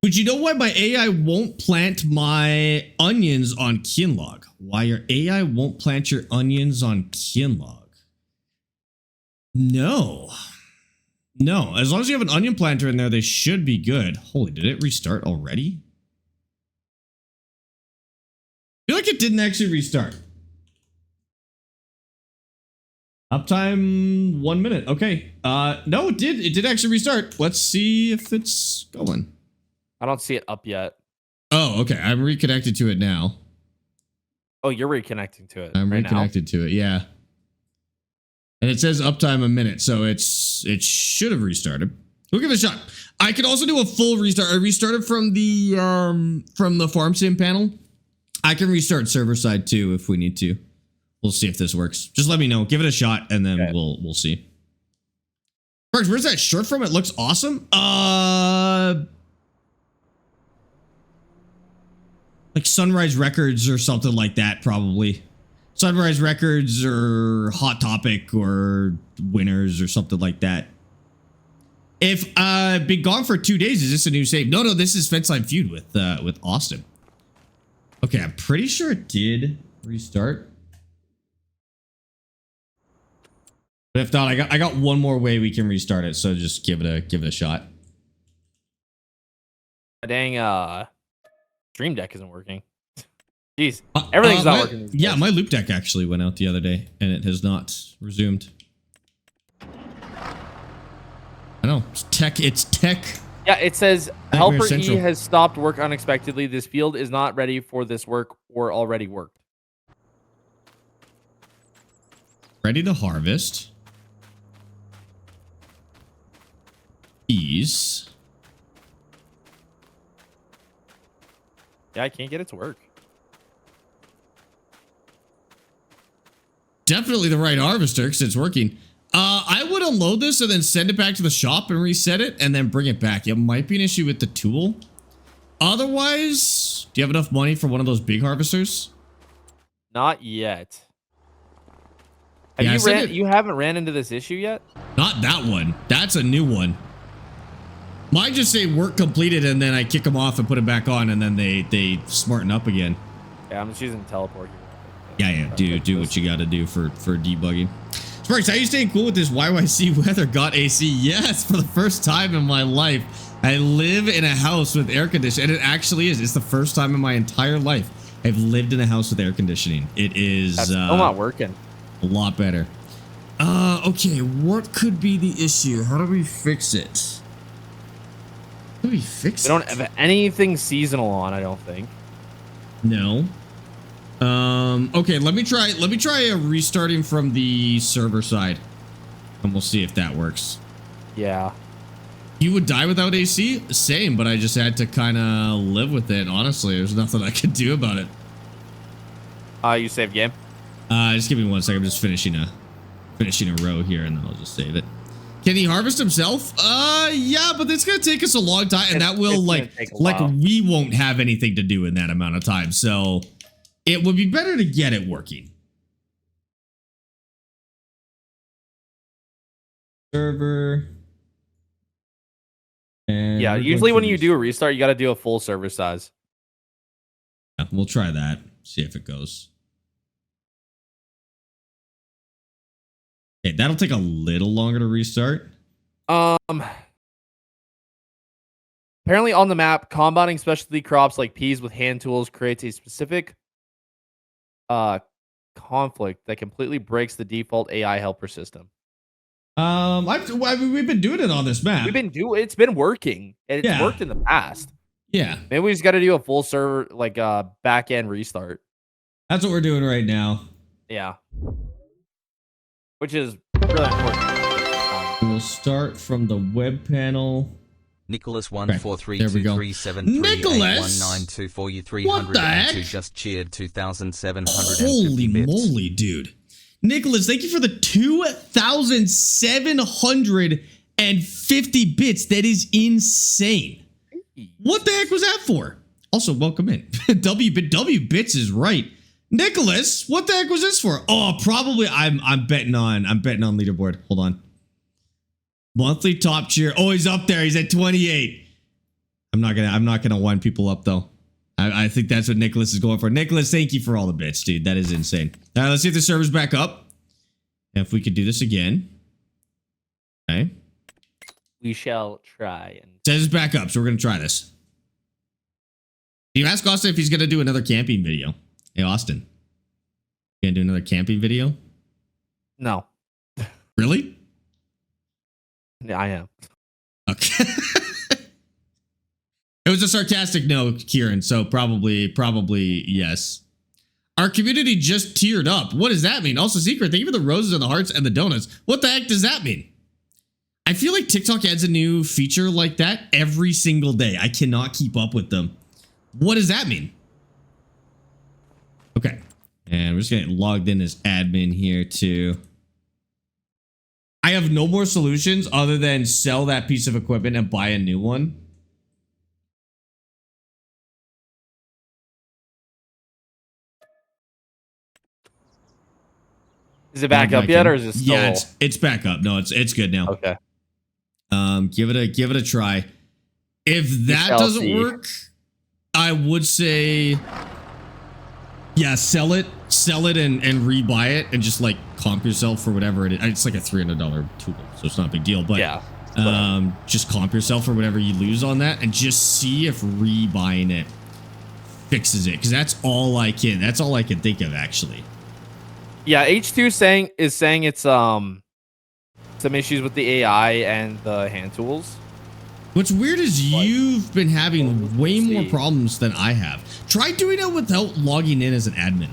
But you know why my AI won't plant my onions on Kinlog? Why your AI won't plant your onions on Kinlog? No. As long as you have an onion planter in there, they should be good. Holy, did it restart already? I feel like it didn't actually restart. Uptime 1 minute. Okay. No, it did. It did actually restart. Let's see if it's going. I don't see it up yet. Oh, okay. I'm reconnected to it now. Oh, you're reconnecting to it. I'm reconnected to it. Yeah. And it says uptime a minute, so it should have restarted. We'll give it a shot. I could also do a full restart. I restarted from the farm sim panel. I can restart server side too if we need to. We'll see if this works. Just let me know. Give it a shot, and then we'll see. Sparx, where's that shirt from? It looks awesome. Like Sunrise Records or something like that, probably. Sunrise Records or Hot Topic or Winners or something like that. If been gone for 2 days, is this a new save? No, this is Fenceline Feud with Austin. Okay, I'm pretty sure it did restart. But if not, I got one more way we can restart it, so just give it a shot. Dang, Stream Deck isn't working. Jeez, everything's not working. Yeah, my loop deck actually went out the other day, and it has not resumed. I know, it's tech. Yeah, it says Helper Central. E has stopped work unexpectedly. This field is not ready for this work or already worked. Ready to harvest. Ease. Yeah, I can't get it to work. Definitely the right harvester because it's working. I would unload this and then send it back to the shop and reset it and then bring it back. It might be an issue with the tool. Otherwise, do you have enough money for one of those big harvesters? Not yet. You haven't ran into this issue yet? Not that one. That's a new one. Mine just say work completed and then I kick them off and put it back on and then they smarten up again. Yeah, I'm just using teleport here. Yeah. Do what you got to do for debugging. Sparx, how are you staying cool with this YYC weather? Got AC? Yes, for the first time in my life. I live in a house with air conditioning, and it actually is. It's the first time in my entire life I've lived in a house with air conditioning. It is still not working. A lot better. Okay, what could be the issue? How do we fix it? How do we fix it? We don't have anything seasonal on, I don't think. No. Okay, let me try restarting from the server side, and we'll see if that works. Yeah. You would die without AC? Same, but I just had to kind of live with it. Honestly, there's nothing I could do about it. You saved game? Just give me 1 second. I'm just finishing a row here, and then I'll just save it. Can he harvest himself? Yeah, but it's gonna take us a long time, and that will like we won't have anything to do in that amount of time. So it would be better to get it working. Server. And yeah, usually when you do a restart, you got to do a full server size. Yeah, we'll try that. See if it goes. Okay, that'll take a little longer to restart. Apparently on the map, combining specialty crops like peas with hand tools creates a specific conflict that completely breaks the default AI helper system. We've been doing it on this map. It's been working, and it's worked in the past. Yeah. Maybe we just got to do a full server, like back end restart. That's what we're doing right now. Yeah. Which is really important. We'll start from the web panel. Nicholas 14323381924 What the heck? just cheered 2,750 Holy bits. moly, dude. Nicholas, thank you for the 2,750 bits. That is insane. What the heck was that for? Also, welcome in. W bits is right. Nicholas, what the heck was this for? Oh, probably I'm betting on leaderboard. Hold on. Monthly top cheer. Oh, he's up there. He's at 28. I'm not gonna wind people up though. I think that's what Nicholas is going for. Nicholas, thank you for all the bits, dude. That is insane. All right, let's see if the server's back up. And if we could do this again. Okay. We shall try. And It says it's back up, so we're gonna try this. Can you ask Austin if he's gonna do another camping video? Hey, Austin. You gonna do another camping video? No. Really? Yeah, I am. Okay. It was a sarcastic no, Kieran, so probably yes. Our community just tiered up. What does that mean? Also, Secret, thank you for the roses and the hearts and the donuts. What the heck does that mean? I feel like TikTok adds a new feature like that every single day. I cannot keep up with them. What does that mean? Okay. And we're just getting logged in as admin here too. I have no more solutions other than sell that piece of equipment and buy a new one. Is it back up yet, or is it still? Yeah, it's back up. No, it's good now. Okay. Give it a try. If that doesn't work, I would say, yeah, sell it and rebuy it and just like comp yourself for whatever it is. It's like a $300 tool, so it's not a big deal. But yeah, just comp yourself for whatever you lose on that, and just see if rebuying it fixes it, because that's all I can think of actually. Yeah, H2 is saying it's some issues with the AI and the hand tools. What's weird is you've been having way more problems than I have. Try doing it without logging in as an admin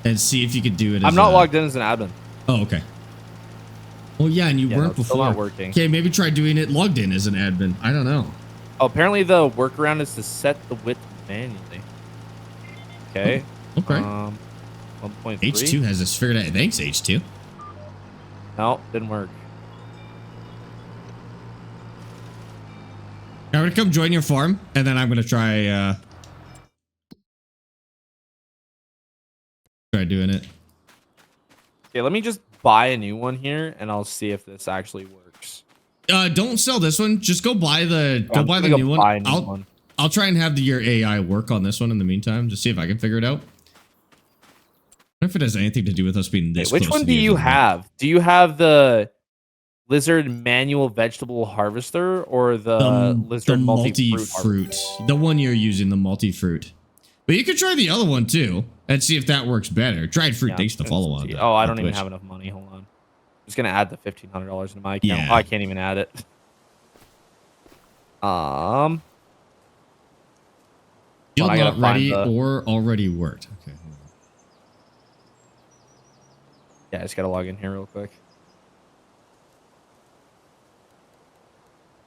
and see if you could do it. I'm not logged in as an admin. Oh, okay. Well, yeah, and you weren't before. Still not working. Okay, maybe try doing it logged in as an admin. I don't know. Oh, apparently the workaround is to set the width manually. Okay. Oh, okay. 1.3. H2 has this figured out. Thanks, H2. No, didn't work. I'm gonna come join your farm, and then I'm gonna try doing it. Okay, let me just buy a new one here, and I'll see if this actually works. Don't sell this one. Just go buy the new one. I'll try and have your AI work on this one in the meantime, just see if I can figure it out. I wonder if it has anything to do with us being this close. Which one do you have? Do you have the Lizard manual vegetable harvester or the Lizard multi-fruit? The one you're using, the multi-fruit. But you could try the other one too and see if that works better. Dried fruit, thanks to follow on. Oh, I don't even have enough money. Hold on. I'm just gonna add the $1,500 into my account. Yeah. Oh, I can't even add it. Still not ready or already worked. Okay. Yeah, I just gotta log in here real quick.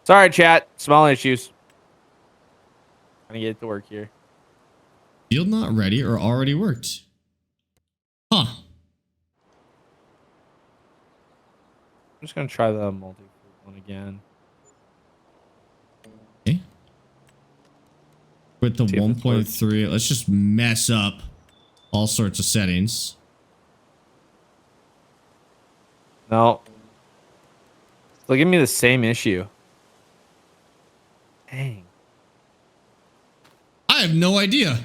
Sorry, chat. Small issues. Trying to get it to work here. Field not ready or already worked. Huh. I'm just gonna try the multi-fruit one again. Okay. With the 1.3, let's just mess up all sorts of settings. No. They'll give me the same issue. Dang. I have no idea.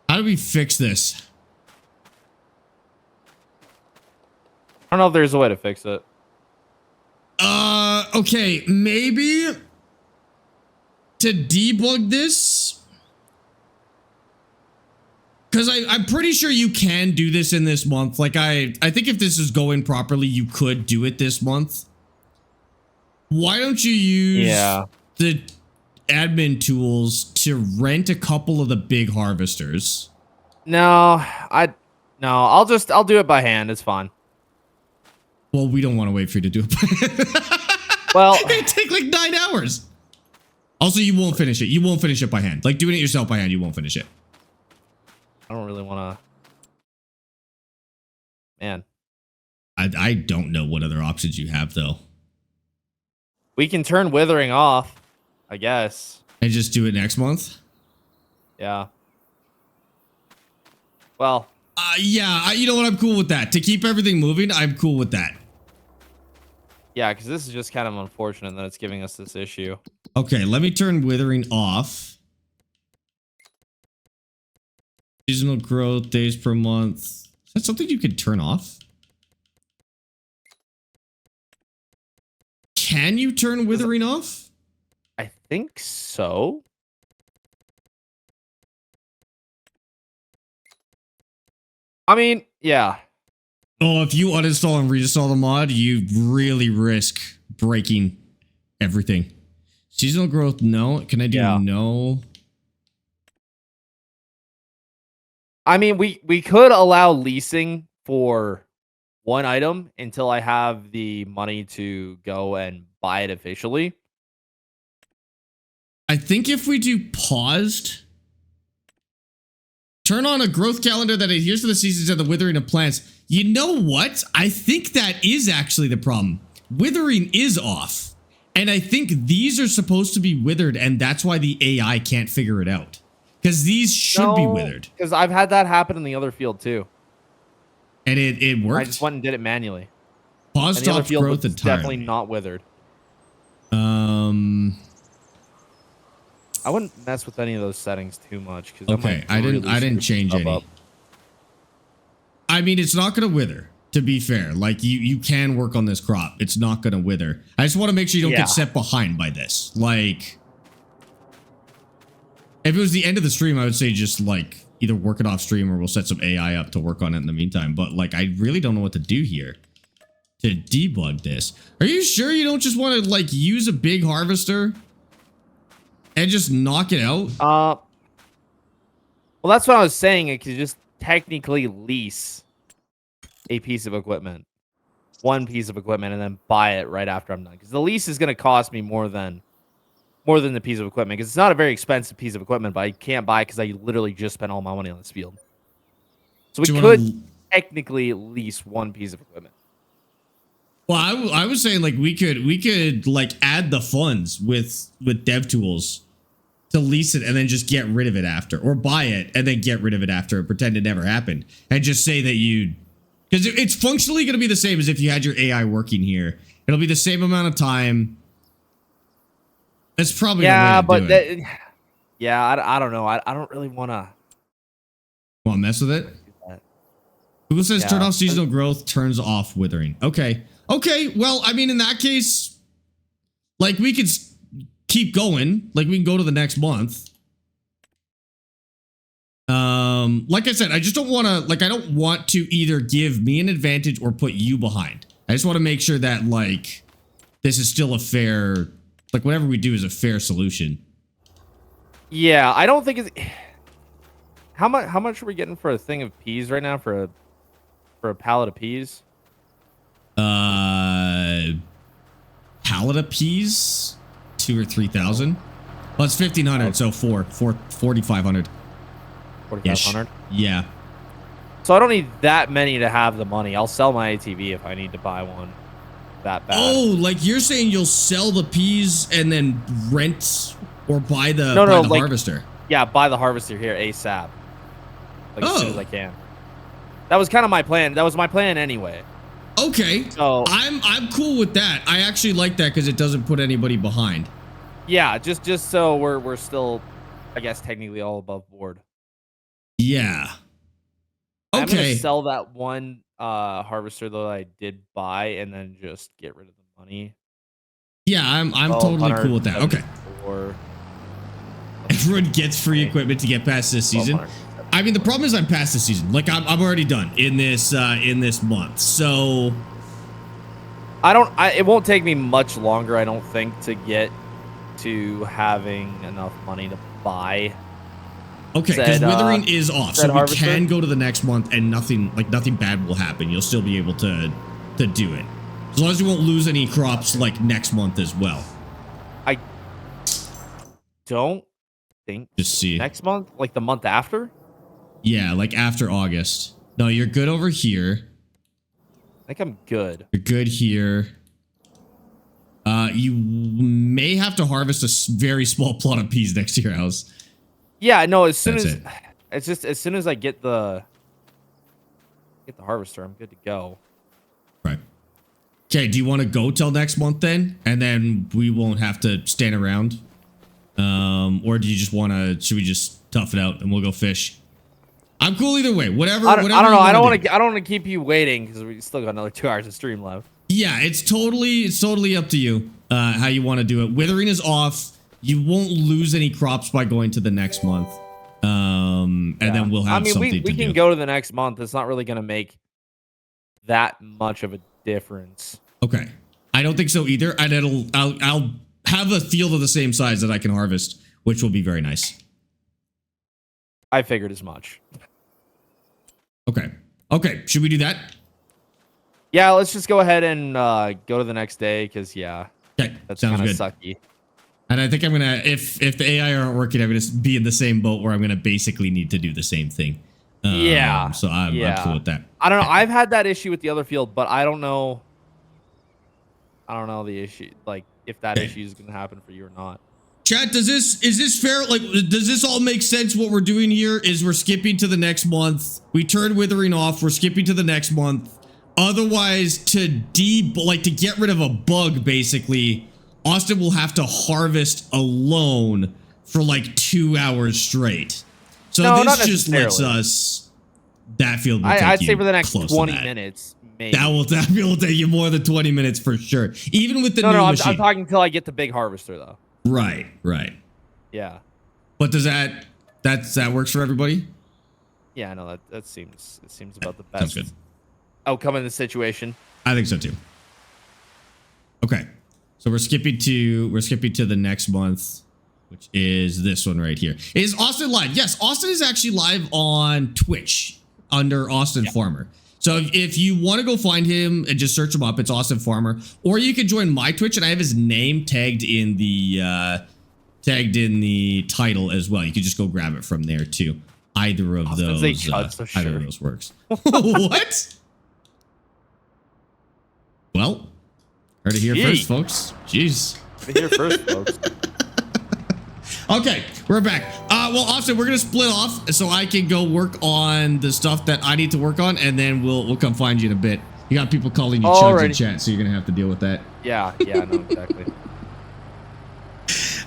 How do we fix this? I don't know if there's a way to fix it. Okay, maybe to debug this, because I'm pretty sure you can do this in this month. Like I think if this is going properly, you could do it this month. Why don't you use the admin tools to rent a couple of the big harvesters? No, I'll do it by hand. It's fine. Well, we don't want to wait for you to do it. Well, it'd take like 9 hours. Also, you won't finish it. You won't finish it by hand. Like doing it yourself by hand, you won't finish it. I don't really want to. Man. I don't know what other options you have, though. We can turn withering off, I guess. And just do it next month? Yeah. Well. Yeah, you know what? I'm cool with that. To keep everything moving, I'm cool with that. Yeah, because this is just kind of unfortunate that it's giving us this issue. Okay, let me turn withering off. Seasonal growth, days per month. Is that something you could turn off? Can you turn withering off? I think so. I mean, yeah. Oh, if you uninstall and reinstall the mod, you really risk breaking everything. Seasonal growth, no. Can I do no? I mean, we could allow leasing for one item until I have the money to go and buy it officially. I think if we do paused, turn on a growth calendar that adheres to the seasons of the withering of plants. You know what? I think that is actually the problem. Withering is off. And I think these are supposed to be withered, and that's why the AI can't figure it out. Because these should be withered. Because I've had that happen in the other field too. And it worked. I just went and did it manually. Pause stops growth entirely. Definitely not withered. I wouldn't mess with any of those settings too much. Okay, I didn't change any. I mean, it's not gonna wither. To be fair, like you can work on this crop. It's not gonna wither. I just want to make sure you don't get set behind by this. Like, if it was the end of the stream, I would say just like either work it off stream or we'll set some AI up to work on it in the meantime. But like, I really don't know what to do here to debug this. Are you sure you don't just want to like use a big harvester and just knock it out? Well, that's what I was saying. It could just technically lease a piece of equipment, one piece of equipment, and then buy it right after I'm done. Because the lease is going to cost me more than the piece of equipment. Because it's not a very expensive piece of equipment, but I can't buy it because I literally just spent all my money on this field. So we could technically lease one piece of equipment. Well, I was saying like we could like add the funds with dev tools to lease it and then just get rid of it after, or buy it and then get rid of it after and pretend it never happened and just say that you. Because it's functionally going to be the same as if you had your AI working here. It'll be the same amount of time. That's probably the way to do it. I don't know. I don't really want to. Want to mess with it? Google says turn off seasonal growth, turns off withering. Okay. Okay. Well, I mean, in that case, like we could keep going. Like we can go to the next month. Like I said, I just don't want to, like, I don't want to either give me an advantage or put you behind. I just want to make sure that, like, this is still a fair, like, whatever we do is a fair solution. Yeah, I don't think it's, how much are we getting for a thing of peas right now for a pallet of peas? Pallet of peas? 2,000 or 3,000? Well, it's 1,500, so 4,500. 4,500? Yeah. So I don't need that many to have the money. I'll sell my ATV if I need to buy one that bad. Oh, like you're saying you'll sell the peas and then rent or buy the, like, harvester? Yeah, buy the harvester here ASAP. Like, as soon as I can. That was kind of my plan. That was my plan anyway. Okay. So I'm cool with that. I actually like that because it doesn't put anybody behind. Yeah, just so we're still, I guess, technically all above board. Yeah. Okay. I'm gonna sell that one harvester though I did buy and then just get rid of the money. Yeah, I'm totally cool with that. Okay. Everyone gets free equipment to get past this season. I mean, the problem is I'm past this season. Like I'm already done in this month. So it won't take me much longer, I don't think, to get to having enough money to buy. Okay, because withering is off, so we can go to the next month and nothing bad will happen. You'll still be able to do it, as long as you won't lose any crops like next month as well. I don't think just see next month, like the month after. Yeah, like after August. No, you're good over here. I think I'm good. You're good here. You may have to harvest a very small plot of peas next to your house. Yeah, no, as soon as I get the harvester, I'm good to go. Right. Okay, do you want to go till next month then? And then we won't have to stand around? Or do you just want to, should we just tough it out and we'll go fish? I'm cool either way. Whatever. I don't know. I don't want to keep you waiting because we still got another 2 hours of stream left. Yeah, it's totally up to you how you want to do it. Withering is off. You won't lose any crops by going to the next month. And then we'll have something to do. We can go to the next month. It's not really going to make that much of a difference. Okay. I don't think so either. And I'll have a field of the same size that I can harvest, which will be very nice. I figured as much. Okay. Okay. Should we do that? Yeah, let's just go ahead and go to the next day because, yeah, that's kind of sucky. And I think I'm going to, if the AI aren't working, I'm going to be in the same boat where I'm going to basically need to do the same thing. Yeah. So I'm cool with that. I don't know. I've had that issue with the other field, but I don't know the issue. Like, if that issue is going to happen for you or not. Chat, is this fair? Like, does this all make sense? What we're doing here is we're skipping to the next month. We turn Withering off. We're skipping to the next month. Otherwise, to get rid of a bug, basically, Austin will have to harvest alone for like 2 hours straight. So No, not this just lets necessarily. us. That field will take I'd you say for the next close to 20 that. minutes, maybe. That field will take you more than 20 minutes for sure. Even with the new I'm machine. talking until I get the big harvester, though. Right. Yeah. But does that works for everybody? Yeah, no, that seems about the Sounds best good. outcome in the situation. I think so too. Okay. So we're skipping to the next month, which is this one right here. Is Austin live? Yes, Austin is actually live on Twitch under Austin Farmer. So if you want to go find him and just search him up, it's Austin Farmer, or you can join my Twitch and I have his name tagged in the title as well. You can just go grab it from there too. Either of those works. What? Well, heard it here first, folks. Jeez. Here first, folks. Okay, we're back. Well, Austin, we're gonna split off so I can go work on the stuff that I need to work on, and then we'll come find you in a bit. You got people calling you chuds in chat, so you're gonna have to deal with that. Yeah, no, exactly.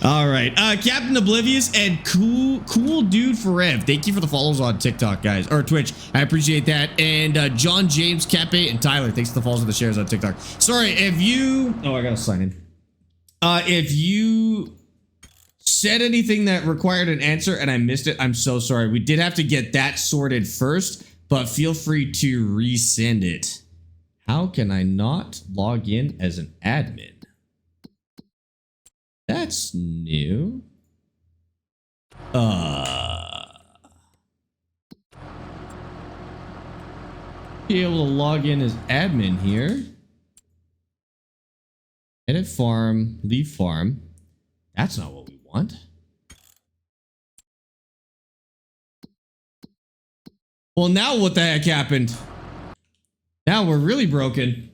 All right, Captain Oblivious and Cool Dude Forever. Thank you for the follows on TikTok, guys, or Twitch. I appreciate that. And John James, Cape, and Tyler. Thanks for the follows and the shares on TikTok. Sorry if you. Oh, I gotta sign in. If you said anything that required an answer and I missed it, I'm so sorry. We did have to get that sorted first, but feel free to resend it. How can I not log in as an admin? That's new. Be able to log in as admin here. Edit farm, leave farm. That's not what we want. Well, now what the heck happened? Now we're really broken.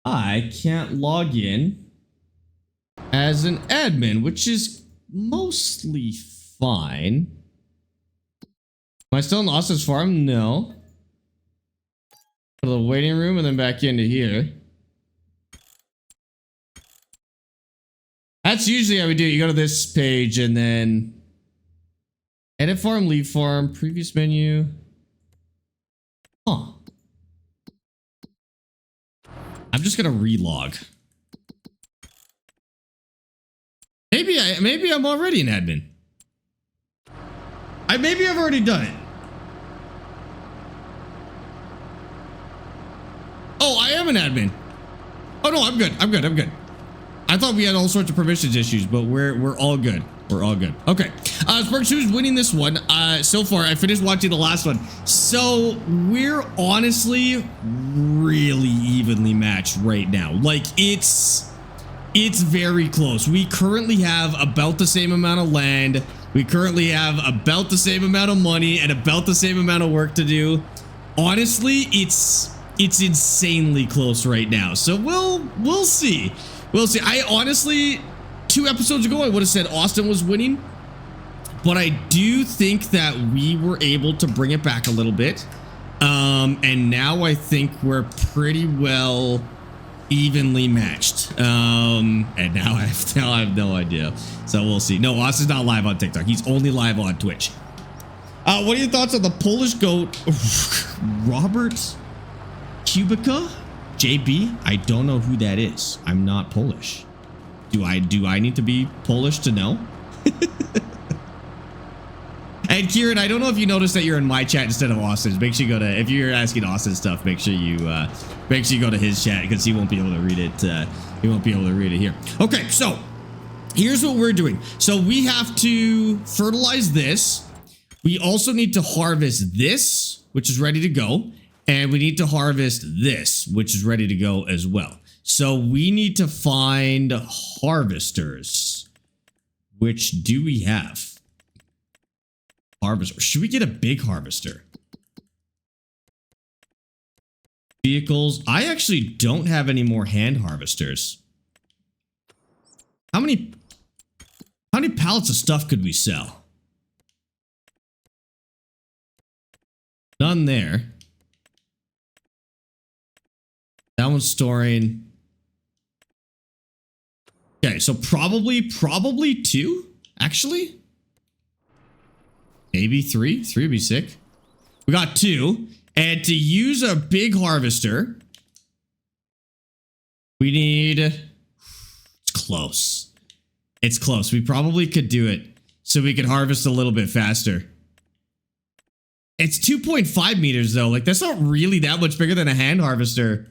I can't log in as an admin, which is mostly fine. Am I still in Austin's farm? No. Go to the waiting room and then back into here. That's usually how we do it. You go to this page and then edit farm, leave farm, previous menu. Huh. I'm just gonna relog. Maybe I'm already an admin. Maybe I've already done it. Oh, I am an admin. Oh no, I'm good. I thought we had all sorts of permissions issues, but we're all good. We're all good. Okay. Sparx, who's winning this one? So far, I finished watching the last one. So we're honestly really evenly matched right now. Like it's very close. We currently have about the same amount of land. We currently have about the same amount of money and about the same amount of work to do. Honestly, it's insanely close right now. So we'll see. We'll see. I honestly, 2 episodes ago, I would have said Austin was winning, but I do think that we were able to bring it back a little bit. And now I think we're pretty well evenly matched. And now I have no idea. So we'll see. No, Austin's not live on TikTok. He's only live on Twitch. What are your thoughts on the Polish goat, Robert Kubica? JB? I don't know who that is. I'm not Polish. Do I need to be Polish to know? And Kieran, I don't know if you noticed that you're in my chat instead of Austin's. Make sure you go to, if you're asking Austin stuff, make sure you go to his chat because he won't be able to read it. He won't be able to read it here. Okay, so here's what we're doing. So we have to fertilize this. We also need to harvest this, which is ready to go. And we need to harvest this, which is ready to go as well. So we need to find harvesters. Which do we have? Harvester. Should we get a big harvester? Vehicles. I actually don't have any more hand harvesters. How many pallets of stuff could we sell? None there. That one's storing. Okay, so probably 2, actually. Maybe 3. 3 would be sick. We got 2. And to use a big harvester, we need... It's close. It's close. We probably could do it so we could harvest a little bit faster. It's 2.5 meters though. Like, that's not really that much bigger than a hand harvester.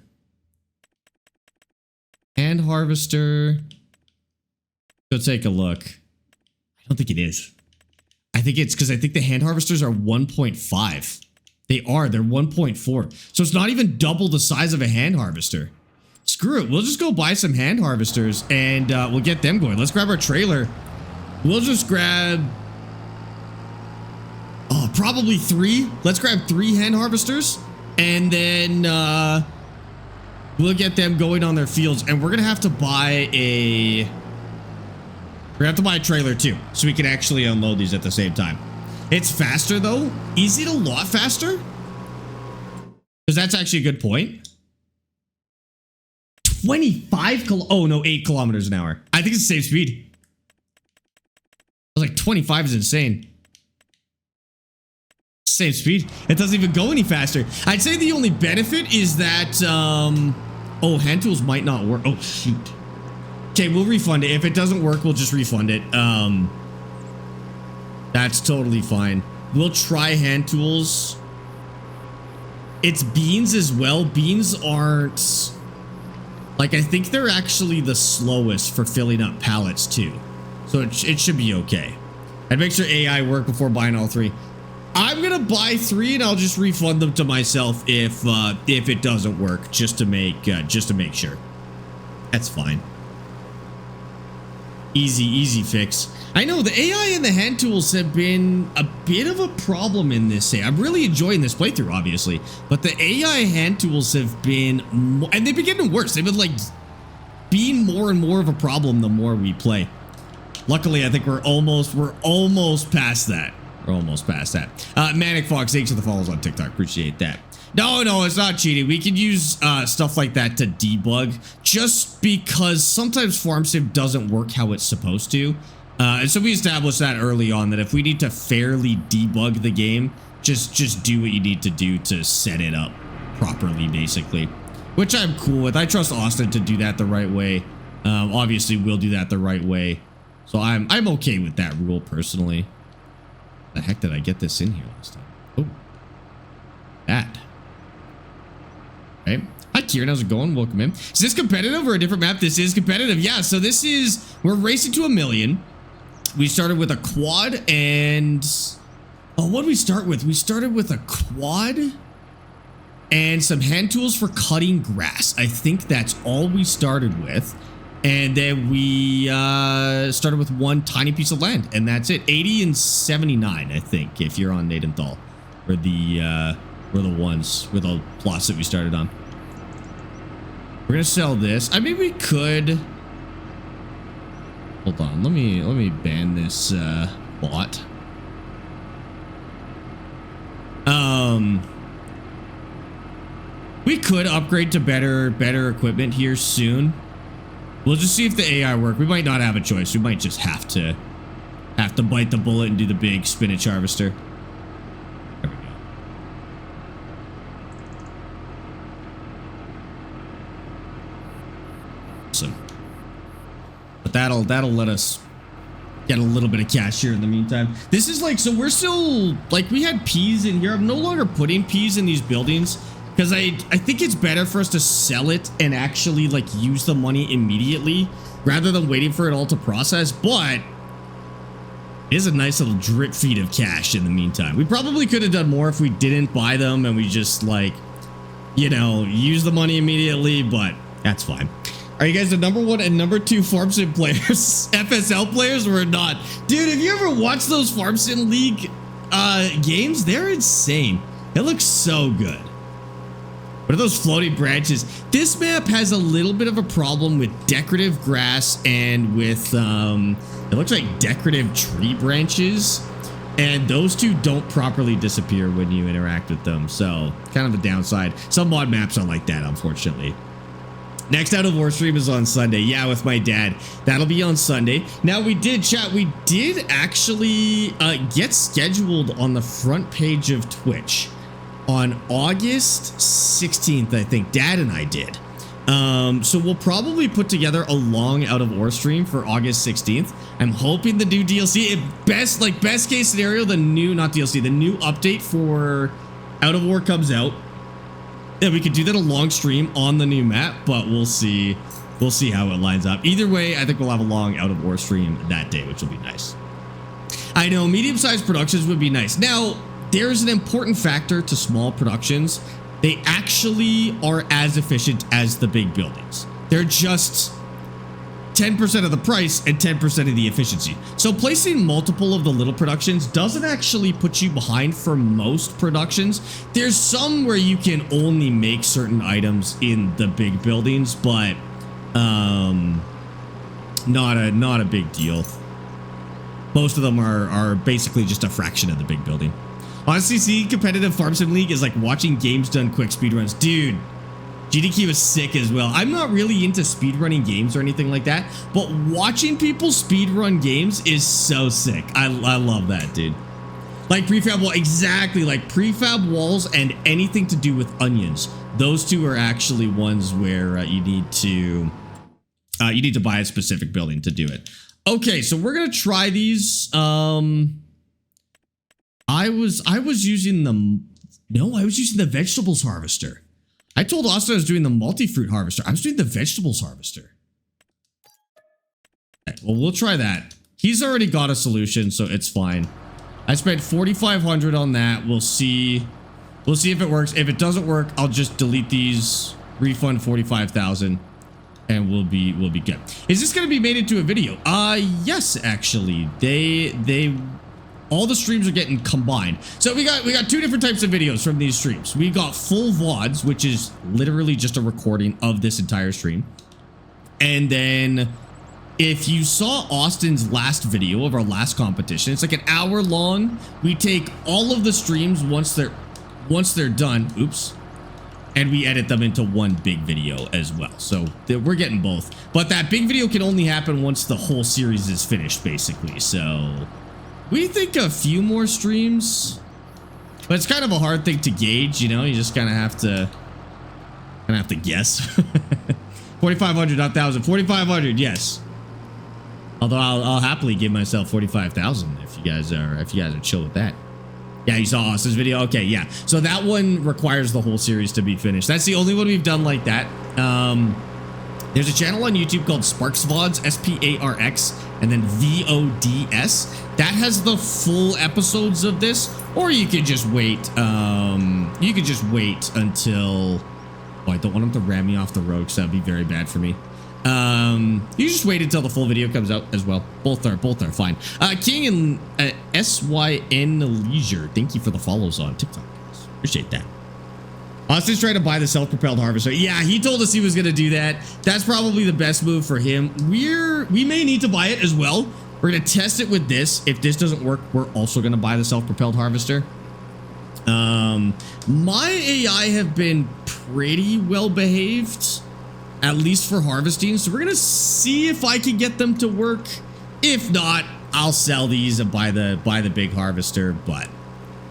Hand harvester. Go take a look. I don't think it is. I think it's because I think the hand harvesters are 1.5. They're 1.4. So it's not even double the size of a hand harvester. Screw it. We'll just go buy some hand harvesters and we'll get them going. Let's grab our trailer. We'll just grab... Oh, probably 3. Let's grab 3 hand harvesters and then we'll get them going on their fields. And we're going to have to buy a... We're going to have to buy a trailer too, so we can actually unload these at the same time. It's faster though. Is it a lot faster? Because that's actually a good point. 25 oh no, 8 kilometers an hour. I think it's the same speed. I was like, 25 is insane. Same speed. It doesn't even go any faster. I'd say the only benefit is that, oh, hand tools might not work. Oh, shoot. Okay, we'll refund it. If it doesn't work, we'll just refund it. That's totally fine. We'll try hand tools. It's beans as well. Beans aren't... Like, I think they're actually the slowest for filling up pallets too. So it should be okay. I'd make sure AI work before buying all 3. I'm gonna buy 3 and I'll just refund them to myself if it doesn't work, just to make sure. That's fine. Easy fix. I know the AI and the hand tools have been a bit of a problem in this. I'm really enjoying this playthrough, obviously, but the AI hand tools have been, and they've been getting worse. They've been like being more and more of a problem the more we play. Luckily, I think we're almost past that. We're almost past that. Manic Fox, thanks for the follows on TikTok. Appreciate that. No, it's not cheating. We can use stuff like that to debug, just because sometimes farm sim doesn't work how it's supposed to. And so we established that early on, that if we need to fairly debug the game, just do what you need to do to set it up properly, basically. Which I'm cool with. I trust Austin to do that the right way. Obviously, we'll do that the right way. So I'm okay with that rule personally. The heck did I get this in here last time? Oh, that. Okay. Hi, Kieran. How's it going? Welcome in. Is this competitive or a different map? This is competitive. Yeah. So this is, we're racing to 1 million. We started with a quad and, oh, what did we start with? We started with a quad and some hand tools for cutting grass. I think that's all we started with. And then we started with 1 tiny piece of land, and that's it. 80 and 79, I think, if you're on Gnadenthal, were the ones with the plots that we started on. We're gonna sell this. I mean, we could. Hold on. Let me ban this bot. We could upgrade to better equipment here soon. We'll just see if the AI work. We might not have a choice. We might just have to bite the bullet and do the big spinach harvester. There we go. Awesome. But that'll let us get a little bit of cash here in the meantime. This is like, so we're still, like, we had peas in here. I'm no longer putting peas in these buildings, because I think it's better for us to sell it and actually like use the money immediately rather than waiting for it all to process. But it is a nice little drip feed of cash in the meantime. We probably could have done more if we didn't buy them and we just, like, you know, use the money immediately, but that's fine. Are you guys the #1 and #2 Farm Sim players? FSL players or not? Dude, have you ever watched those Farm Sim League games? They're insane. It looks so good. What are those floating branches? This map has a little bit of a problem with decorative grass and with, it looks like decorative tree branches. And those two don't properly disappear when you interact with them. So kind of a downside. Some mod maps are like that, unfortunately. Next Out of War stream is on Sunday. Yeah, with my dad. That'll be on Sunday. Now we did actually get scheduled on the front page of Twitch on August 16th, I think. Dad and I did. So we'll probably put together a long Out of War stream for August 16th. I'm hoping the new DLC, best case scenario, the new update for Out of War comes out. Yeah, we could do that a long stream on the new map, but we'll see. We'll see how it lines up. Either way, I think we'll have a long Out of War stream that day, which will be nice. I know medium-sized productions would be nice. Now, there's an important factor to small productions. They actually are as efficient as the big buildings. They're just 10% of the price and 10% of the efficiency. So placing multiple of the little productions doesn't actually put you behind for most productions. There's some where you can only make certain items in the big buildings, but not a big deal. Most of them are basically just a fraction of the big building. Honestly, seeing competitive Farm Sim League is like watching games done quick speedruns. Dude, GDQ is sick as well. I'm not really into speedrunning games or anything like that, but watching people speedrun games is so sick. I love that, dude. Like prefab wall, exactly, like prefab walls and anything to do with onions. Those two are actually ones where you need to buy a specific building to do it. Okay, so we're gonna try these. I was using the vegetables harvester. I told Austin I was doing the multi-fruit harvester. I was doing the vegetables harvester. Okay, well, we'll try that. He's already got a solution, so it's fine. I spent 4,500 on that. We'll see. We'll see if it works. If it doesn't work, I'll just delete these, refund 45,000, and we'll be good. Is this going to be made into a video? Yes, actually. All the streams are getting combined. So we got two different types of videos from these streams. We got full VODs, which is literally just a recording of this entire stream. And then if you saw Austin's last video of our last competition, it's like an hour long. We take all of the streams once they're done, oops, and we edit them into one big video as well. So we're getting both. But that big video can only happen once the whole series is finished, basically. So we think a few more streams, but it's kind of a hard thing to gauge, you know. You just kind of have to guess. 4,500, not 1,000. 4,500, yes. Although I'll happily give myself 45,000 if you guys are chill with that. Yeah, you saw Austin's video. Okay, yeah. So that one requires the whole series to be finished. That's the only one we've done like that. There's a channel on YouTube called Sparx VODs, SPARX, and then VODS. That has the full episodes of this, or you could just wait. You could just wait until. Oh, I don't want him to ram me off the road because that'd be very bad for me. You just wait until the full video comes out as well. Both are fine. King and SYN Leisure, thank you for the follows on TikTok, guys. Appreciate that. Austin's trying to buy the self-propelled harvester. Yeah, he told us he was gonna do that. That's probably the best move for him. We may need to buy it as well. We're gonna test it with this. If this doesn't work, we're also gonna buy the self-propelled harvester. My AI have been pretty well behaved, at least for harvesting. So we're gonna see if I can get them to work. If not, I'll sell these and buy the big harvester, but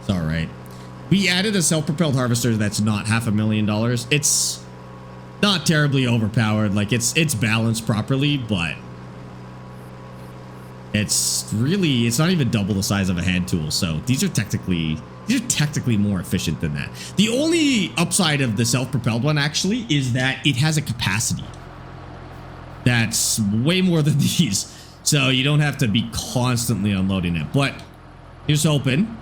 it's all right. We added a self-propelled harvester that's not $500,000. It's not terribly overpowered. Like it's balanced properly, but it's not even double the size of a hand tool. So these are technically more efficient than that. The only upside of the self-propelled one actually is that it has a capacity that's way more than these. So you don't have to be constantly unloading it, but here's hoping.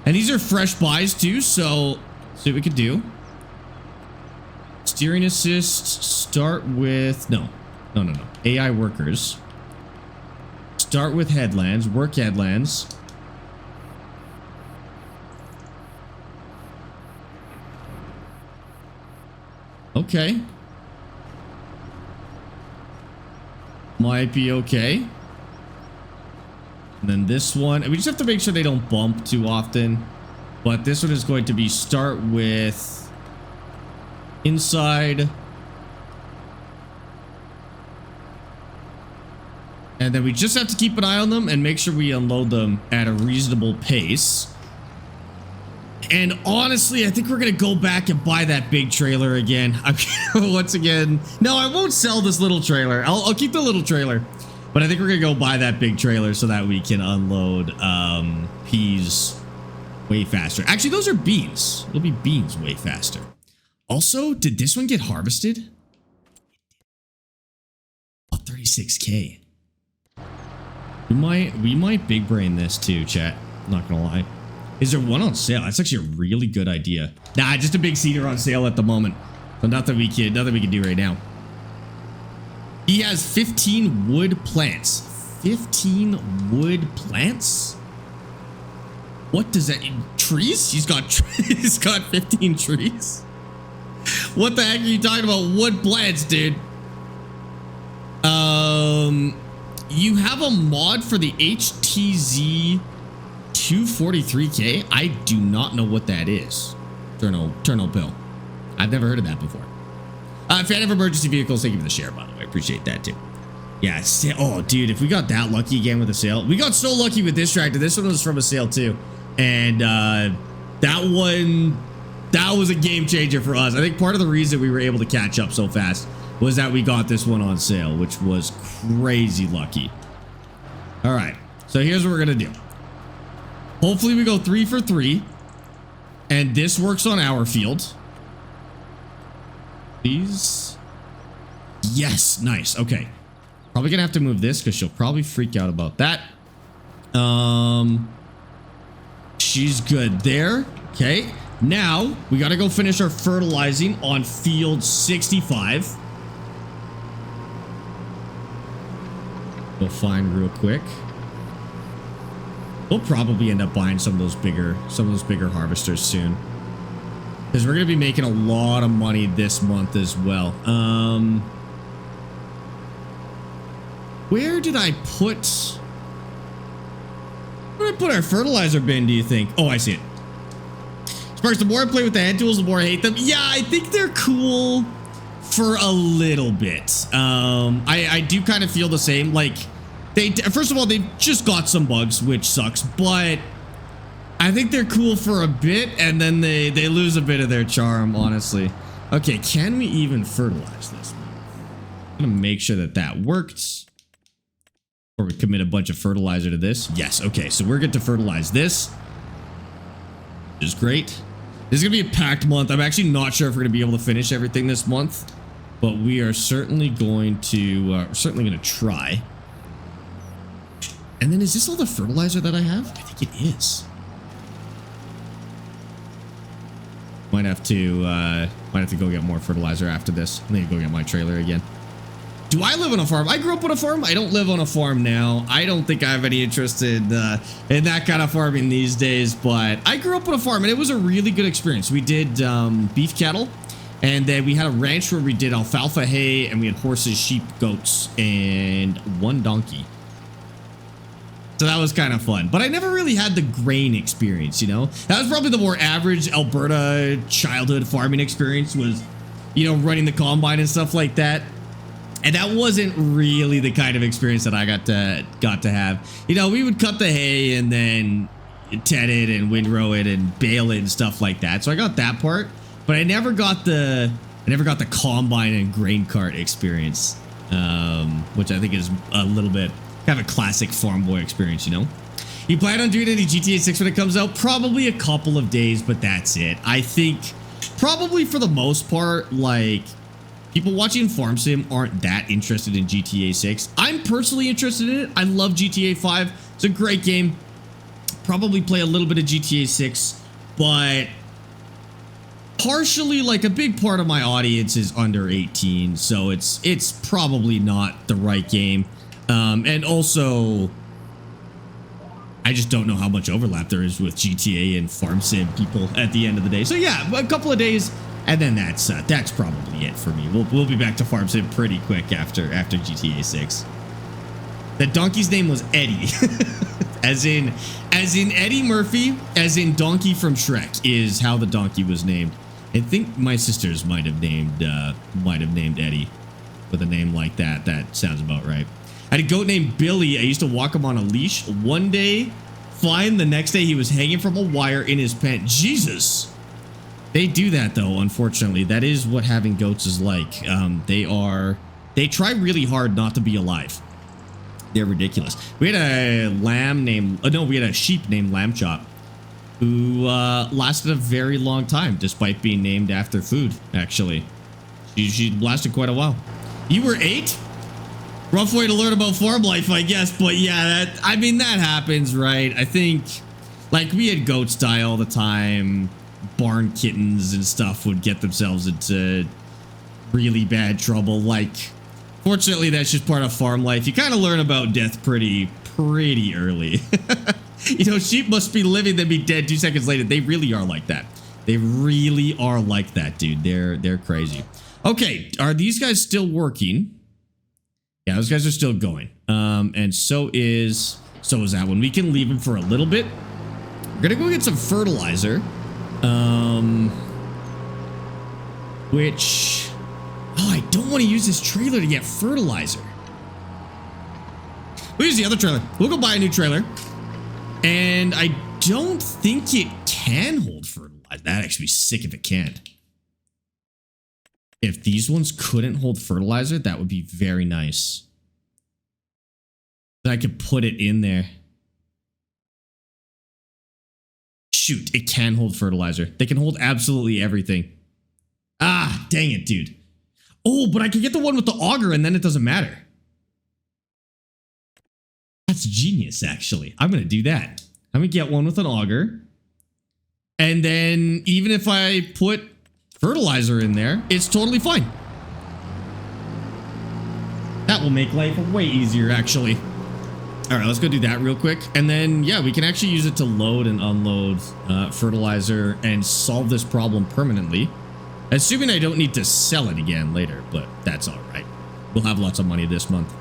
And these are fresh buys too, so see what we could do. Steering assist, start with, no. AI workers. Start with headlands, work headlands. Okay. Might be okay. And then this one, we just have to make sure they don't bump too often. But this one is going to be start with inside. And then we just have to keep an eye on them and make sure we unload them at a reasonable pace. And honestly, I think we're going to go back and buy that big trailer again. Once again, no, I won't sell this little trailer. I'll keep the little trailer. But I think we're going to go buy that big trailer so that we can unload peas way faster. Actually, those are beans. It'll be beans way faster. Also, did this one get harvested? Oh, 36K. We might big brain this too, chat. Not gonna lie. Is there one on sale? That's actually a really good idea. Nah, just a big cedar on sale at the moment. So nothing we can do right now. He has 15 wood plants. 15 wood plants? What does that mean? Trees? He's got 15 trees. What the heck are you talking about? Wood plants, dude. You have a mod for the HTZ 243K? I do not know what that is. Turno Pill. I've never heard of that before. Fan of emergency vehicles, thank you for the share, by the way. I appreciate that too. Yeah, oh, dude, if we got that lucky again with a sale. We got so lucky with this tractor. This one was from a sale too. And that was a game changer for us. I think part of the reason we were able to catch up so fast was that we got this one on sale, which was crazy lucky. All right, so here's what we're gonna do. Hopefully we go 3 for 3, and this works on our field. Please. Yes, nice. Okay, probably gonna have to move this because she'll probably freak out about that. She's good there. Okay, now we gotta go finish our fertilizing on field 65. Go find real quick. We'll probably end up buying some of those bigger harvesters soon, because we're gonna be making a lot of money this month as well. Where did I put our fertilizer bin, do you think? Oh, I see it. Sparx, the more I play with the hand tools, the more I hate them. Yeah, I think they're cool for a little bit. I do kind of feel the same. Like, first of all, they've just got some bugs, which sucks, but I think they're cool for a bit, and then they lose a bit of their charm, honestly. Okay, can we even fertilize this? I'm gonna make sure that worked. Or we commit a bunch of fertilizer to this. Yes, okay, so we're good to fertilize this, which is great. This is gonna be a packed month. I'm actually not sure if we're gonna be able to finish everything this month, but we are certainly going to try. And then is this all the fertilizer that I have? I think it is. Might have to go get more fertilizer after this. I need to go get my trailer again. Do I live on a farm? I grew up on a farm. I don't live on a farm now. I don't think I have any interest in that kind of farming these days, but I grew up on a farm and it was a really good experience. We did beef cattle, and then we had a ranch where we did alfalfa hay, and we had horses, sheep, goats, and 1 donkey. So that was kind of fun, but I never really had the grain experience, you know? That was probably the more average Alberta childhood farming experience, was, you know, running the combine and stuff like that. And that wasn't really the kind of experience that I got to have. You know, we would cut the hay and then ted it and windrow it and bale it and stuff like that. So I got that part, but I never got the combine and grain cart experience, which I think is a little bit kind of a classic farm boy experience, you know? You plan on doing any GTA 6 when it comes out? Probably a couple of days, but that's it. I think probably for the most part, like, people watching Farm Sim aren't that interested in GTA 6. I'm personally interested in it. I love GTA 5. It's a great game. Probably play a little bit of GTA 6, but partially, like, a big part of my audience is under 18, so it's probably not the right game. And also, I just don't know how much overlap there is with GTA and Farm Sim people at the end of the day. So yeah, a couple of days And then that's probably it for me. We'll be back to Farm Sim pretty quick after GTA 6. The donkey's name was Eddie. as in Eddie Murphy, as in Donkey from Shrek is how the donkey was named. I think my sisters might have named Eddie with a name like that. That sounds about right. I had a goat named Billy. I used to walk him on a leash. One day, fine. The next day, he was hanging from a wire in his pen. Jesus. They do that, though, unfortunately. That is what having goats is like. They try really hard not to be alive. They're ridiculous. We had a we had a sheep named Lamb Chop who lasted a very long time despite being named after food, actually. She lasted quite a while. You were 8? Rough way to learn about farm life, I guess. But yeah, that happens, right? I think, like, we had goats die all the time. Barn kittens and stuff would get themselves into really bad trouble. Like, fortunately, that's just part of farm life. You kind of learn about death pretty early. You know, sheep must be living, then be dead 2 seconds later. They really are like that. They really are like that, dude. They're crazy. Okay, are these guys still working? Yeah, those guys are still going. And so is that one. We can leave them for a little bit. We're gonna go get some fertilizer. Which, I don't want to use this trailer to get fertilizer. We'll use the other trailer. We'll go buy a new trailer. And I don't think it can hold fertilizer. That'd actually be sick if it can. If these ones couldn't hold fertilizer, that would be very nice. Then I could put it in there. Shoot, it can hold fertilizer. They can hold absolutely everything. Ah, dang it, dude. Oh, but I can get the one with the auger and then it doesn't matter. That's genius, actually. I'm going to do that. I'm going to get one with an auger. And then even if I put fertilizer in there, it's totally fine. That will make life way easier, actually. All right, let's go do that real quick. And then, yeah, we can actually use it to load and unload fertilizer and solve this problem permanently. Assuming I don't need to sell it again later, but that's all right. We'll have lots of money this month.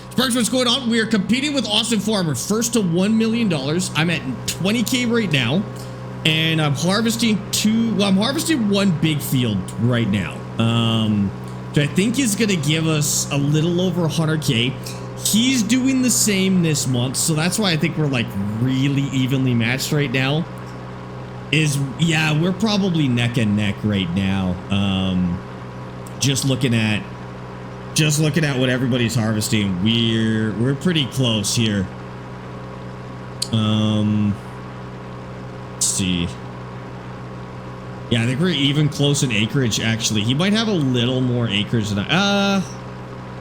Sparx, what's going on? We are competing with Austin Farmer. First to $1 million. I'm at 20K right now. And I'm harvesting one big field right now. So I think is going to give us a little over 100K. He's doing the same this month, so that's why I think we're like really evenly matched right now. Yeah, we're probably neck and neck right now. Just looking at what everybody's harvesting, we're pretty close here. Let's see. Yeah, I think we're even close in acreage. Actually, he might have a little more acreage than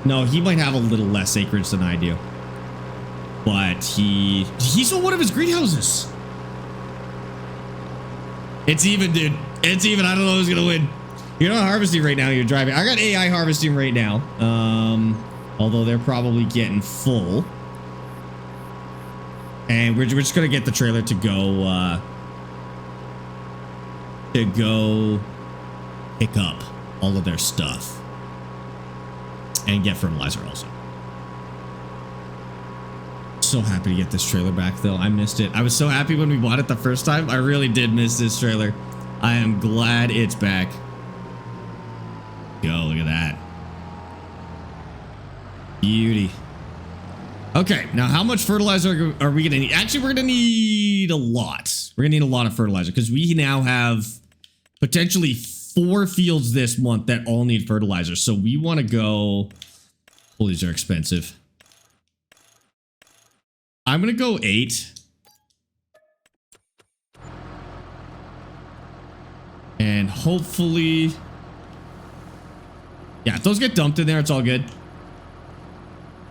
no, he might have a little less acreage than I do. But he's on one of his greenhouses. It's even, dude. It's even. I don't know who's gonna win. You're not harvesting right now. You're driving. I got AI harvesting right now. Although they're probably getting full. And we're just gonna get the trailer to go pick up all of their stuff. And get fertilizer also. So happy to get this trailer back, though. I missed it. I was so happy when we bought it the first time. I really did miss this trailer. I am glad it's back. Yo, look at that. Beauty. Okay, now how much fertilizer are we going to need? Actually, we're going to need a lot. We're going to need a lot of fertilizer because we now have potentially 4 fields this month that all need fertilizer. So we want to go... Oh, these are expensive. I'm going to go 8. And hopefully... Yeah, if those get dumped in there, it's all good.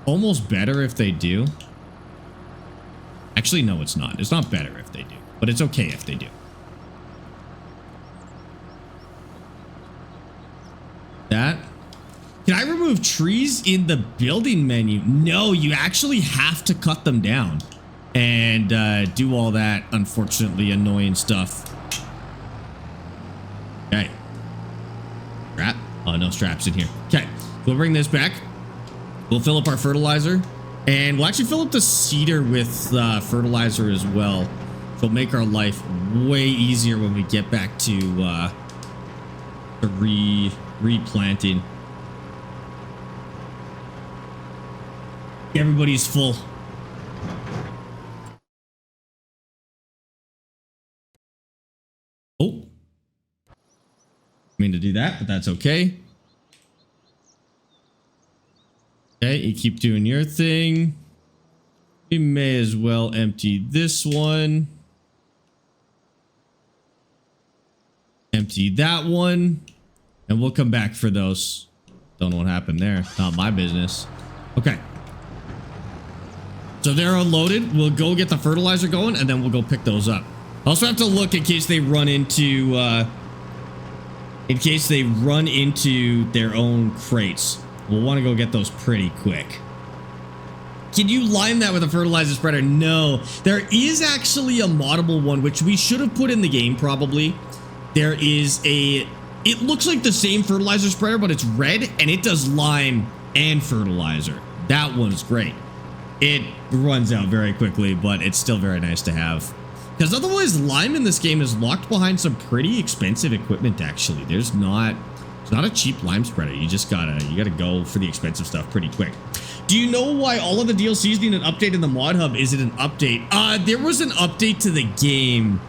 Almost better if they do. Actually, no, it's not. It's not better if they do. But it's okay if they do. That. Can I remove trees in the building menu? No, you actually have to cut them down and do all that unfortunately annoying stuff. Okay. straps in here. Okay, we'll bring this back. We'll fill up our fertilizer, and we'll actually fill up the cedar with fertilizer as well. It'll make our life way easier when we get back to replanting. Everybody's full. Oh, I mean to do that, but that's okay. Okay, you keep doing your thing. We may as well empty this one. Empty that one. And we'll come back for those. Don't know what happened there. Not my business. Okay. So they're unloaded. We'll go get the fertilizer going, and then we'll go pick those up. Also have to look in case they run into their own crates. We'll want to go get those pretty quick. Can you line that with a fertilizer spreader? No. There is actually a moddable one, which we should have put in the game probably. There is a... It looks like the same fertilizer spreader, but it's red, and it does lime and fertilizer. That one's great. It runs out very quickly, but it's still very nice to have. Because otherwise, lime in this game is locked behind some pretty expensive equipment, actually. It's not a cheap lime spreader. You just gotta go for the expensive stuff pretty quick. Do you know why all of the DLCs need an update in the mod hub? Is it an update? There was an update to the game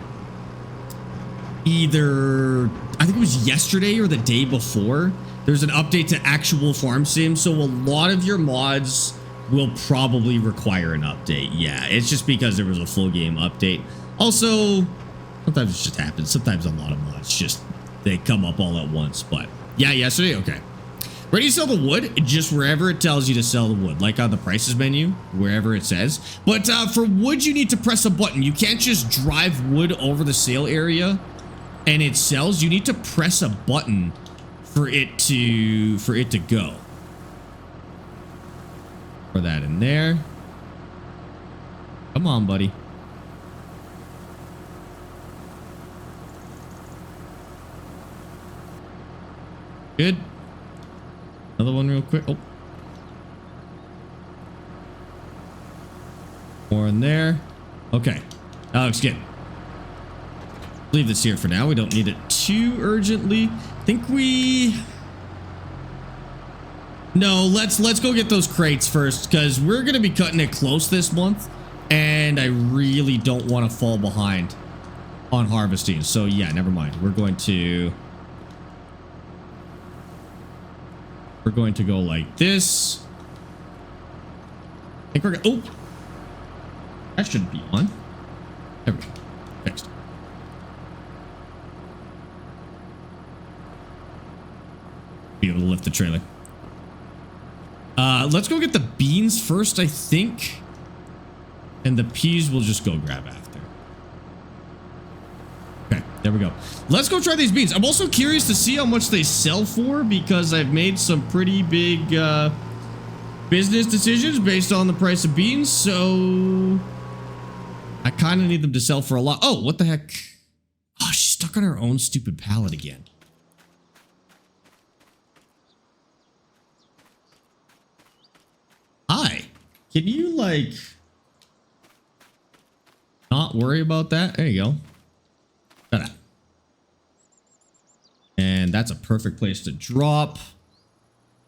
either, I think it was yesterday or the day before. There's an update to actual farm sim, so a lot of your mods will probably require an update. Yeah, it's just because there was a full game update. Also, sometimes it just happens. Sometimes a lot of mods just, they come up all at once. But yeah, yesterday, okay. Ready to sell the wood? Just wherever it tells you to sell the wood, like on the prices menu, wherever it says. But for wood, you need to press a button. You can't just drive wood over the sale area and it sells. You need to press a button for it to go. Pour that in there. Come on, buddy. Good. Another one real quick. Oh. More in there. Okay. That looks good. Leave this here for now. We don't need it too urgently. I think we... No, let's go get those crates first, because we're going to be cutting it close this month, and I really don't want to fall behind on harvesting. So yeah, never mind. We're going to go like this. I think we're going to... Oh! That shouldn't be on. There we go. Fixed. Be able to lift the trailer. Let's go get the beans first, I think. And the peas we'll just go grab after. Okay, there we go. Let's go try these beans. I'm also curious to see how much they sell for, because I've made some pretty big business decisions based on the price of beans, so I kind of need them to sell for a lot. Oh, what the heck? Oh, she's stuck on her own stupid pallet again. Hi. Can you, like, not worry about that? There you go. Ta-da. And that's a perfect place to drop.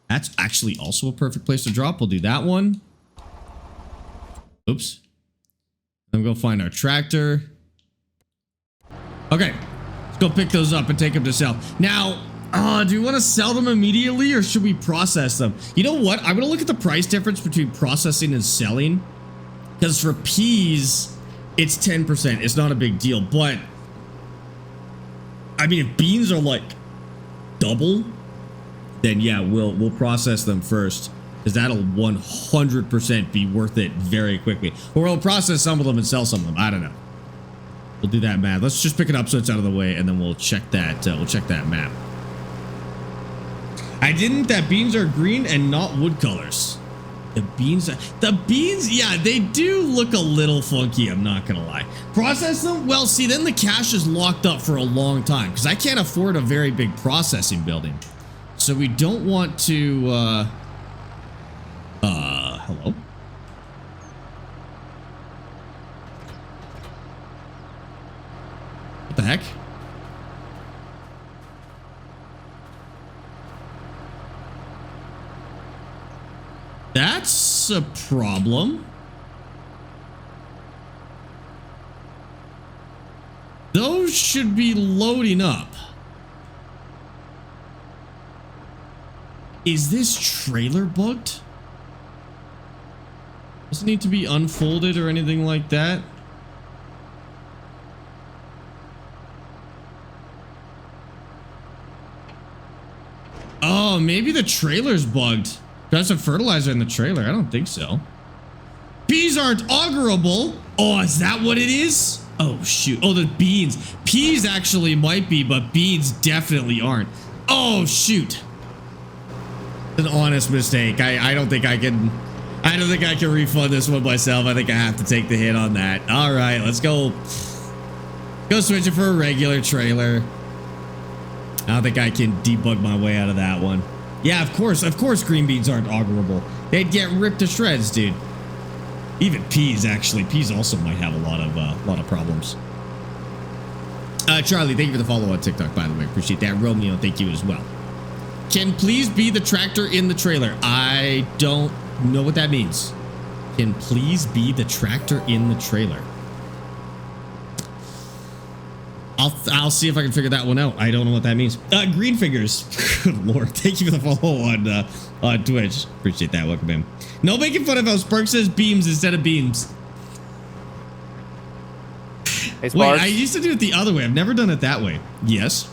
That's actually also a perfect place to drop. We'll do that one. Oops. Then we'll go find our tractor. Okay. Let's go pick those up and take them to sell. Now, do we want to sell them immediately, or should we process them? You know what? I'm going to look at the price difference between processing and selling. Because for peas, it's 10%. It's not a big deal. But, I mean, if beans are like double, then yeah, we'll process them first. Because that'll 100% be worth it very quickly. Or we'll process some of them and sell some of them. I don't know. We'll do that math. Let's just pick it up so it's out of the way, and then we'll check that. We'll check that map. I didn't. That beans are green and not wood colors. The beans, yeah, they do look a little funky. I'm not gonna lie. Process them? Well, see, then the cash is locked up for a long time because I can't afford a very big processing building. So we don't want to, hello? What the heck? That's a problem. Those should be loading up. Is this trailer bugged? Doesn't need to be unfolded or anything like that. Oh, maybe the trailer's bugged. Got some fertilizer in the trailer. I don't think so. Peas aren't augerable. Oh, is that what it is? Oh, shoot. Oh, the beans. Peas actually might be, but beans definitely aren't. Oh, shoot. An honest mistake. I don't think I can refund this one myself. I think I have to take the hit on that. All right, let's go switch it for a regular trailer. I don't think I can debug my way out of that one. Yeah, of course green beans aren't augerable. They'd get ripped to shreds, dude. Even peas, actually. Peas also might have a lot of problems. Charlie, thank you for the follow on TikTok, by the way. Appreciate that. Romeo, thank you as well. Can please be the tractor in the trailer? I don't know what that means. Can please be the tractor in the trailer? I'll see if I can figure that one out. I don't know what that means. Green fingers. Good Lord. Thank you for the follow on Twitch. Appreciate that. Welcome in. No making fun of how Sparx says beams instead of beams. Hey, Sparx. Wait, I used to do it the other way. I've never done it that way. Yes.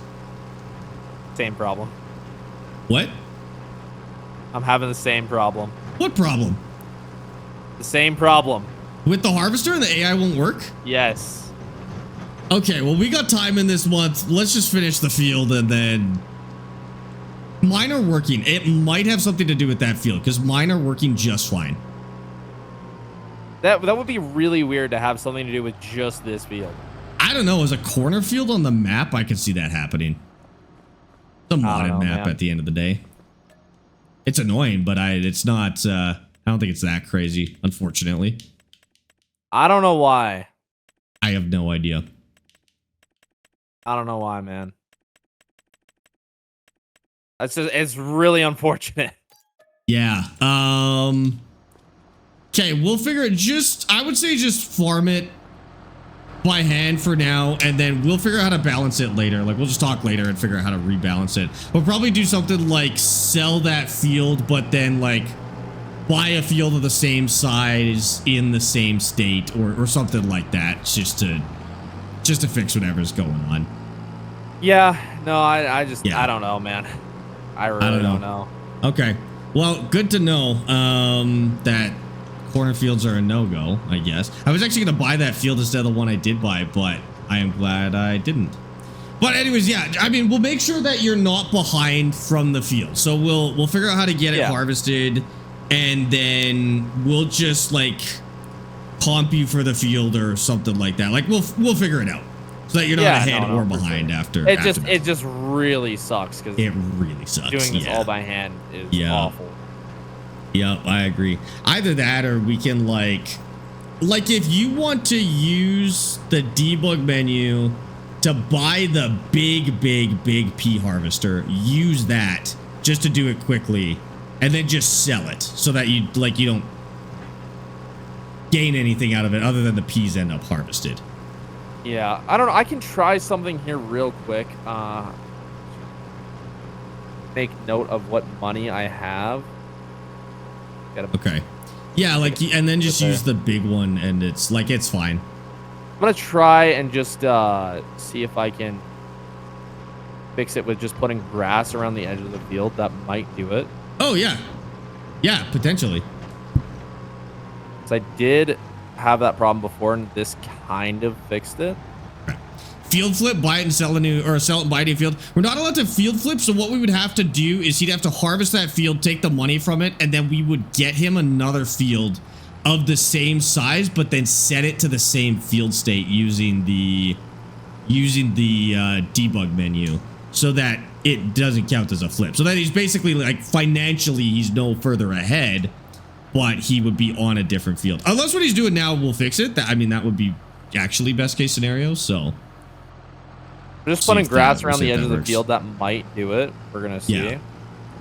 Same problem. What? I'm having the same problem. What problem? The same problem. With the harvester and the AI won't work? Yes. Okay, well, we got time in this month. Let's just finish the field and then... Mine are working. It might have something to do with that field because mine are working just fine. That would be really weird to have something to do with just this field. I don't know. As a corner field on the map, I could see that happening. It's a modded map at the end of the day. It's annoying, but it's not... I don't think it's that crazy, unfortunately. I don't know why. I have no idea. I don't know why, man. It's really unfortunate. Yeah. Okay, we'll figure it. I would say just farm it by hand for now, and then we'll figure out how to balance it later. Like, we'll just talk later and figure out how to rebalance it. We'll probably do something like sell that field, but then like buy a field of the same size in the same state or something like that, just to fix whatever's going on. Yeah, no, I don't know, man. I really don't know. Okay. Well, good to know that corner fields are a no-go, I guess. I was actually going to buy that field instead of the one I did buy, but I am glad I didn't. But anyways, yeah, I mean, we'll make sure that you're not behind from the field. So we'll figure out how to get it harvested, and then we'll just like comp you for the field or something like that. Like we'll figure it out so that you're not ahead or behind after. It just really sucks because it really sucks. Doing this all by hand is awful. Yep, I agree. Either that or we can like if you want to use the debug menu to buy the big pea harvester, use that just to do it quickly and then just sell it so that you don't gain anything out of it other than the peas end up harvested. Yeah, I don't know. I can try something here real quick. Make note of what money I have. Okay. Yeah, like, and then just use the big one, and it's fine. I'm gonna try and just see if I can fix it with just putting grass around the edge of the field. That might do it. Oh yeah, yeah, potentially. So I did have that problem before, and this kind of fixed it. Field flip, buy it and sell a new, or sell it and buy a new field. We're not allowed to field flip, so what we would have to do is he'd have to harvest that field, take the money from it, and then we would get him another field of the same size, but then set it to the same field state using the debug menu, so that it doesn't count as a flip. So that he's basically like financially he's no further ahead, but he would be on a different field. Unless what he's doing now will fix it. I mean, that would be actually best case scenario. So we're just putting grass around the edge of the field that might do it. We're gonna see.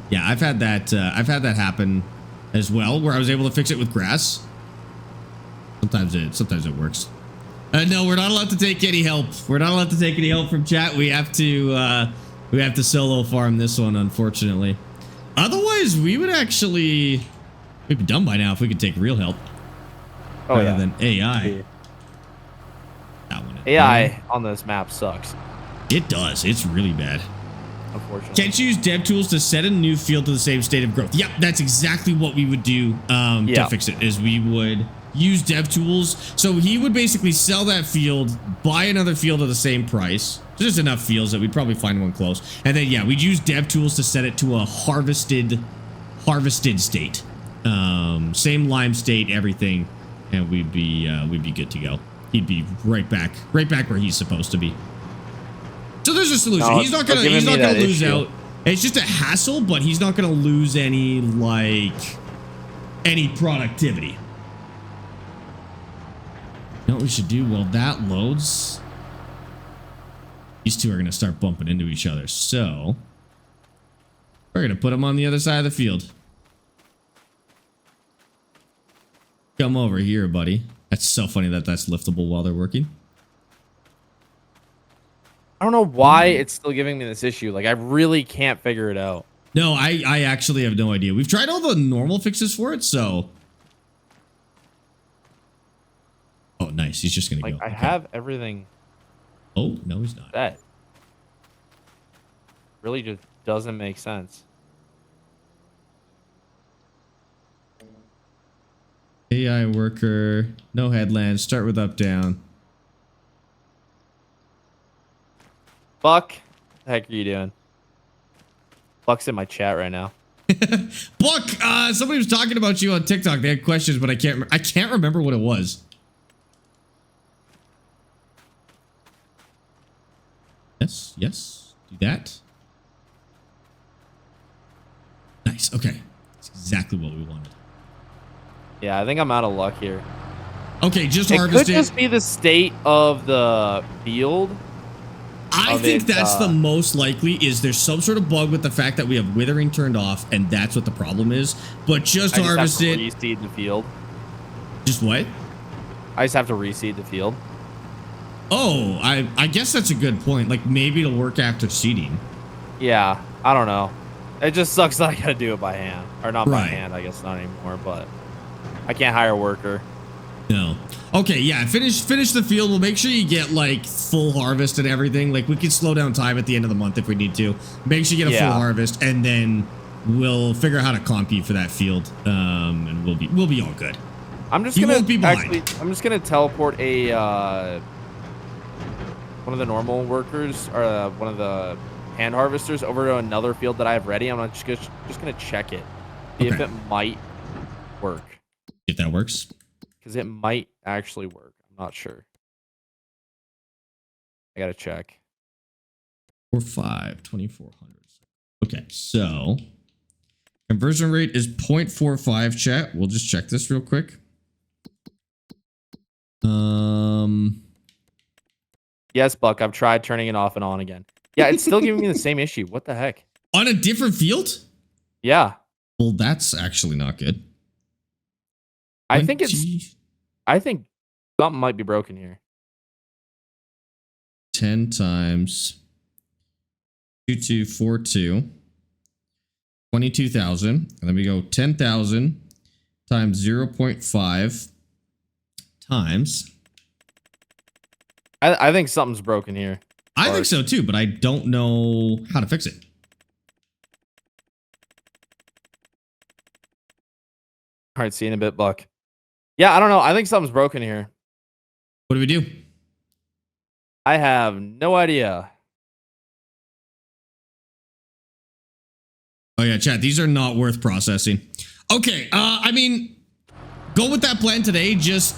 Yeah, I've had that happen as well, where I was able to fix it with grass. Sometimes it works. No, we're not allowed to take any help. We're not allowed to take any help from chat. We have to solo farm this one, unfortunately. Otherwise, we'd be done by now if we could take real help. Oh, rather than AI. That one. AI on this map sucks. It does. It's really bad. Unfortunately. Can't you use dev tools to set a new field to the same state of growth? Yep, that's exactly what we would do to fix it, is we would use dev tools. So he would basically sell that field, buy another field at the same price. There's enough fields that we'd probably find one close. And then, yeah, we'd use dev tools to set it to a harvested state. Same lime state, everything. And we'd be good to go. He'd be right back where he's supposed to be. So there's a solution. No, he's not gonna lose out. It's just a hassle, but he's not gonna lose any productivity. You know what we should do? Well, that loads. These two are gonna start bumping into each other. So we're gonna put them on the other side of the field. Come over here, buddy. That's so funny that that's liftable while they're working. I don't know why it's still giving me this issue. Like, I really can't figure it out. No, I actually have no idea. We've tried all the normal fixes for it, so. Oh, nice. He's just going to go. I have everything. Oh, no, he's not. That really just doesn't make sense. AI worker, no headland, start with up, down. Buck, the heck are you doing? Buck's in my chat right now. Buck, somebody was talking about you on TikTok. They had questions, but I can't remember what it was. Yes, do that. Nice, okay. That's exactly what we wanted. Yeah, I think I'm out of luck here. Okay, just it harvest it. Could just be the state of the field. I think that's the most likely, is there's some sort of bug with the fact that we have withering turned off, and that's what the problem is. But just harvest it. Reseed the field. Just what? I just have to reseed the field. Oh, I guess that's a good point. Like, maybe it'll work after seeding. Yeah, I don't know. It just sucks that I gotta do it by hand. Or not by Right. hand, I guess not anymore, but I can't hire a worker. No. Okay, yeah, finish the field. We'll make sure you get, like, full harvest and everything. Like, we can slow down time at the end of the month if we need to. Make sure you get a full harvest, and then we'll figure out how to comp you for that field. And we'll be all good. I'm just gonna teleport a one of the normal workers, or one of the hand harvesters, over to another field that I have ready. I'm just gonna check it, see if it might work. If that works. Because it might actually work. I'm not sure. I gotta check. 4.5, 2400. Okay, so conversion rate is 0.45, chat. We'll just check this real quick. Yes, Buck, I've tried turning it off and on again. Yeah, it's still giving me the same issue. What the heck? On a different field? Yeah. Well, that's actually not good. I think something might be broken here. 10 times 2242. 22,000. And then we go 10,000 times 0.5 times. I think something's broken here. I think so too, but I don't know how to fix it. All right, see you in a bit, Buck. Yeah, I don't know. I think something's broken here. What do we do? I have no idea. Oh yeah, chat. These are not worth processing. Okay, I mean, go with that plan today. Just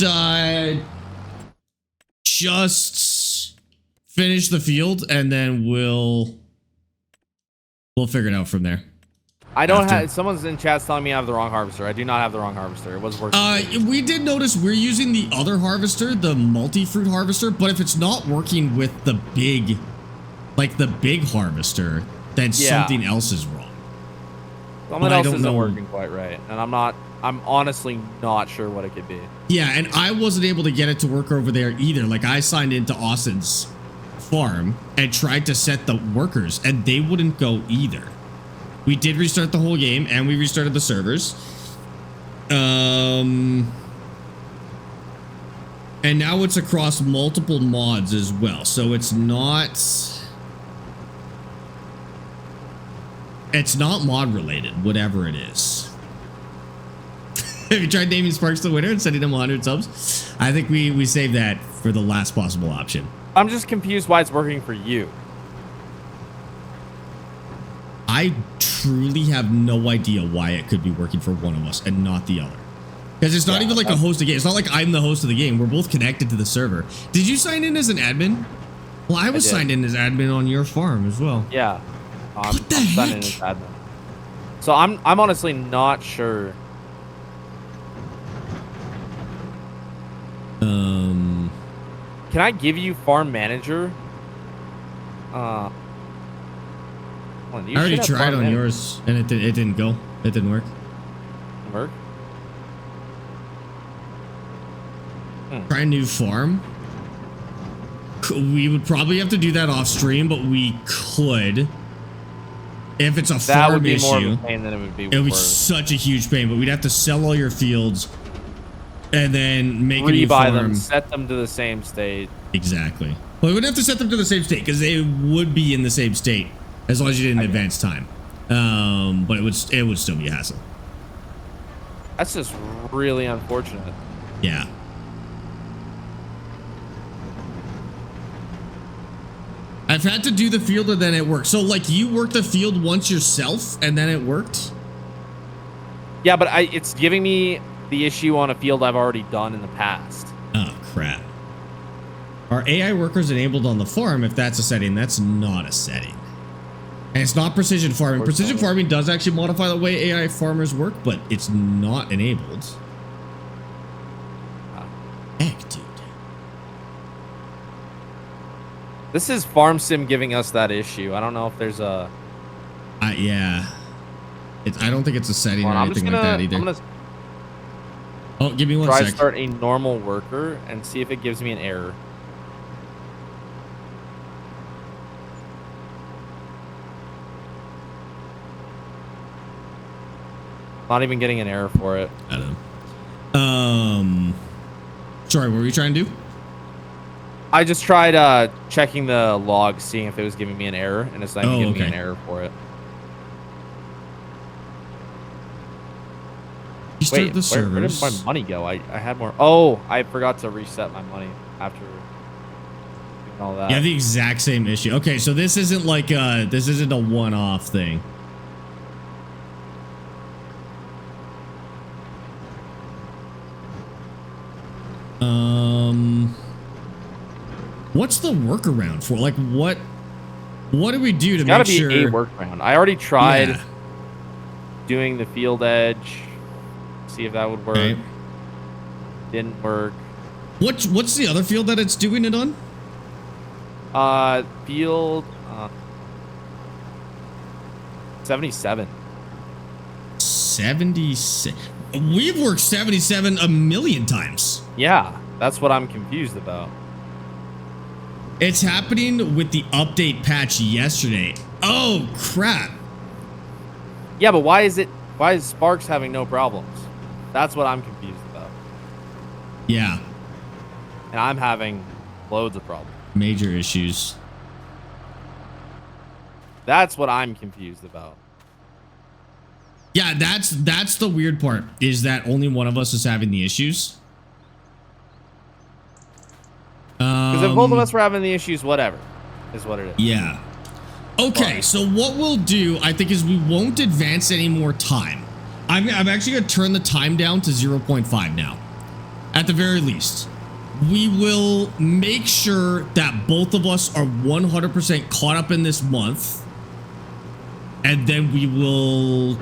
finish the field, and then we'll We'll figure it out from there. I don't have. Someone's in chat's telling me I have the wrong harvester. I do not have the wrong harvester. It was working. We did notice we're using the other harvester, the multi-fruit harvester, but if it's not working with the big, like the big harvester, then something else is wrong. Something else isn't working quite right, and I'm honestly not sure what it could be. Yeah, and I wasn't able to get it to work over there either. Like I signed into Austin's farm and tried to set the workers, and they wouldn't go either. We did restart the whole game, and we restarted the servers. And now it's across multiple mods as well. So it's not mod related, whatever it is. Have you tried naming Sparx the winner and sending him 100 subs? I think we saved that for the last possible option. I'm just confused why it's working for you. I truly have no idea why it could be working for one of us and not the other. Because it's not even like a host of the game. It's not like I'm the host of the game. We're both connected to the server. Did you sign in as an admin? Well, I was signed in as admin on your farm as well. Yeah. What the heck? Signed in as admin. So I'm honestly not sure. Can I give you farm manager? I already tried on yours, and it didn't go. It didn't work. Work? Try a new farm. We would probably have to do that off stream, but we could. If it's a farm issue, more of a pain than it would be. It would be such a huge pain, but we'd have to sell all your fields and then make a new farm. Them, set them to the same state. Exactly. Well, we would have to set them to the same state because they would be in the same state as long as you did in advance time. But it would still be a hassle. That's just really unfortunate. Yeah. I've had to do the field and then it worked. So like you worked the field once yourself and then it worked? Yeah, but it's giving me the issue on a field I've already done in the past. Oh, crap. Are AI workers enabled on the farm? If that's a setting, that's not a setting. And it's not precision farming. Precision farming does actually modify the way AI farmers work, but it's not enabled. Heck, dude. This is Farm Sim giving us that issue. I don't know if there's a... yeah. I don't think it's a setting or anything like that either. Oh, give me one sec. Try to start a normal worker and see if it gives me an error. Not even getting an error for it. I don't know. Sorry, what were you trying to do? I just tried checking the log, seeing if it was giving me an error, and it's not even giving me an error for it. Wait, where did my money go? I had more. Oh, I forgot to reset my money after doing all that. Yeah, the exact same issue. Okay, so this isn't like this isn't a one-off thing. What's the workaround for? Like, what do we do to make sure? Gotta be a workaround. I already tried doing the field edge. See if that would work. Okay. Didn't work. What's the other field that it's doing it on? Field 77. 76. We've worked 77 a million times. Yeah, that's what I'm confused about. It's happening with the update patch yesterday. Oh crap. Yeah, but why is Sparx having no problems? That's what I'm confused about. Yeah. And I'm having loads of problems. Major issues. That's what I'm confused about. Yeah, that's the weird part, is that only one of us is having the issues. Because if both of us were having the issues, whatever is what it is. Yeah. Okay, so what we'll do, I think, is we won't advance any more time. I'm actually going to turn the time down to 0.5 now. At the very least. We will make sure that both of us are 100% caught up in this month. And then we will,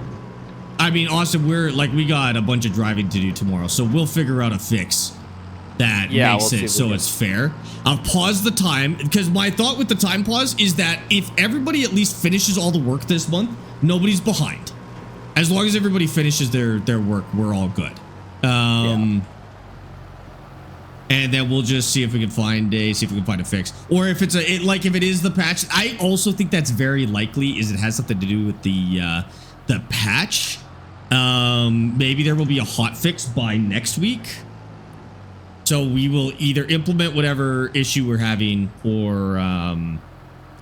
I mean, Austin, we got a bunch of driving to do tomorrow, so we'll figure out a fix that makes it so it's fair. I'll pause the time, because my thought with the time pause is that if everybody at least finishes all the work this month, nobody's behind. As long as everybody finishes their work, we're all good. And then we'll just see if we can find a fix, or if it's if it is the patch. I also think that's very likely is it has something to do with the patch. Maybe there will be a hot fix by next week. So we will either implement whatever issue we're having, or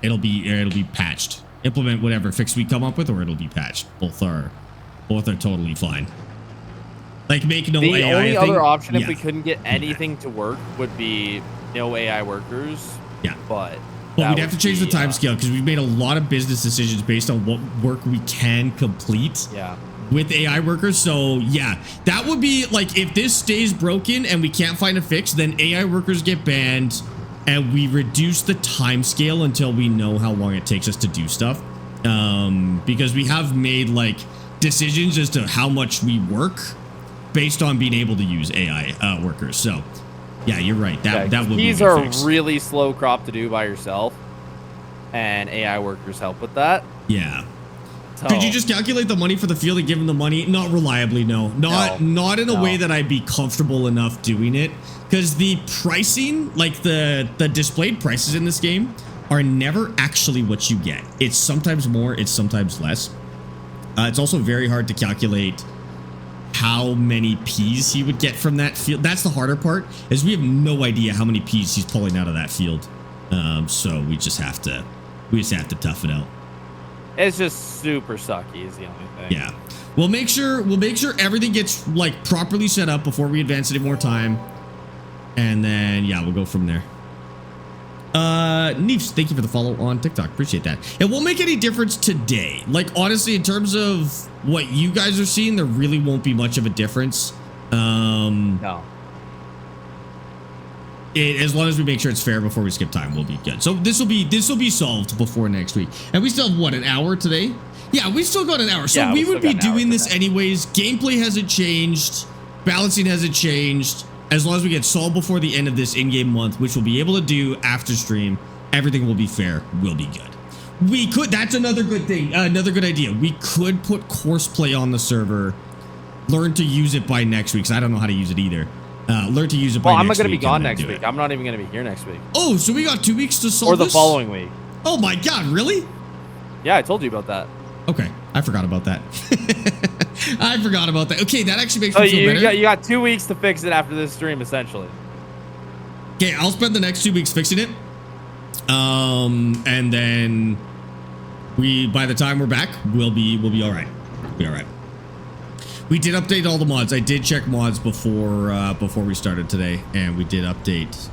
it'll be patched. Implement whatever fix we come up with, or it'll be patched. Both are totally fine. Like, make no AI. The only thing. other option if we couldn't get anything to work would be no AI workers. Yeah. But we'd have to change the time scale, because we've made a lot of business decisions based on what work we can complete. Yeah. With AI workers. So yeah, that would be like, if this stays broken and we can't find a fix, then AI workers get banned and we reduce the time scale until we know how long it takes us to do stuff. Because we have made like decisions as to how much we work based on being able to use AI workers. So yeah, you're right. That would be these are really slow crop to do by yourself, and AI workers help with that. Yeah. Could you just calculate the money for the field and give them the money? Not reliably, no. Not in a way that I'd be comfortable enough doing it. Because the pricing, like the displayed prices in this game, are never actually what you get. It's sometimes more, it's sometimes less. It's also very hard to calculate how many Ps he would get from that field. That's the harder part, is we have no idea how many Ps he's pulling out of that field. So we just have to tough it out. It's just super sucky is the only thing. Yeah. We'll make sure everything gets like properly set up before we advance any more time. And then yeah, we'll go from there. Neefs, thank you for the follow on TikTok. Appreciate that. It won't make any difference today. Like, honestly, in terms of what you guys are seeing, there really won't be much of a difference. No. As long as we make sure it's fair before we skip time, we'll be good. So this will be solved before next week. And we still have what, an hour today? Yeah, we still got an hour. So we would be doing this anyways. Gameplay hasn't changed. Balancing hasn't changed. As long as we get solved before the end of this in-game month, which we'll be able to do after stream, everything will be fair. We'll be good. We could, that's another good thing. Another good idea. We could put course play on the server. Learn to use it by next week, because I don't know how to use it either. Learn to use it by next week. Well, I'm not going to be gone next week. I'm not even going to be here next week. Oh, so we got 2 weeks to solve this? Or the following week. Oh my god, really? Yeah, I told you about that. Okay, I forgot about that. I forgot about that. Okay, that actually makes me feel better. You got 2 weeks to fix it after this stream, essentially. Okay, I'll spend the next 2 weeks fixing it. And then by the time we're back, we'll be all right. Be all right. We did update all the mods. I did check mods before we started today, and we did update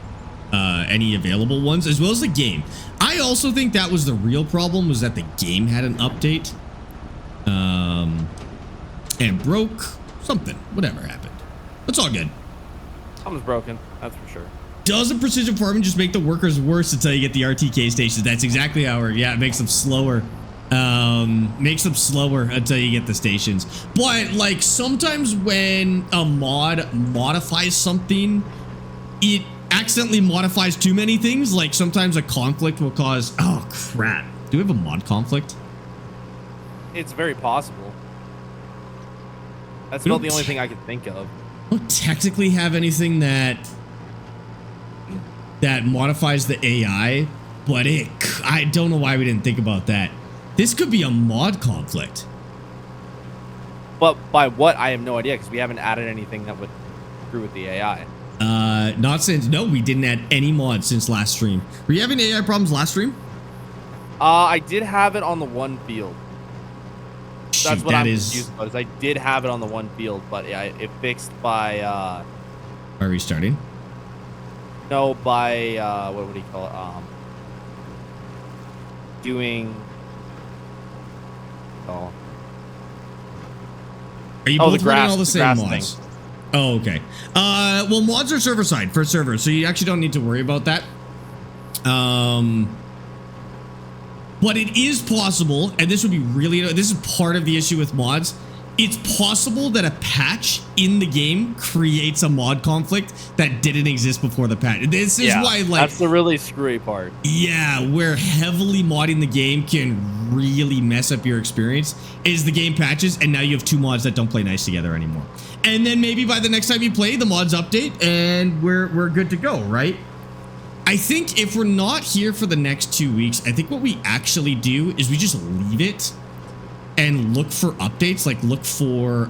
any available ones, as well as the game. I also think that was the real problem, was that the game had an update. And broke something. Whatever happened. It's all good. Something's broken, that's for sure. Doesn't precision farming just make the workers worse until you get the RTK stations? That's exactly how it makes them slower. Makes them slower until you get the stations. But like, sometimes when a mod modifies something, it accidentally modifies too many things. Like, sometimes a conflict will cause, oh crap, do we have a mod conflict? It's very possible. That's about the only thing I can think of. We don't technically have anything that modifies the AI, but I don't know why we didn't think about that. This could be a mod conflict. But by what, I have no idea, because we haven't added anything that would screw with the AI. No, we didn't add any mods since last stream. Were you having AI problems last stream? I did have it on the one field. That's what I'm confused about, is I did have it on the one field, but yeah, it fixed by By restarting? No, by what would he call it? Doing Are you both running all the same mods? Thing. Oh, okay. Well, mods are server side for servers, so you actually don't need to worry about that. But it is possible, and this would be really, this is part of the issue with mods. It's possible that a patch in the game creates a mod conflict that didn't exist before the patch. This is why, like, that's the really screwy part. Yeah, where heavily modding the game can really mess up your experience is the game patches, and now you have two mods that don't play nice together anymore. And then maybe by the next time you play, the mods update, and we're good to go, right? I think if we're not here for the next 2 weeks, I think what we actually do is we just leave it and look for updates, like look for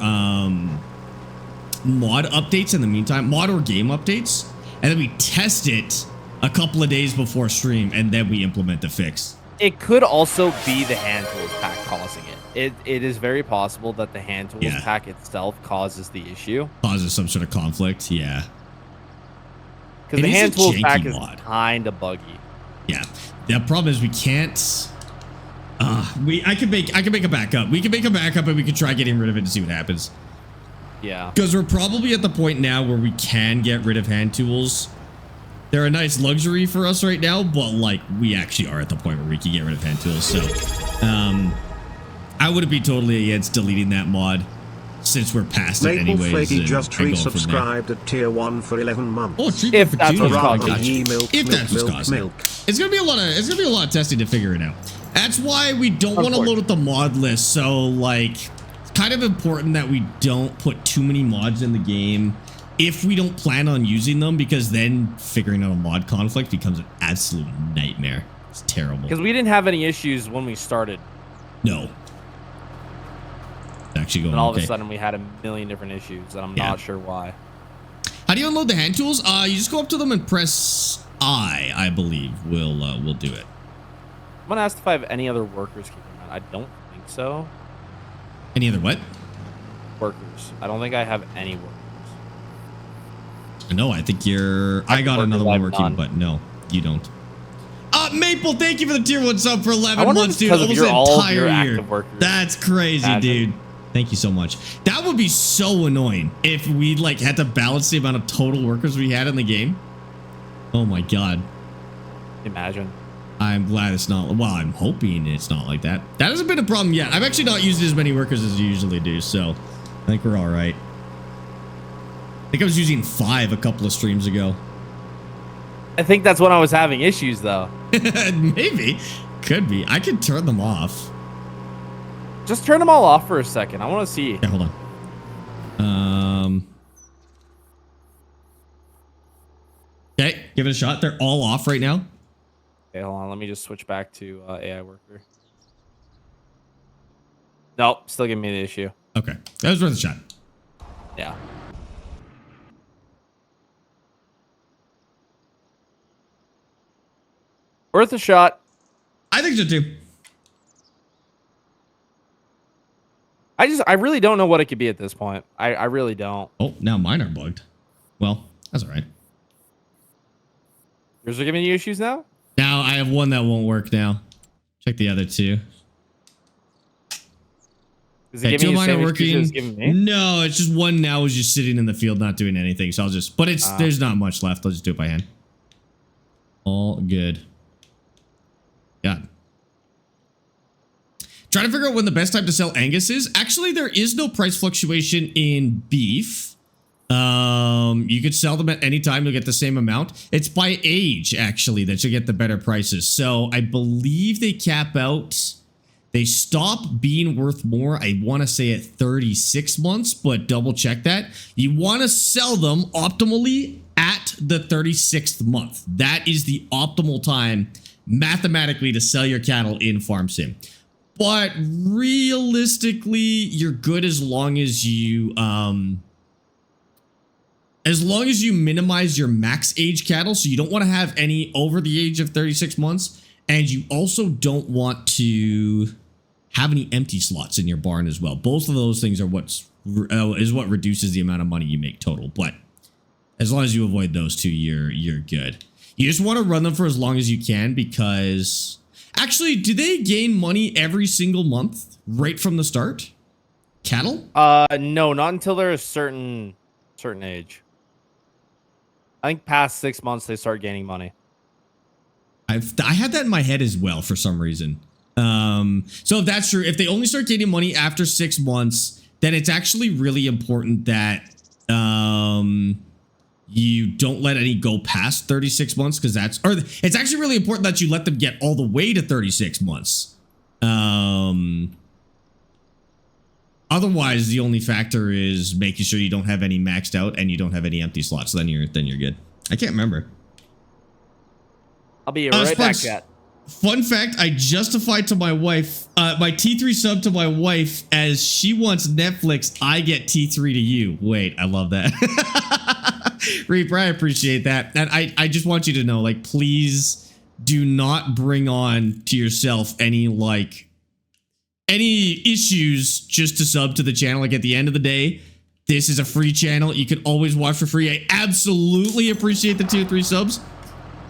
mod updates in the meantime, mod or game updates, and then we test it a couple of days before stream, and then we implement the fix. It could also be the hand tools pack causing it. It is very possible that the hand tools pack itself causes the issue. Causes some sort of conflict, yeah. Because the hand tools pack is kind of buggy. Yeah, the problem is we can't. I can make a backup. We can make a backup, and we can try getting rid of it and see what happens. Yeah. Because we're probably at the point now where we can get rid of hand tools. They're a nice luxury for us right now, but like we actually are at the point where we can get rid of hand tools. So, I wouldn't be totally against deleting that mod since we're past it anyways. Maple Flaky just resubscribed at tier 1 for 11 months. Oh, if that's what's causing it. If that's what's causing it. It's gonna be a lot of testing to figure it out. That's why we don't want to load up the mod list. So like, it's kind of important that we don't put too many mods in the game if we don't plan on using them, because then figuring out a mod conflict becomes an absolute nightmare. It's terrible. Because we didn't have any issues when we started. No. It's actually going and all of a sudden we had a million different issues, and I'm not sure why. How do you unload the hand tools? You just go up to them and press I believe will do it. I'm gonna ask if I have any other workers keeping around. I don't think so. Any other what? Workers. I don't think I have any workers. No, I think you're. I got another one working, but no, you don't. Maple, thank you for the tier 1 sub for 11 months, dude. Almost an entire year. That's crazy, dude. Thank you so much. That would be so annoying if we like had to balance the amount of total workers we had in the game. Oh my god. Imagine. I'm glad it's not. Well, I'm hoping it's not like that. That hasn't been a problem yet. I've actually not used as many workers as you usually do, so I think we're all right. I think I was using 5 a couple of streams ago. I think that's when I was having issues, though. Maybe. Could be. I could turn them off. Just turn them all off for a second. I want to see. Yeah, hold on. Okay, give it a shot. They're all off right now. Okay, hold on. Let me just switch back to AI worker. Nope, still giving me the issue. Okay, that was worth a shot. Yeah. Worth a shot. I think so too. I really don't know what it could be at this point. I really don't. Oh, now mine are bugged. Well, that's all right. Yours are giving you issues now? Now I have one that won't work now. Check the other two. Is it giving you the same issues it's giving me? No, it's just one now is just sitting in the field not doing anything. So I'll just, but it's there's not much left. I'll just do it by hand. All good. God. Trying to figure out when the best time to sell Angus is. Actually, there is no price fluctuation in beef. You could sell them at any time. You'll get the same amount. It's by age, actually, that you get the better prices. So I believe they cap out. They stop being worth more, I want to say at 36 months, but double check that. You want to sell them optimally at the 36th month. That is the optimal time mathematically to sell your cattle in Farm Sim. But realistically, you're good as long as you minimize your max age cattle. So you don't want to have any over the age of 36 months. And you also don't want to have any empty slots in your barn as well. Both of those things are what reduces the amount of money you make total. But as long as you avoid those two, you're good. You just want to run them for as long as you can, because actually, do they gain money every single month right from the start? Cattle? No, not until they're a certain age. I think past 6 months they start gaining money. I had that in my head as well for some reason. So if that's true, if they only start getting money after 6 months, then it's actually really important that you don't let any go past 36 months, because it's actually really important that you let them get all the way to 36 months. Otherwise, the only factor is making sure you don't have any maxed out and you don't have any empty slots. Then you're good. I can't remember. I'll be right back, Sparx, chat. Fun fact, I justified to my wife, my T3 sub to my wife, as she wants Netflix, I get T3 to you. Wait, I love that. Reaper, I appreciate that. And I just want you to know, like, please do not bring on to yourself any issues just to sub to the channel. Like, at the end of the day, this is a free channel. You can always watch for free. I absolutely appreciate the tier 3 subs,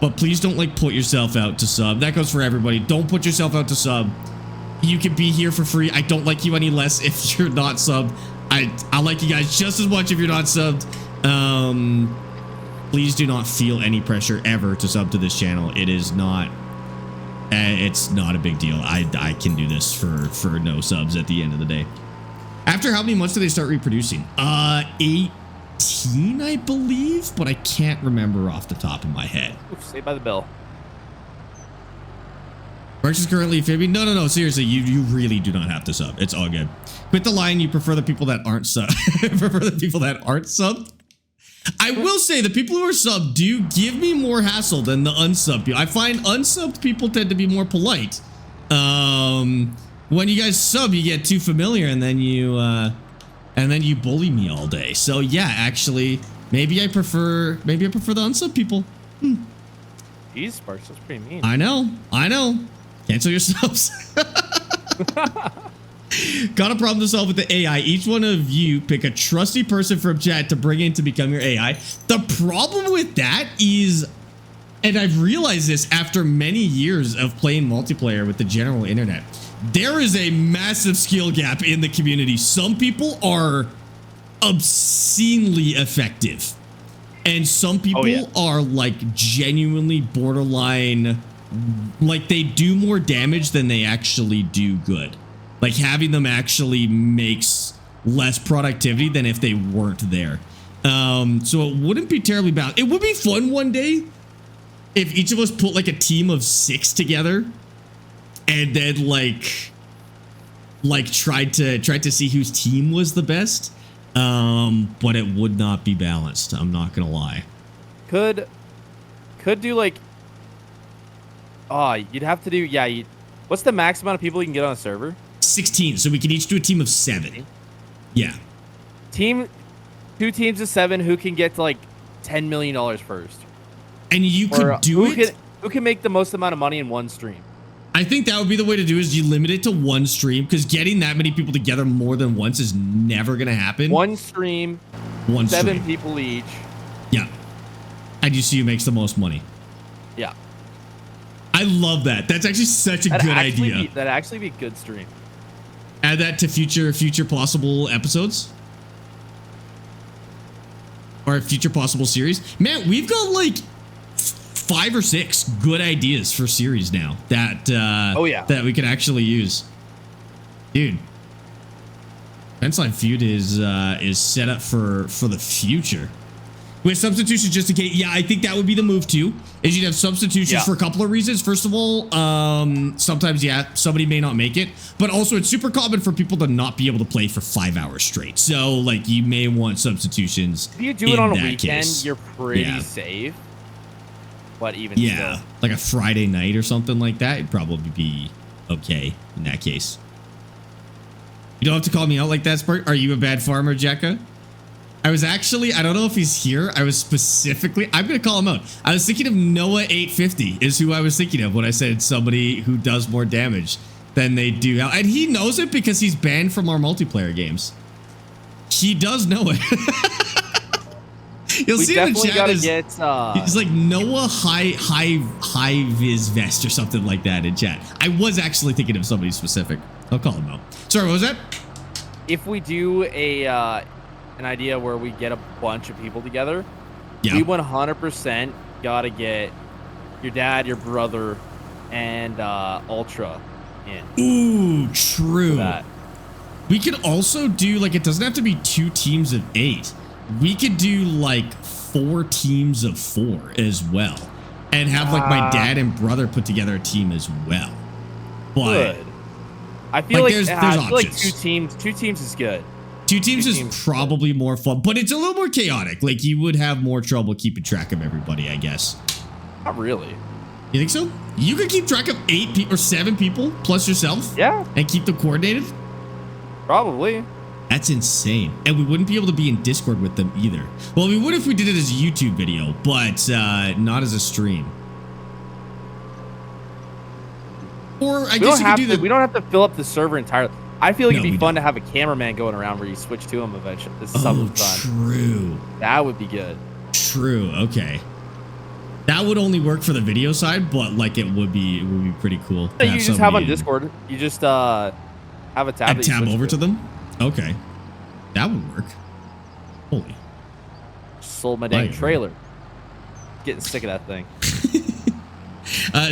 but please don't like put yourself out to sub. That goes for everybody. Don't put yourself out to sub. You can be here for free. I don't like you any less if you're not subbed. I like you guys just as much if you're not subbed. Please do not feel any pressure ever to sub to this channel. It is not it's not a big deal. I can do this for no subs at the end of the day. After how many months do they start reproducing? 18, I believe, but I can't remember off the top of my head. Oof, saved by the bell. Sparx is currently fibbing. No, seriously, you really do not have to sub. It's all good. Quit the line. You prefer the people that aren't sub. Prefer the people that aren't subbed. I will say the people who are subbed do give me more hassle than the unsubbed people. I find unsubbed people tend to be more polite. When you guys sub, you get too familiar, and then you bully me all day. So yeah, actually, maybe I prefer the unsub people. Jeez, Sparx, that's pretty mean. I know. Cancel your subs. Got a problem to solve with the AI. Each one of you pick a trusty person from chat to bring in to become your AI. The problem with that is, and I've realized this after many years of playing multiplayer with the general internet, there is a massive skill gap in the community. Some people are obscenely effective, and some people are like genuinely borderline, like they do more damage than they actually do good. Like having them actually makes less productivity than if they weren't there. So it wouldn't be terribly bad. It would be fun one day if each of us put like a team of 6 together and then like tried to see whose team was the best. But it would not be balanced. I'm not gonna lie. Could do like, you'd have to do, what's the max amount of people you can get on a server? 16, so we can each do a team of 7. Yeah. 2 teams of 7 who can get to like $10 million first. And you could do it? Who can make the most amount of money in one stream? I think that would be the way to do it, is you limit it to one stream, because getting that many people together more than once is never going to happen. One stream, 7 people each. Yeah. And you see who makes the most money. Yeah. I love that. That's actually such a good idea. That'd actually be a good stream. Add that to future possible episodes. Or future possible series. Man, we've got like 5 or 6 good ideas for series now that that we can actually use. Dude, Fenceline Feud is set up for the future. With substitutions just in case. Yeah, I think that would be the move too, is you'd have substitutions for a couple of reasons. First of all, sometimes, somebody may not make it, but also it's super common for people to not be able to play for 5 hours straight. So like you may want substitutions. If you do it on a weekend, you're pretty safe. But even still. Like a Friday night or something like that, it'd probably be okay in that case. You don't have to call me out like that, Spark. Are you a bad farmer, Jekka? I was actually, I don't know if he's here. I was specifically, I'm going to call him out. I was thinking of Noah850 is who I was thinking of when I said somebody who does more damage than they do. And he knows it because he's banned from our multiplayer games. He does know it. You'll see him in chat. He's like Noah high vis vest or something like that in chat. I was actually thinking of somebody specific. I'll call him out. Sorry, what was that? If we do an idea where we get a bunch of people together, we 100% gotta get your dad, your brother, and Ultra in. Ooh, true. That. We could also do, like, it doesn't have to be 2 teams of 8. We could do, like, 4 teams of 4 as well. And have, like, my dad and brother put together a team as well. But Good. I feel like, there's I feel like options. 2 teams is good. 2 teams is probably more fun, but it's a little more chaotic. Like, you would have more trouble keeping track of everybody, I guess. Not really. You think so? You could keep track of 8 or 7 people plus yourself? Yeah. And keep them coordinated? Probably. That's insane. And we wouldn't be able to be in Discord with them either. Well, we would if we did it as a YouTube video, but not as a stream. Or I guess you could do that. We don't have to fill up the server entirely. I feel like No, it'd be we fun don't. to have a cameraman going around where you switch to him eventually. This is Oh, something fun. true. That would be good. True. Okay. That would only work for the video side, but like it would be pretty cool. So you just have on Discord. You just have a tab. And that you tab switch over to them? Okay. That would work. Holy. Sold my dang Right. trailer. Getting sick of that thing.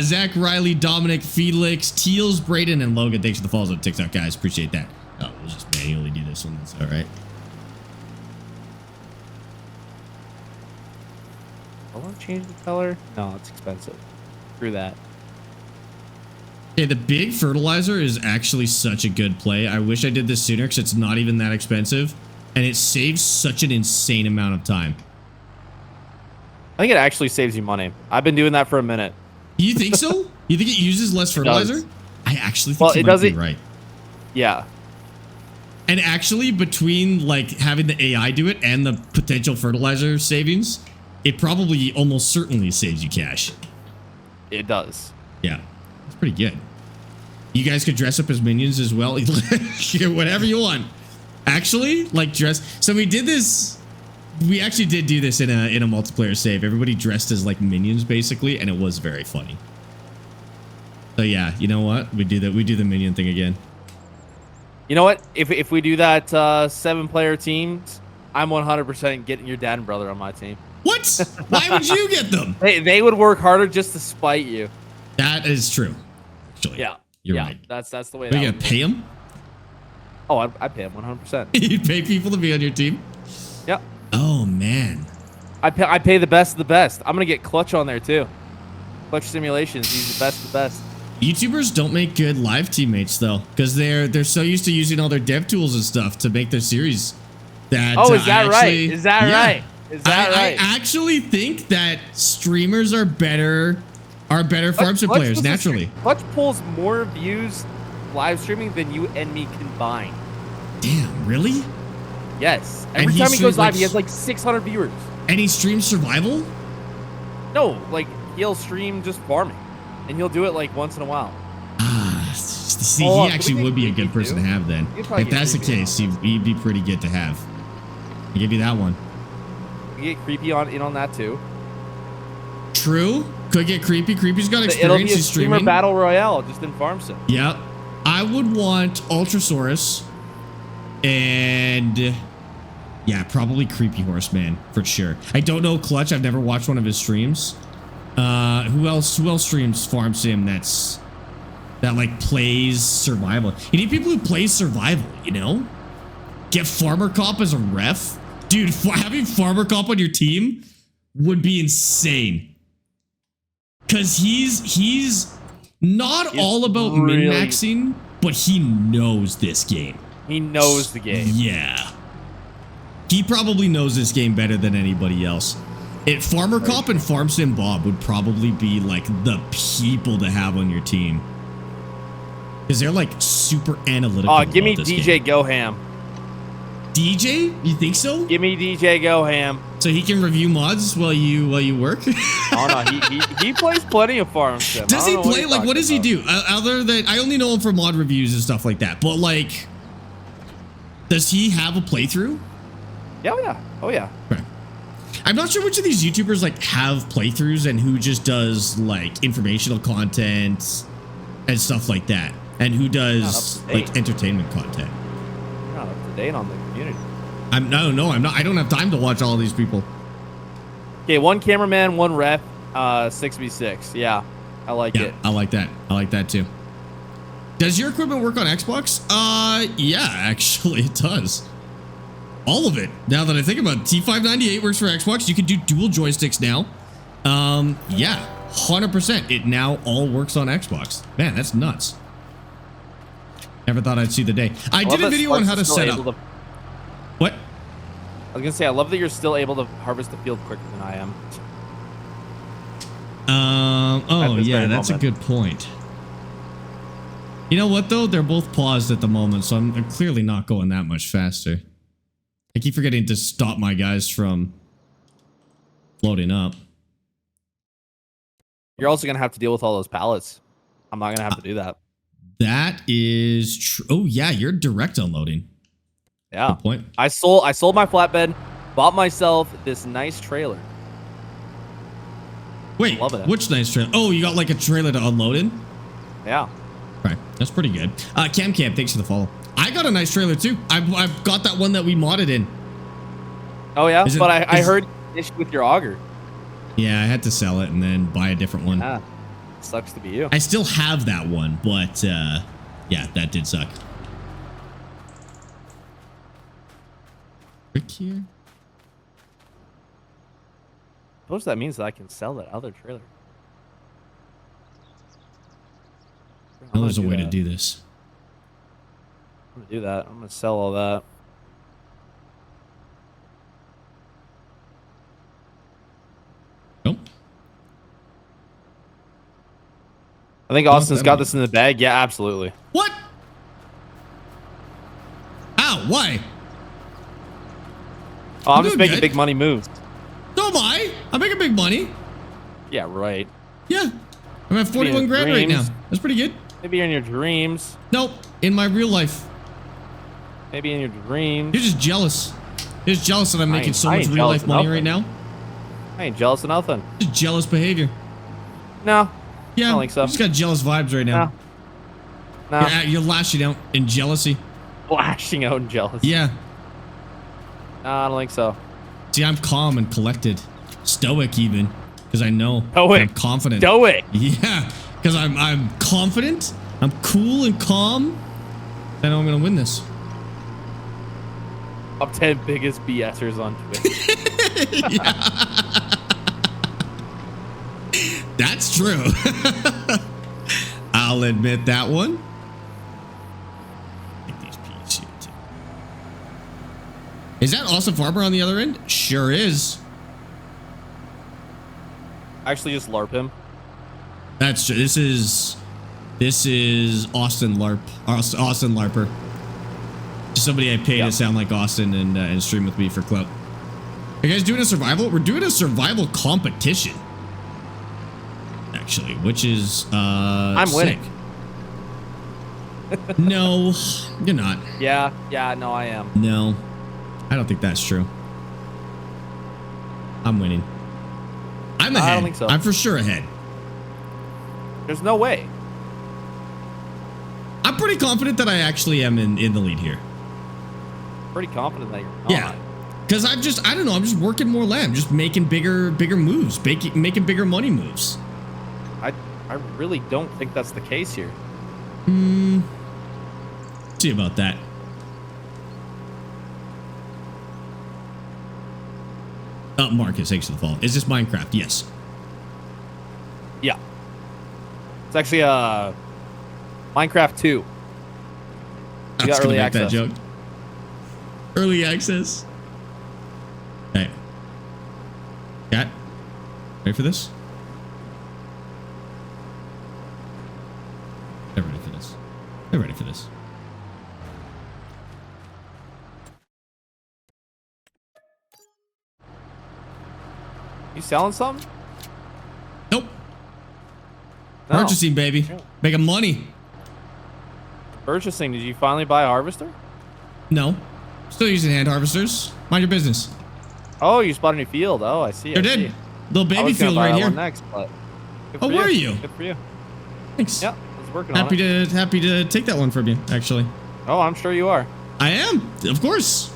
Zach, Riley, Dominic, Felix, Teals, Braden, and Logan. Thanks for the follows on TikTok, guys. Appreciate that. Oh, we'll just manually do this one. That's all right. I want to change the color. No, it's expensive. Screw that. Okay, the big fertilizer is actually such a good play. I wish I did this sooner because it's not even that expensive. And it saves such an insane amount of time. I think it actually saves you money. I've been doing that for a minute. You think so? You think it uses less fertilizer? I actually think you it might doesn't. be right. Yeah. And actually, between like having the AI do it and the potential fertilizer savings, it probably almost certainly saves you cash. It does. Yeah, it's pretty good. You guys could dress up as minions as well. Whatever you want. Actually, like dress. So we did this. We actually did do this in a multiplayer save. Everybody dressed as like minions basically, and it was very funny. So yeah, you know what? We do that. We do the minion thing again. You know what? If we do that 7-player teams, I'm 100% getting your dad and brother on my team. What? Why would you get them? They would work harder just to spite you. That is true. Actually, Yeah. you're yeah. right. That's the way. Are you gonna pay them? Oh, I pay them 100%. You pay people to be on your team? Yep. Oh man. I pay the best of the best. I'm gonna get Clutch on there too. Clutch Simulations. He's the best of the best. YouTubers don't make good live teammates though, because they're so used to using all their dev tools and stuff to make their series. That oh, is that right? Is that right? Is that right? I actually think that streamers are better farm sim players naturally. Clutch pulls more views live streaming than you and me combined. Damn, really? Yes. And Every time he goes like, live, he has like 600 viewers. And he streams survival? No, like he'll stream just farming, and he'll do it like once in a while. Ah, see, Oh, he actually would be a good person to have then. If that's the case, he'd be pretty good to have. I'll give you that one. You get creepy in on that too. True. Could get creepy. Creepy's got experience It'll be a in streamer streaming. battle royale just in farm sim. Yep. I would want Ultrasaurus and yeah, probably Creepy Horseman for sure. I don't know Clutch. I've never watched one of his streams. Who else streams farm sim that like plays survival? You need people who play survival, you know? Get Farmer Cop as a ref? Dude, having Farmer Cop on your team would be insane. Cause he's not all about min-maxing, but he knows this game. He knows the game. Yeah. He probably knows this game better than anybody else. Farmer Cop and Farm Sim Bob would probably be like the people to have on your team. Because they're like super analytical. Oh, give me about this DJ game. Goham. DJ? You think so? Give me DJ Goham. So he can review mods while you work? Oh no, he plays plenty of farm sim. Does he play? Like, what does he do? Other than, I only know him for mod reviews and stuff like that. But like, does he have a playthrough? Yeah, oh yeah, oh yeah. Okay. I'm not sure which of these YouTubers like have playthroughs and who just does like informational content and stuff like that, and who does like entertainment content. Not up to date on the community. No, I'm not. I don't have time to watch all of these people. Okay, one cameraman, one ref, 6v6. Yeah, I like it. I like that. I like that too. Does your equipment work on Xbox? Yeah, actually it does. All of it. Now that I think about it, T598 works for Xbox. You can do dual joysticks now. Yeah, 100%. It now all works on Xbox. Man, that's nuts. Never thought I'd see the day. I did a video on how to set up. What? I was gonna say, I love that you're still able to harvest the field quicker than I am. Oh yeah, that's a good point. You know what though? They're both paused at the moment, so I'm clearly not going that much faster. I keep forgetting to stop my guys from loading up. You're also gonna have to deal with all those pallets. I'm not gonna have to do that. That is true. Oh yeah, you're direct unloading. Yeah. Good point. I sold my flatbed, bought myself this nice trailer. Wait, which nice trailer? Oh, you got like a trailer to unload in? Yeah. Okay, that's pretty good. Cam, thanks for the follow. I got a nice trailer too. I've got that one that we modded in. Oh yeah, but I heard issue with your auger. Yeah, I had to sell it and then buy a different one. Yeah, sucks to be you. I still have that one, but yeah, that did suck. Rick here. I suppose that means that I can sell that other trailer. No, there's a way to do this. I'm gonna do that. I'm gonna sell all that. Nope. I think Austin's got this in the bag. Yeah, absolutely. What? How? Why? Oh, I'm just making big money moves. So am I. I'm making big money. Yeah, right. Yeah. I'm at 41 grand right now. That's pretty good. Maybe in your dreams. Nope. In my real life. Maybe in your dreams. You're just jealous. You're just jealous that I'm making so much real life money right now. I ain't jealous of nothing. Just jealous behavior. No. Yeah. I don't think so. You just got jealous vibes right now. No. You're lashing out in jealousy. Lashing out in jealousy. Yeah. No, I don't think so. See, I'm calm and collected. Stoic even. Because I know. Stoic. I'm confident. Stoic. Yeah. Because I'm confident. I'm cool and calm. I know I'm going to win this. Top 10 biggest BSers on Twitch. Yeah. That's true. I'll admit that one. I think these peas here too. Is that Austin Farmer on the other end? Sure is. Actually, just LARP him. That's true. This is Austin LARP. Austin LARPer. Just somebody I pay to sound like Austin and stream with me for clout. Are you guys doing a survival? We're doing a survival competition. Actually, which is I'm winning. No, you're not. Yeah, no, I am. No, I don't think that's true. I'm winning. I'm ahead. I don't think so. I'm for sure ahead. There's no way. I'm pretty confident that I actually am in the lead here. Pretty confident that you're not. Yeah. Because I don't know, I'm just working more land, just making bigger moves, making bigger money moves. I really don't think that's the case here. See about that. Marcus, thanks for the follow. Is this Minecraft? Yes. Yeah. It's actually Minecraft 2. I was gonna make that joke. Early access. Okay. Cat, ready for this? They're ready for this. They're ready for this. You selling something? Nope. No. Purchasing, baby. Making money. Purchasing. Did you finally buy a harvester? No. Still using hand harvesters. Mind your business. Oh, you spotted a new field. Oh, I see. Sure did. Little baby field right here. Next, but oh, were you? Good for you. Thanks. Yeah, I was working on it. Happy to take that one from you, actually. Oh, I'm sure you are. I am, of course.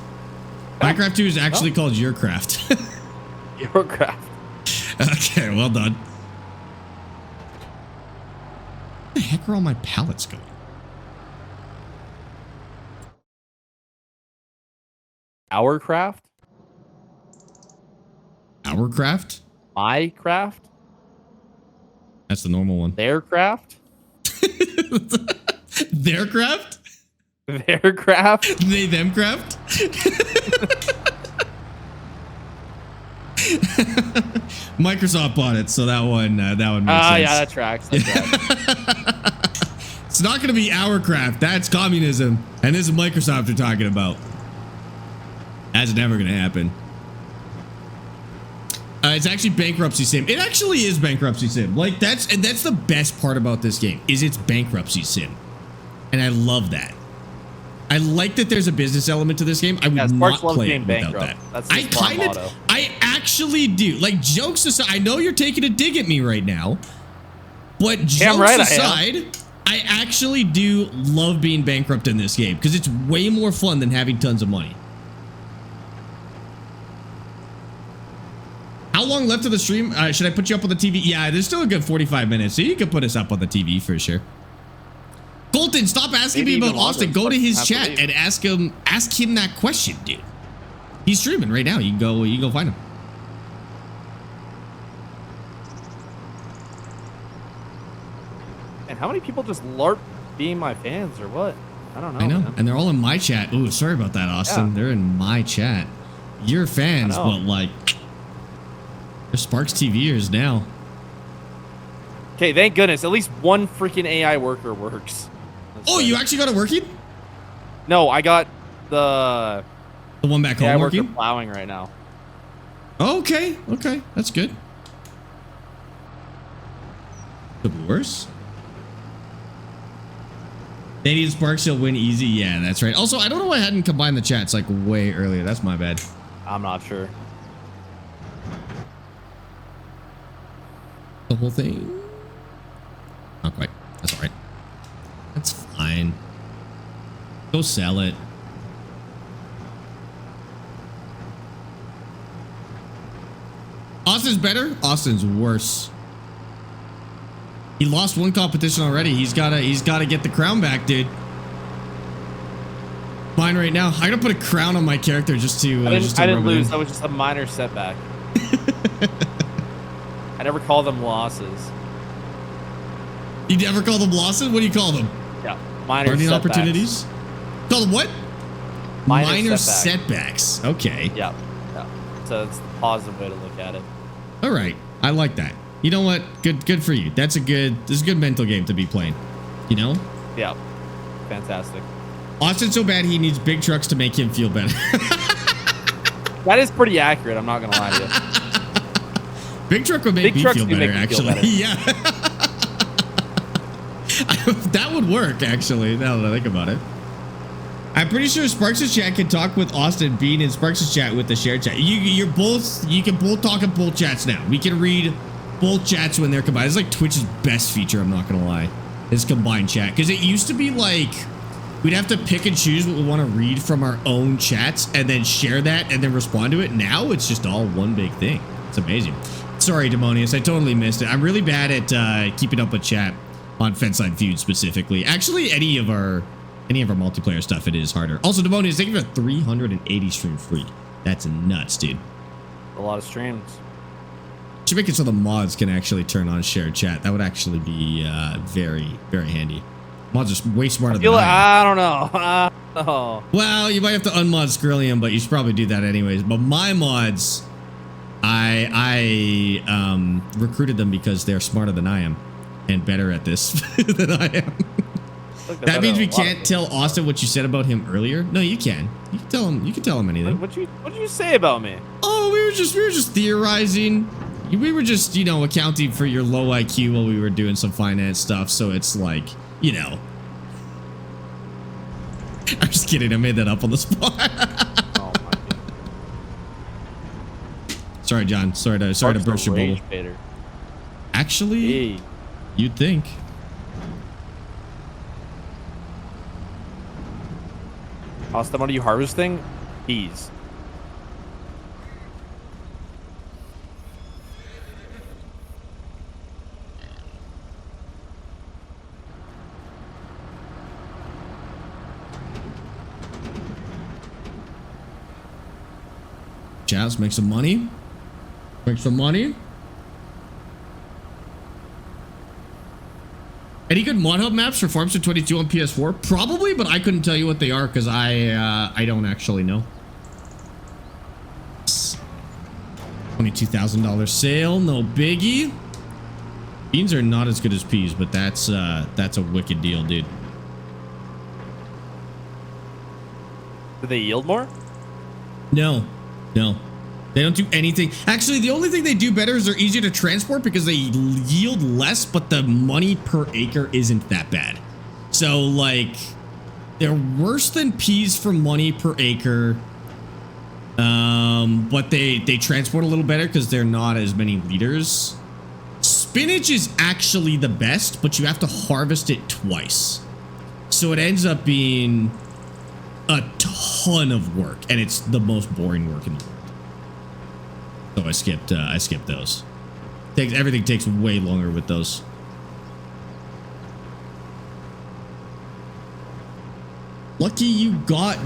Yeah. Minecraft 2 is actually called Your Craft. Your craft. Okay, well done. Where the heck are all my pallets going? Our craft? Our craft? My craft? That's the normal one. Their craft? Their craft? Their craft? They them craft? Microsoft bought it, so that one makes sense. Yeah, that tracks. That tracks. It's not going to be our craft. That's communism, and this is Microsoft they're talking about. That's never going to happen. It's actually bankruptcy sim. It actually is bankruptcy sim. Like that's the best part about this game is it's bankruptcy sim, and I love that. I like that there's a business element to this game. I would not play it without that. That's his motto. I actually do. Like, jokes aside, I know you're taking a dig at me right now, but jokes aside, I actually do love being bankrupt in this game because it's way more fun than having tons of money. How long left of the stream? Should I put you up on the TV? Yeah, there's still a good 45 minutes, so you can put us up on the TV for sure. Colton, stop asking me about Austin. Go to his chat and ask him that question, dude. He's streaming right now. You can go find him. And how many people just LARP being my fans or what? I don't know. I know, man. and they're all in my chat. Ooh, sorry about that, Austin. Yeah. They're in my chat. You're fans, but like, they're SparxTVers now. Okay, thank goodness. At least one freaking AI worker works. Oh, you actually got it working? No, I got the one back home working? Worker plowing right now. Okay, that's good. Could be worse. They need Sparx, he'll win easy. Yeah, that's right. Also, I don't know why I hadn't combined the chats like way earlier. That's my bad. I'm not sure. The whole thing? Not quite. That's all right. That's fine. Go sell it. Austin's better? Austin's worse. He lost one competition already. He's gotta get the crown back, dude. Mine right now. I gotta put a crown on my character just to. I didn't lose. That was just a minor setback. I never call them losses. You never call them losses? What do you call them? Yeah, minor learning setbacks. Opportunities. Call them what? Minor setbacks. Okay. Yeah. So it's the positive way to look at it. All right, I like that. You know what? Good for you. This is a good mental game to be playing. You know? Yeah. Fantastic. Austin's so bad he needs big trucks to make him feel better. That is pretty accurate. I'm not gonna lie to you. Big truck would make me feel better, actually. Yeah. That would work, actually, now that I think about it. I'm pretty sure Sparx's chat can talk with Austin being in Sparx's chat with the shared chat. You can both talk in both chats now. We can read both chats when they're combined. It's like Twitch's best feature, I'm not gonna lie. Is combined chat. Because it used to be like we'd have to pick and choose what we want to read from our own chats and then share that and then respond to it. Now it's just all one big thing. It's amazing. Sorry, Demonius, I totally missed it. I'm really bad at keeping up with chat on Fenceside Feud specifically. Actually, any of our multiplayer stuff, it is harder. Also, Demonius, thank you for 380 stream free. That's nuts, dude. A lot of streams. Should make it so the mods can actually turn on shared chat. That would actually be very, very handy. Mods are way smarter than I don't know. Well, you might have to unmod Skrillium, but you should probably do that anyways. But my mods, I recruited them because they're smarter than I am and better at this than I am. That means we can't tell Austin what you said about him earlier. No, you can. You can tell him. You can tell him anything. What did you say about me? Oh, we were just theorizing. We were just, you know, accounting for your low IQ while we were doing some finance stuff. So it's like, you know. I'm just kidding. I made that up on the spot. Oh my God. Sorry, John. Sorry to burst your bubble. Actually, you'd think. Austin, what are you harvesting? Bees. chat. Let's make some money. Make some money. Any good mod hub maps for Farmstead 22 on PS4? Probably, but I couldn't tell you what they are because I don't actually know. $22,000 sale, no biggie. Beans are not as good as peas, but that's a wicked deal, dude. Do they yield more? No. They don't do anything. Actually, the only thing they do better is they're easier to transport because they yield less, but the money per acre isn't that bad. So, like, they're worse than peas for money per acre. But they transport a little better because they're not as many liters. Spinach is actually the best, but you have to harvest it twice. So it ends up being a ton of work, and it's the most boring work in the world. So I skipped those. Everything takes way longer with those. Lucky you got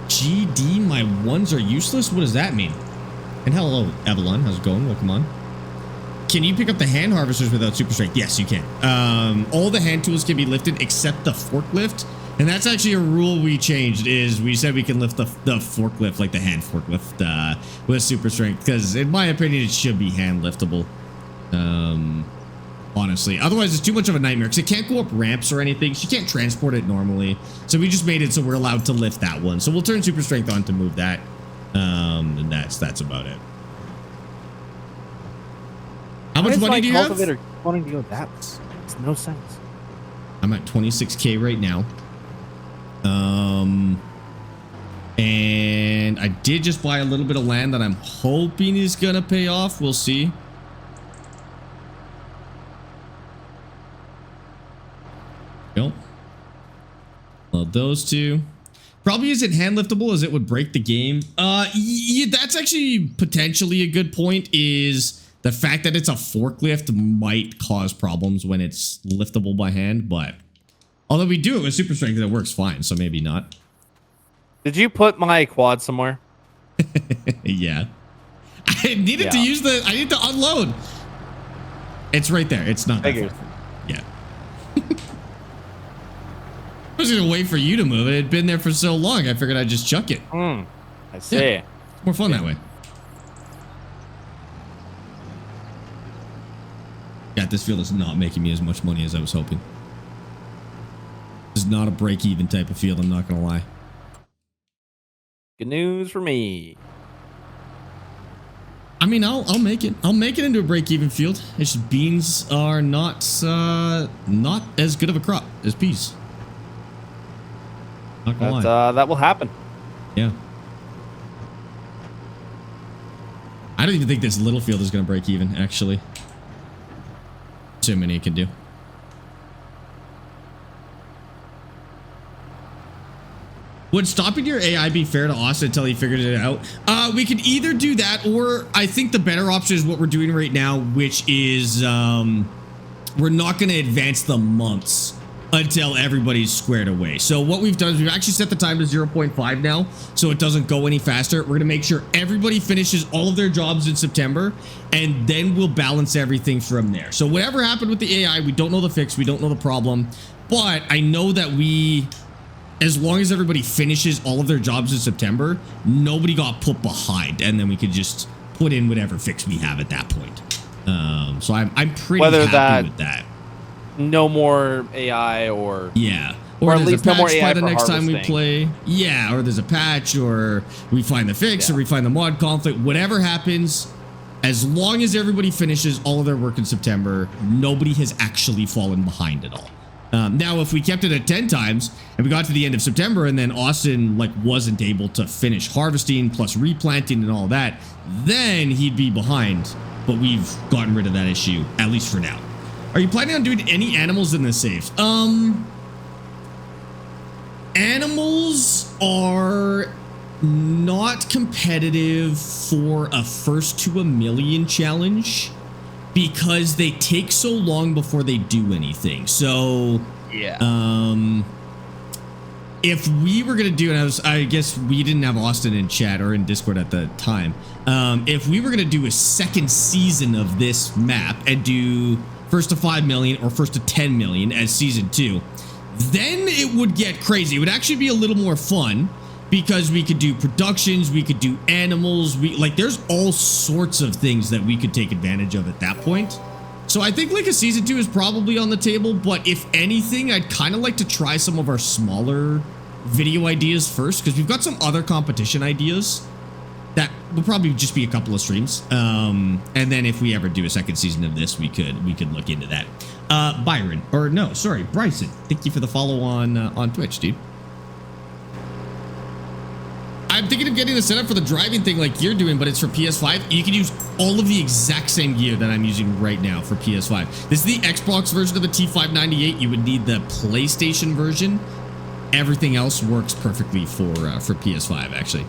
GD. My ones are useless. What does that mean? And hello, Ep.11. How's it going? Welcome on. Can you pick up the hand harvesters without super strength? Yes, you can. All the hand tools can be lifted except the forklift. And that's actually a rule we changed, is we said we can lift the forklift, like the hand forklift, with super strength. Because in my opinion, it should be hand liftable. Honestly. Otherwise, it's too much of a nightmare because it can't go up ramps or anything. She can't transport it normally. So we just made it so we're allowed to lift that one. So we'll turn super strength on to move that. And that's about it. How much money do you have? Wanting to go that makes no sense. I'm at 26K right now. And I did just buy a little bit of land that I'm hoping is gonna pay off. We'll see. Nope. Load those two. Probably isn't hand liftable as it would break the game. Yeah, that's actually potentially a good point, is the fact that it's a forklift might cause problems when it's liftable by hand, but although we do it with super strength, it works fine, so maybe not. Did you put my quad somewhere? Yeah. I needed to use I need to unload. It's right there. It's not. Yeah. I was gonna wait for you to move it. It'd been there for so long. I figured I'd just chuck it. I see. Yeah. It's more fun that way. Yeah, this field is not making me as much money as I was hoping. This is not a break-even type of field, I'm not gonna lie. Good news for me. I mean, I'll make it. I'll make it into a break-even field. It's just beans are not as good of a crop as peas. Not gonna lie. That will happen. Yeah. I don't even think this little field is gonna break even, actually. So many it can do. Would stopping your AI be fair to Austin until he figured it out? We could either do that, or I think the better option is what we're doing right now, which is we're not going to advance the months until everybody's squared away. So what we've done is we've actually set the time to 0.5 now, so it doesn't go any faster. We're going to make sure everybody finishes all of their jobs in September, and then we'll balance everything from there. So whatever happened with the AI, we don't know the fix, we don't know the problem, but I know that as long as everybody finishes all of their jobs in September, nobody got put behind, and then we could just put in whatever fix we have at that point. So I'm pretty happy with that. No more AI, or or at least no more AI by the next time we play. Yeah, or there's a patch, or we find the fix, or we find the mod conflict. Whatever happens, as long as everybody finishes all of their work in September, nobody has actually fallen behind at all. Now, if we kept it at 10 times and we got to the end of September and then Austin wasn't able to finish harvesting plus replanting and all that, then he'd be behind. But we've gotten rid of that issue, at least for now. Are you planning on doing any animals in the saves? Animals are not competitive for a first to a million challenge, because they take so long before they do anything. So if we were gonna do, and I guess we didn't have Austin in chat or in Discord at the time. If we were gonna do a second season of this map and do first to 5 million or first to 10 million as season 2, then it would get crazy. It would actually be a little more fun because we could do productions, we could do animals, there's all sorts of things that we could take advantage of at that point. So I think like a season 2 is probably on the table, but if anything, I'd kind of like to try some of our smaller video ideas first, because we've got some other competition ideas that will probably just be a couple of streams. And then if we ever do a second season of this, we could look into that. Bryson, thank you for the follow on Twitch, dude. I'm thinking of getting a setup for the driving thing like you're doing, but it's for PS5. You can use all of the exact same gear that I'm using right now for PS5. This is the Xbox version of the T598. You would need the PlayStation version. Everything else works perfectly for PS5, actually.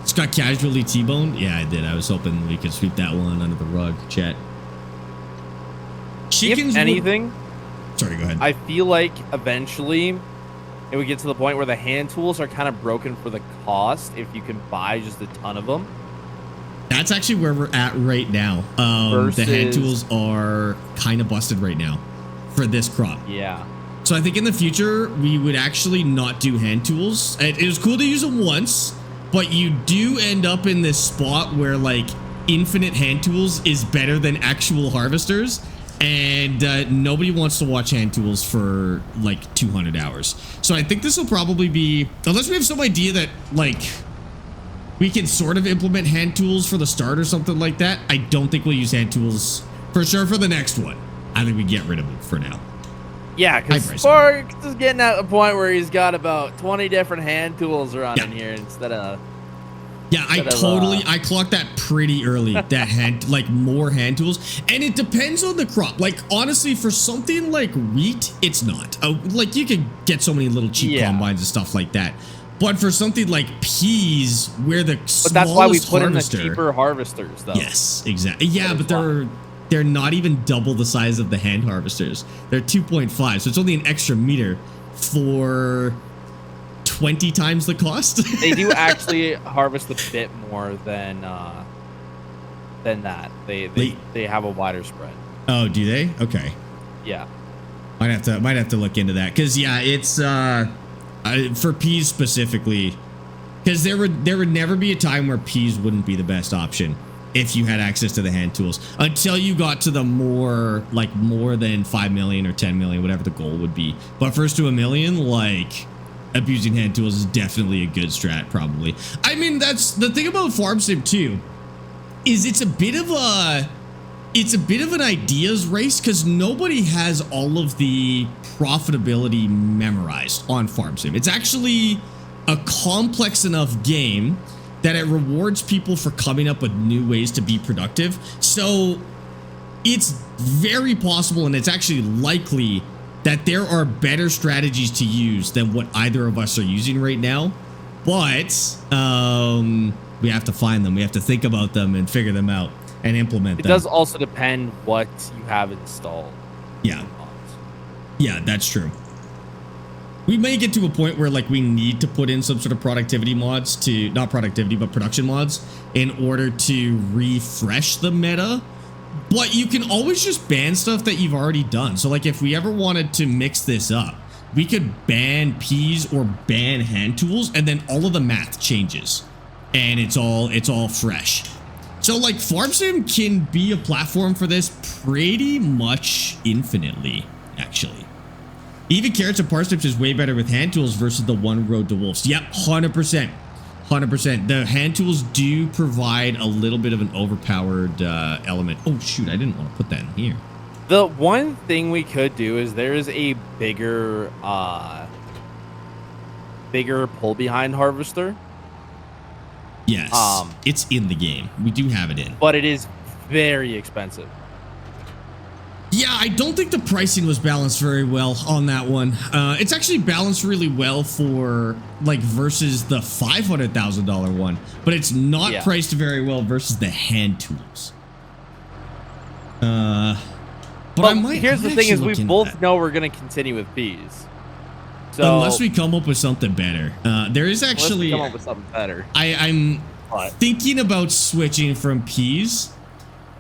It's got casually T-boned. Yeah, I did. I was hoping we could sweep that one under the rug, chat. Chickens. If anything, sorry, go ahead. I feel like eventually it would get to the point where the hand tools are kind of broken for the cost if you can buy just a ton of them. That's actually where we're at right now. The hand tools are kind of busted right now for this crop. Yeah. So I think in the future, we would actually not do hand tools. It was cool to use them once, but you do end up in this spot where like infinite hand tools is better than actual harvesters. And nobody wants to watch hand tools for like 200 hours. So I think this will probably be, unless we have some idea that like we can sort of implement hand tools for the start or something like that. I don't think we'll use hand tools for sure for the next one. I think we get rid of them for now. Yeah, because Sparx is getting at the point where he's got about 20 different hand tools around in here instead of... Yeah, I clocked that pretty early, that more hand tools. And it depends on the crop. Like, honestly, for something like wheat, it's not. Like, you can get so many little cheap combines and stuff like that. But for something like peas, where the smallest But that's why we put in the cheaper harvesters, though. Yes, exactly. Yeah, but they're not even double the size of the hand harvesters. They're 2.5, so it's only an extra meter for 20 times the cost. They do actually harvest a bit more than that. They have a wider spread. Oh, do they? Okay. Yeah. Might have to look into that, because yeah, it's for peas specifically, because there would never be a time where peas wouldn't be the best option if you had access to the hand tools, until you got to the more than 5 million or 10 million, whatever the goal would be. But first to 1 million, like, abusing hand tools is definitely a good strat, probably. I mean, that's the thing about Farm Sim too, is it's a bit of an ideas race, because nobody has all of the profitability memorized on Farm Sim. It's actually a complex enough game that it rewards people for coming up with new ways to be productive. So it's very possible, and it's actually likely, that there are better strategies to use than what either of us are using right now. But we have to find them. We have to think about them and figure them out and implement them. It does also depend what you have installed. Yeah. Yeah, that's true. We may get to a point where like we need to put in some sort of productivity mods to, not productivity, but production mods in order to refresh the meta. But you can always just ban stuff that you've already done. So like if we ever wanted to mix this up, we could ban peas or ban hand tools, and then all of the math changes and it's all fresh. So like Farm Sim can be a platform for this pretty much infinitely, actually. Even carrots and parsnips is way better with hand tools versus the one road to wolves. Yep, 100%. 100%. The hand tools do provide a little bit of an overpowered element. Oh, shoot. I didn't want to put that in here. The one thing we could do is there is a bigger pull behind harvester. Yes. It's in the game. We do have it in. But it is very expensive. Yeah, I don't think the pricing was balanced very well on that one. It's actually balanced really well for like versus the $500,000 one, but it's not priced very well versus the hand tools. But here's the thing: is we both know we're gonna continue with peas. So unless we come up with something better. There is actually come up with something better. I'm thinking about switching from peas,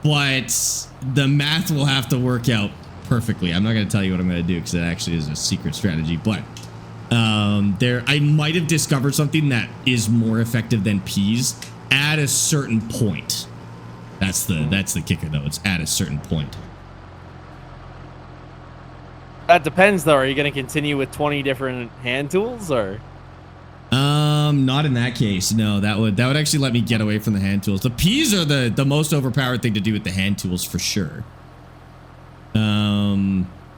but the math will have to work out perfectly. I'm not going to tell you what I'm going to do because it actually is a secret strategy, but I might have discovered something that is more effective than peas at a certain point. That's the kicker though. It's at a certain point. That depends though. Are you going to continue with 20 different hand tools or? Not in that case. No, that would actually let me get away from the hand tools. The peas are the most overpowered thing to do with the hand tools for sure.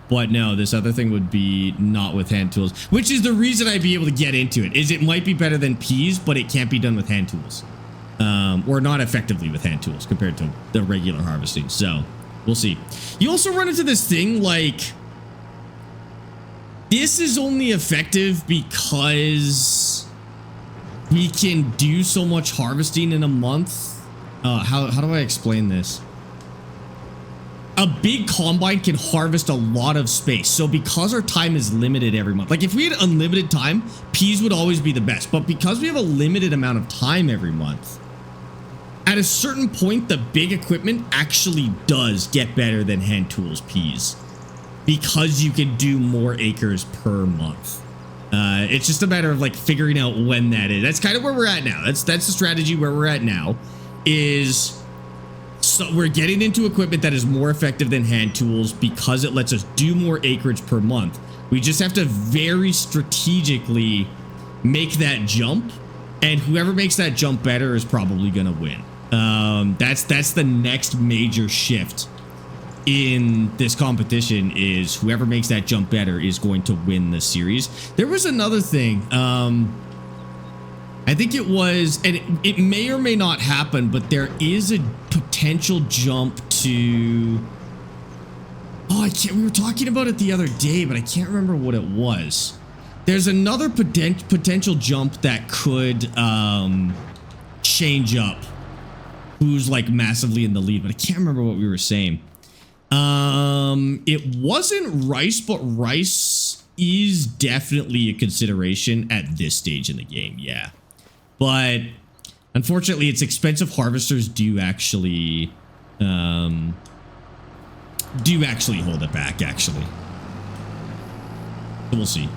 But no, this other thing would be not with hand tools, which is the reason I'd be able to get into it. Is it might be better than peas, but it can't be done with hand tools, or not effectively with hand tools compared to the regular harvesting. So we'll see. You also run into this thing like this is only effective because we can do so much harvesting in a month. How do I explain this? A big combine can harvest a lot of space. So because our time is limited every month, like if we had unlimited time, peas would always be the best. But because we have a limited amount of time every month, at a certain point, the big equipment actually does get better than hand tools peas because you can do more acres per month. It's just a matter of like figuring out when that is. That's kind of where we're at now. That's the strategy where we're at now is... So we're getting into equipment that is more effective than hand tools because it lets us do more acreage per month. We just have to very strategically make that jump, and whoever makes that jump better is probably going to win. That's the next major shift in this competition is whoever makes that jump better is going to win the series. There was another thing. I think it was, and it may or may not happen, but there is a potential jump to... Oh, we were talking about it the other day, but I can't remember what it was. There's another potential jump that could change up who's like massively in the lead, but I can't remember what we were saying. It wasn't rice, but rice is definitely a consideration at this stage in the game, yeah. But unfortunately, its expensive harvesters do actually hold it back, actually. So we'll see.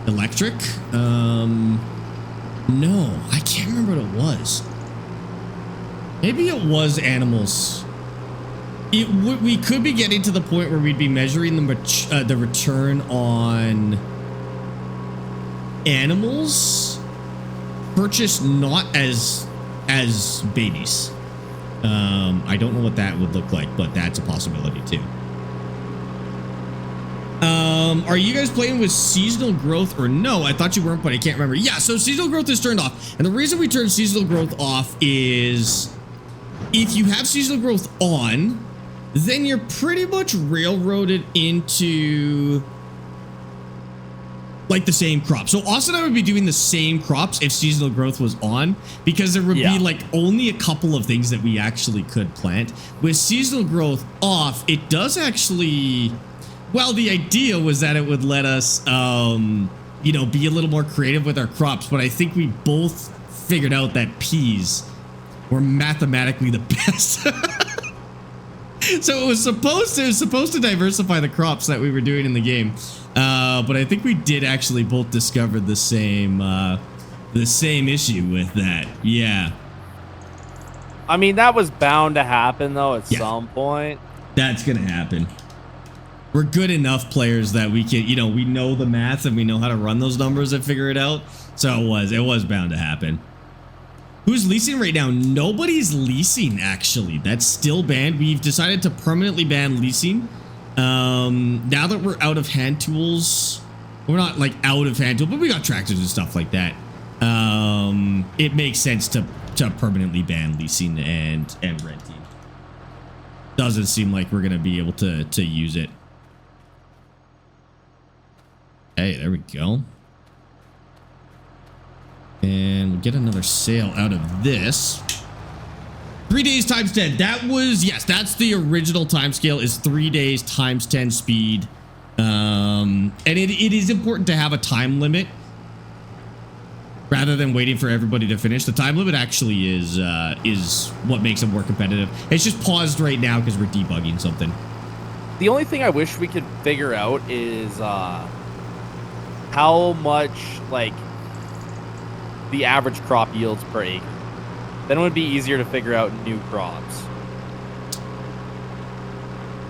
Electric? No, I can't remember what it was. Maybe it was animals. We could be getting to the point where we'd be measuring the return on animals purchased not as babies. I don't know what that would look like, but that's a possibility too. Are you guys playing with seasonal growth or no? I thought you weren't, but I can't remember. Yeah, so seasonal growth is turned off. And the reason we turn seasonal growth off is if you have seasonal growth on, then you're pretty much railroaded into like the same crop. So Austin and I would be doing the same crops if seasonal growth was on, because there would be like only a couple of things that we actually could plant. With seasonal growth off, it does actually, well, the idea was that it would let us, you know, be a little more creative with our crops. But I think we both figured out that peas were mathematically the best. So it was supposed to diversify the crops that we were doing in the game. But I think we did actually both discover the same issue with that. Yeah. I mean, that was bound to happen though at some point. That's going to happen. We're good enough players that we can, you know, we know the math and we know how to run those numbers and figure it out. So it was bound to happen. Who's leasing right now? Nobody's leasing, actually. That's still banned. We've decided to permanently ban leasing. Now that we're out of hand tools, we're not like out of hand tools, but we got tractors and stuff like that. It makes sense to permanently ban leasing and renting. Doesn't seem like we're gonna be able to use it. Hey, there we go. And we'll get another sale out of this. 3 days times 10. That was, yes, that's the original time scale is 3 days times 10 speed. And it is important to have a time limit rather than waiting for everybody to finish. The time limit actually is what makes it more competitive. It's just paused right now because we're debugging something. The only thing I wish we could figure out is how much like the average crop yields per acre. Then it would be easier to figure out new crops.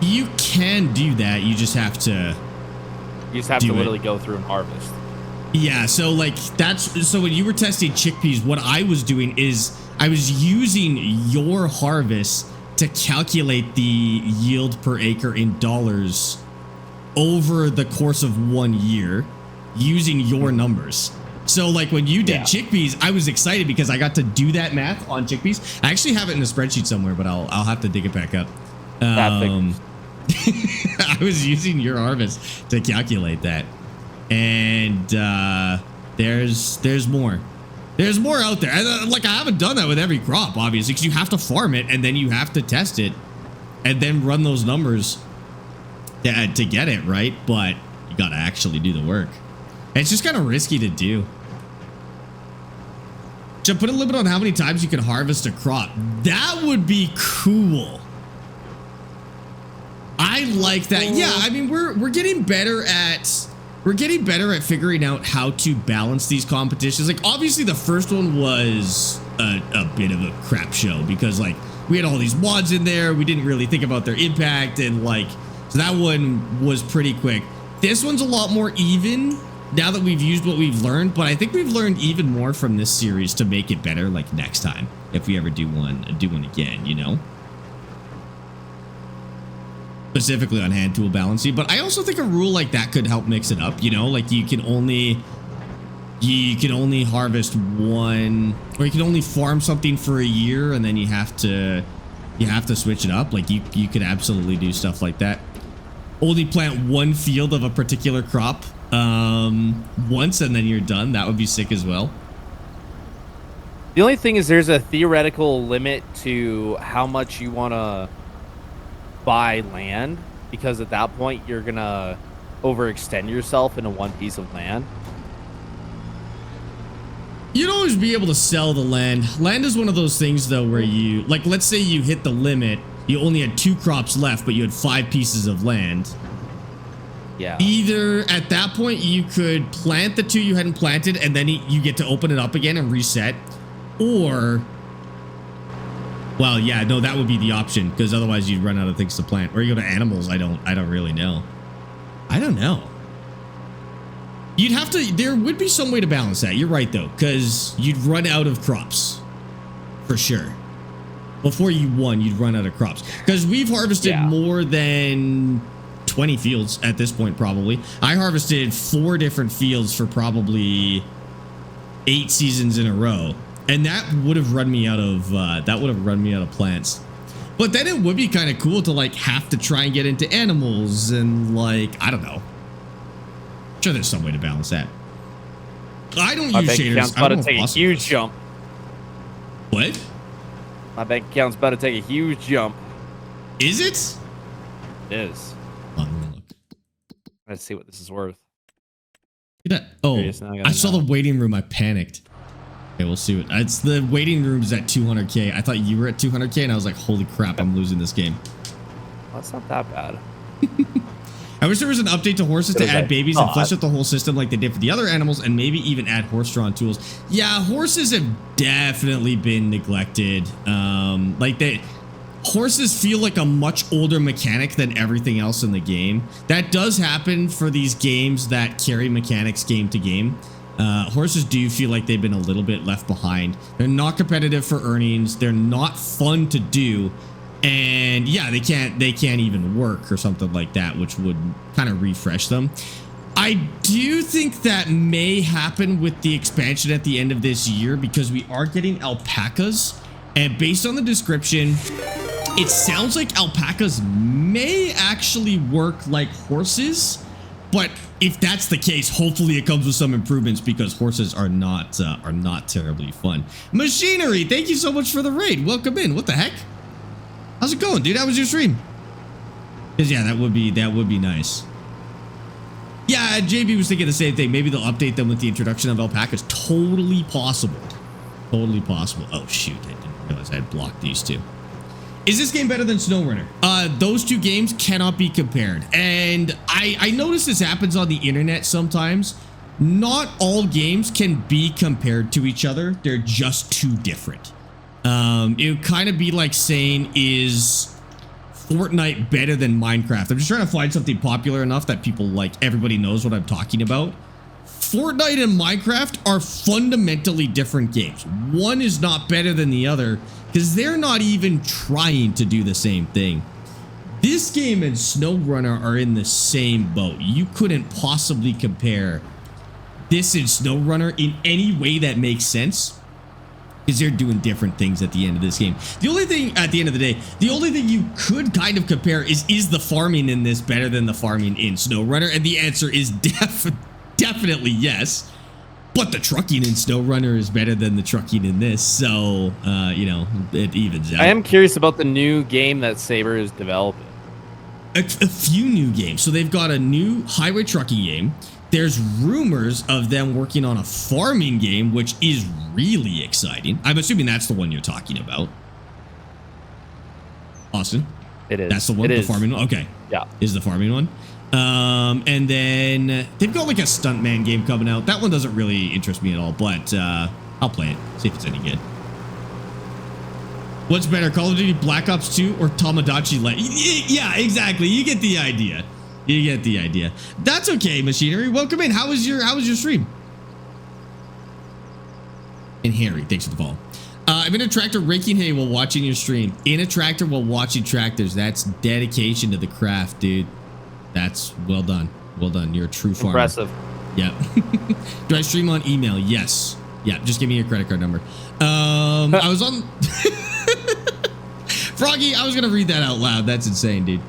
You can do that. You just have to. You just have to literally go through and harvest. Yeah, so like so when you were testing chickpeas, what I was doing is I was using your harvest to calculate the yield per acre in dollars over the course of 1 year using your numbers. So like when you did chickpeas, I was excited because I got to do that math on chickpeas. I actually have it in a spreadsheet somewhere, but I'll have to dig it back up. I was using your harvest to calculate that. And there's more. There's more out there. And, like I haven't done that with every crop, obviously, because you have to farm it and then you have to test it and then run those numbers to get it right. But you got to actually do the work. And it's just kind of risky to do. So put a limit on how many times you can harvest a crop. That would be cool. I like that. Yeah, I mean we're getting better at figuring out how to balance these competitions. Like obviously the first one was a bit of a crap show because like we had all these mods in there. We didn't really think about their impact and like so that one was pretty quick. This one's a lot more even now that we've used what we've learned, but I think we've learned even more from this series to make it better like next time if we ever do one again, you know? Specifically on hand tool balancing, but I also think a rule like that could help mix it up, you know, like you can only harvest one, or you can only farm something for a year and then you have to switch it up. Like you could absolutely do stuff like that. Only plant one field of a particular crop once and then you're done. That would be sick as well. The only thing is there's a theoretical limit to how much you want to buy land, because at that point you're gonna overextend yourself into one piece of land. You'd always be able to sell the land. Land is one of those things though where you like, let's say you hit the limit, you only had 2 crops left but you had 5 pieces of land. Yeah, either at that point you could plant the 2 you hadn't planted and then you get to open it up again and reset, or well, yeah, no, that would be the option because otherwise you'd run out of things to plant. Or you go to animals. I don't really know. I don't know. You'd have to, there would be some way to balance that. You're right though, because you'd run out of crops for sure. Before you won, you'd run out of crops because we've harvested more than 20 fields at this point. Probably I harvested 4 different fields for probably 8 seasons in a row. And that would have run me out of plants. But then it would be kind of cool to like have to try and get into animals and like, I don't know. I'm sure there's some way to balance that. I don't use shaders. My bank account's about to take a huge jump. What? My bank account's about to take a huge jump. Is it? It is. Hold on, look. Let's see what this is worth. Look at that. Oh, I saw the waiting room. I panicked. Okay, we'll see what it's. The waiting room's at 200k. I thought you were at 200k and I was like, holy crap, I'm losing this game. Well, that's not that bad. I wish there was an update to horses to add babies and flesh out the whole system like they did for the other animals, and maybe even add horse-drawn tools. Yeah, horses have definitely been neglected. Horses feel like a much older mechanic than everything else in the game. That does happen for these games that carry mechanics game to game. Horses do feel like they've been a little bit left behind. They're not competitive for earnings. They're not fun to do. And yeah, they can't even work or something like that, which would kind of refresh them. I do think that may happen with the expansion at the end of this year because we are getting alpacas. And based on the description, it sounds like alpacas may actually work like horses. But if that's the case, hopefully it comes with some improvements because horses are not terribly fun. Machinery, thank you so much for the raid. Welcome in. What the heck? How's it going, dude? How was your stream? Because yeah, that would be nice. Yeah, JB was thinking the same thing. Maybe they'll update them with the introduction of alpacas. Totally possible. Totally possible. Oh, shoot. I didn't realize I had blocked these two. Is this game better than SnowRunner? Those two games cannot be compared. And I notice this happens on the internet sometimes. Not all games can be compared to each other. They're just too different. It would kind of be like saying, is Fortnite better than Minecraft? I'm just trying to find something popular enough that people like, everybody knows what I'm talking about. Fortnite and Minecraft are fundamentally different games. One is not better than the other because they're not even trying to do the same thing. This game and SnowRunner are in the same boat. You couldn't possibly compare this and SnowRunner in any way that makes sense, because they're doing different things at the end of this game. The only thing, at the end of the day, the only thing you could kind of compare is the farming in this better than the farming in SnowRunner? And the answer is definitely yes. But the trucking in SnowRunner is better than the trucking in this, so, you know, it evens out. I am curious about the new game that Saber is developing. A few new games. So they've got a new highway trucking game. There's rumors of them working on a farming game, which is really exciting. I'm assuming that's the one you're talking about. Austin? It is. That's the one? It the is. farming one? Okay. Yeah. Is the farming one. And then they've got like a stuntman game coming out. That one doesn't really interest me at all, but I'll play it. See if it's any good. What's better, Call of Duty Black Ops 2 or Tamagotchi Light? Yeah, exactly. You get the idea. You get the idea. That's okay, Machinery. Welcome in. How was your stream? And Harry, thanks for the follow. I'm in a tractor raking hay while watching your stream. In a tractor while watching tractors. That's dedication to the craft, dude. That's well done. Well done. You're a true farmer. Impressive. Yeah. Do I stream on email? Yes. Yeah, just give me your credit card number. I was on... Froggy, I was going to read that out loud. That's insane, dude.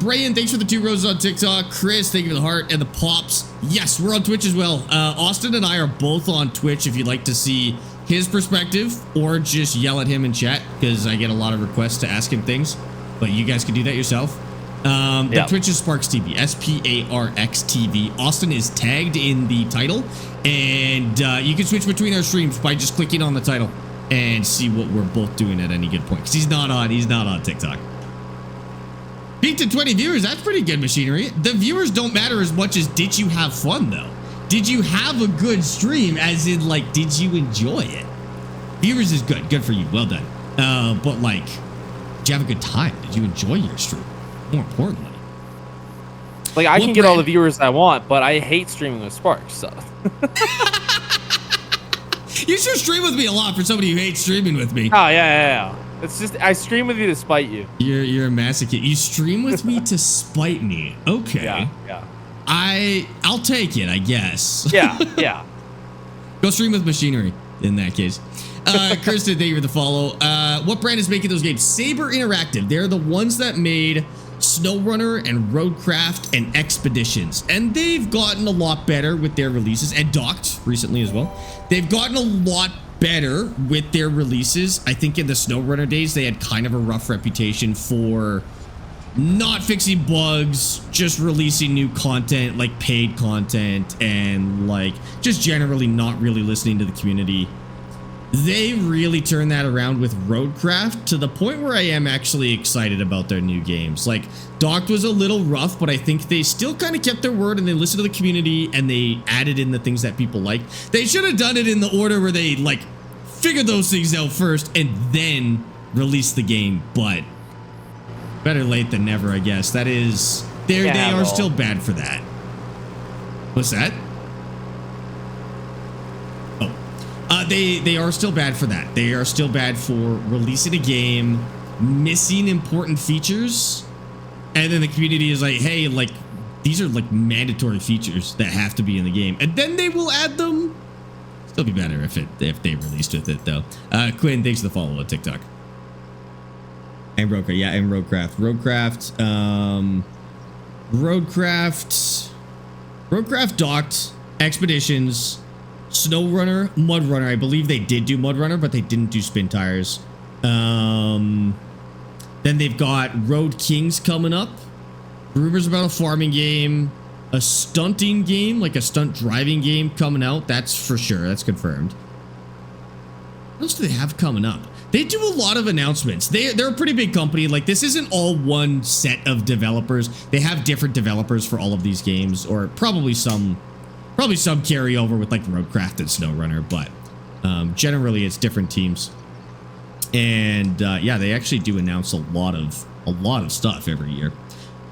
Brian, thanks for the 2 roses on TikTok. Chris, thank you for the heart and the pops. Yes, we're on Twitch as well. Austin and I are both on Twitch if you'd like to see his perspective or just yell at him in chat, because I get a lot of requests to ask him things, but you guys can do that yourself. The Twitch is SparxTV, SparxTV. Austin is tagged in the title, and you can switch between our streams by just clicking on the title and see what we're both doing at any good point, because he's not on TikTok. Peaked to 20 viewers. That's pretty good, Machinery. The viewers don't matter as much as did you have fun, though? Did you have a good stream, as in, like, did you enjoy it? Viewers is good. Good for you. Well done. But, like, did you have a good time? Did you enjoy your stream? More importantly. Like, I can get all the viewers I want, but I hate streaming with Sparx, so. You should stream with me a lot for somebody who hates streaming with me. Oh, yeah. It's just, I stream with you to spite you. You're a masochist. You stream with me to spite me. Okay. Yeah. I'll take it, I guess. Yeah. Go stream with Machinery in that case. Kristen, thank you for the follow. What brand is making those games? Saber Interactive. They're the ones that made SnowRunner and Roadcraft and Expeditions, and they've gotten a lot better with their releases, and Docked recently as well. They've gotten a lot better with their releases. I think in the SnowRunner days, they had kind of a rough reputation for not fixing bugs, just releasing new content, like paid content, and like just generally not really listening to the community. They really turned that around with Roadcraft to the point where I am actually excited about their new games. Like, Docked was a little rough, but I think they still kind of kept their word and they listened to the community and they added in the things that people like. They should have done it in the order where they, like, figured those things out first and then released the game, but better late than never, I guess. That is... They are still bad for that. What's that? They are still bad for that. They are still bad for releasing a game, missing important features, and then the community is like, hey, like, these are like mandatory features that have to be in the game, and then they will add them. Still be better if they released with it, though. Quinn, thanks for the follow on TikTok. And Roadcraft, yeah, and Roadcraft, Docked, Expeditions, SnowRunner, Mudrunner. I believe they did do Mudrunner, but they didn't do Spin Tires. Then they've got Road Kings coming up. Rumors about a farming game. a stunting game, like a stunt driving game coming out. That's for sure. That's confirmed. What else do they have coming up? They do a lot of announcements. They're a pretty big company. Like, this isn't all one set of developers. They have different developers for all of these games, or probably some carryover with like Roadcraft and SnowRunner, but generally it's different teams. And yeah, they actually do announce a lot of stuff every year.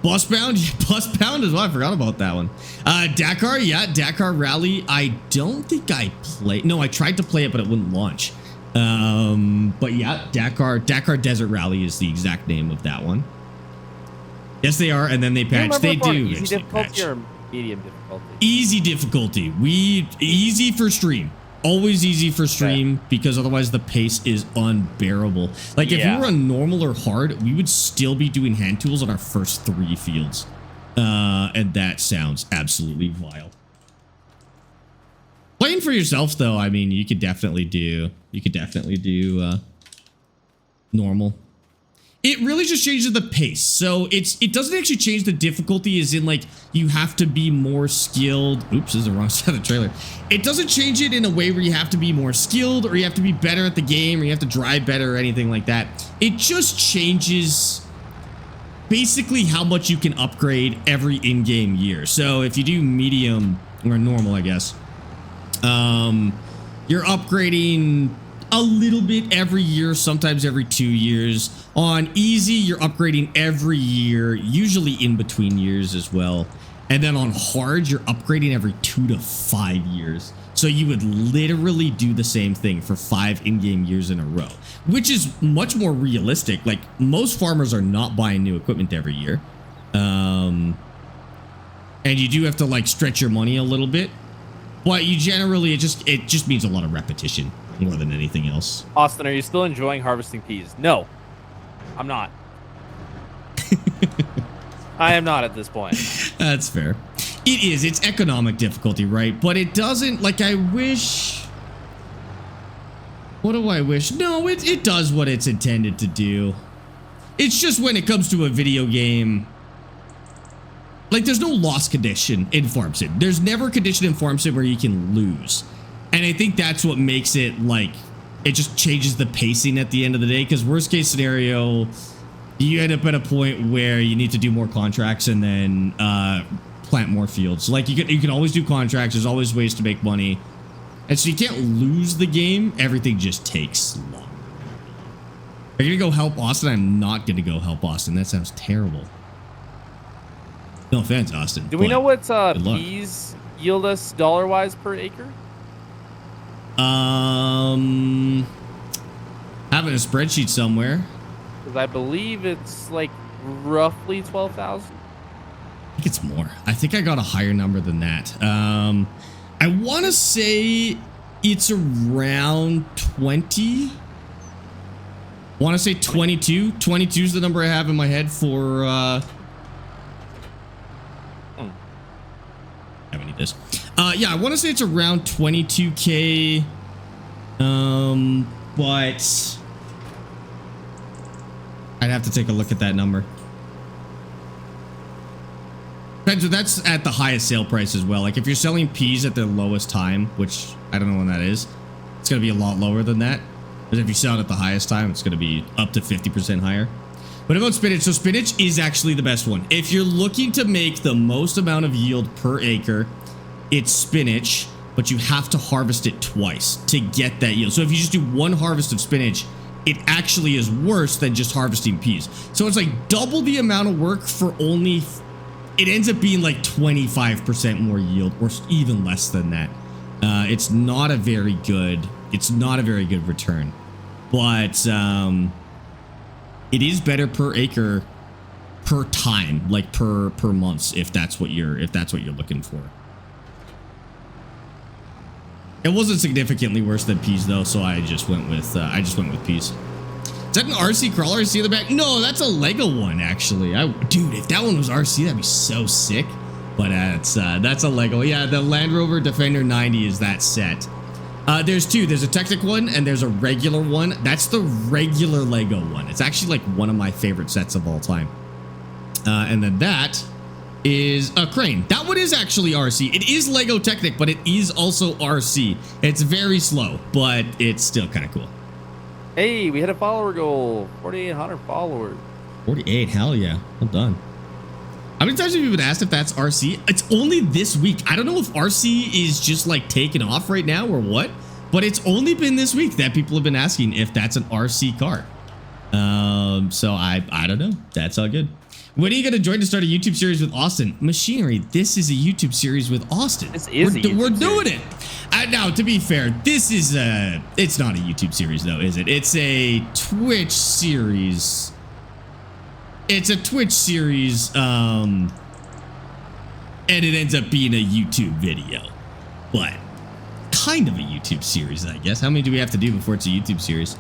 Busbound is what I forgot about that one. Dakar, yeah, Dakar Rally. I don't think I played. No, I tried to play it, but it wouldn't launch. But yeah, Dakar Desert Rally is the exact name of that one. Yes, they are, and then they patch. They do. Easy difficulty or medium difficulty? Easy difficulty. Easy for stream. Always easy for stream, because otherwise the pace is unbearable. Like, if we were on normal or hard, we would still be doing hand tools on our first 3 fields. And that sounds absolutely vile. Playing for yourself, though, I mean, you could definitely do normal. It really just changes the pace. So it doesn't actually change the difficulty, as in, like, you have to be more skilled. Oops, this is the wrong side of the trailer. It doesn't change it in a way where you have to be more skilled, or you have to be better at the game, or you have to drive better, or anything like that. It just changes basically how much you can upgrade every in-game year. So if you do medium or normal, I guess, you're upgrading a little bit every year, sometimes every 2 years. On easy, you're upgrading every year, usually in between years as well. And then on hard, you're upgrading every 2 to 5 years. So you would literally do the same thing for 5 in-game years in a row, which is much more realistic. Like, most farmers are not buying new equipment every year. And you do have to, like, stretch your money a little bit. But you generally, it just means a lot of repetition more than anything else. Austin, are you still enjoying harvesting peas? No, I'm not. I am not at this point. That's fair. It is. It's economic difficulty, right? But it doesn't, like, I wish... What do I wish? No, it does what it's intended to do. It's just when it comes to a video game... Like, there's no loss condition in Farm Sim. There's never a condition in Farm Sim where you can lose. And I think that's what makes it, like, it just changes the pacing at the end of the day. Because worst case scenario, you end up at a point where you need to do more contracts and then plant more fields. Like, you can always do contracts. There's always ways to make money. And so you can't lose the game. Everything just takes long. Are you going to go help Austin? I'm not going to go help Austin. That sounds terrible. No offense, Austin. Do we know what peas yield us dollar-wise per acre? Having a spreadsheet somewhere. Because I believe it's like roughly 12,000. I think it's more. I think I got a higher number than that. I want to say it's around 20. I want to say 22. 22 is the number I have in my head for... I need this. Yeah, I want to say it's around 22K. But I'd have to take a look at that number. That's at the highest sale price as well. Like, if you're selling peas at their lowest time, which I don't know when that is, it's going to be a lot lower than that. But if you sell it at the highest time, it's going to be up to 50% higher. But about spinach, so spinach is actually the best one. If you're looking to make the most amount of yield per acre, it's spinach, but you have to harvest it twice to get that yield. So if you just do one harvest of spinach, it actually is worse than just harvesting peas. So it's like double the amount of work for only, it ends up being like 25% more yield, or even less than that. It's not a very good return, but it is better per acre per time, like per months, if that's what you're looking for. It wasn't significantly worse than peas though, so I just went with peas. Is that an RC crawler I see in the back? No, that's a Lego one actually. Dude, if that one was RC, that'd be so sick. But that's a Lego. Yeah, the Land Rover Defender 90 is that set. There's two. There's a Technic one and there's a regular one. That's the regular Lego one. It's actually like one of my favorite sets of all time. And then that is a crane. That one is actually RC. It is Lego Technic, but it is also RC. It's very slow, but it's still kind of cool. Hey, we hit a follower goal. 4,800 followers. 48, hell yeah. Well done. How many times have you been asked if that's RC? It's only this week. I don't know if RC is just like taking off right now or what, but it's only been this week that people have been asking if that's an RC car. So I don't know. That's all good. When are you going to join to start a YouTube series with Austin? Machinery, this is a YouTube series with Austin. This is We're doing it. Now, to be fair, this is it's not a YouTube series though, is it? It's a Twitch series. It's a Twitch series, and it ends up being a YouTube video, but kind of a YouTube series, I guess. How many do we have to do before it's a YouTube series?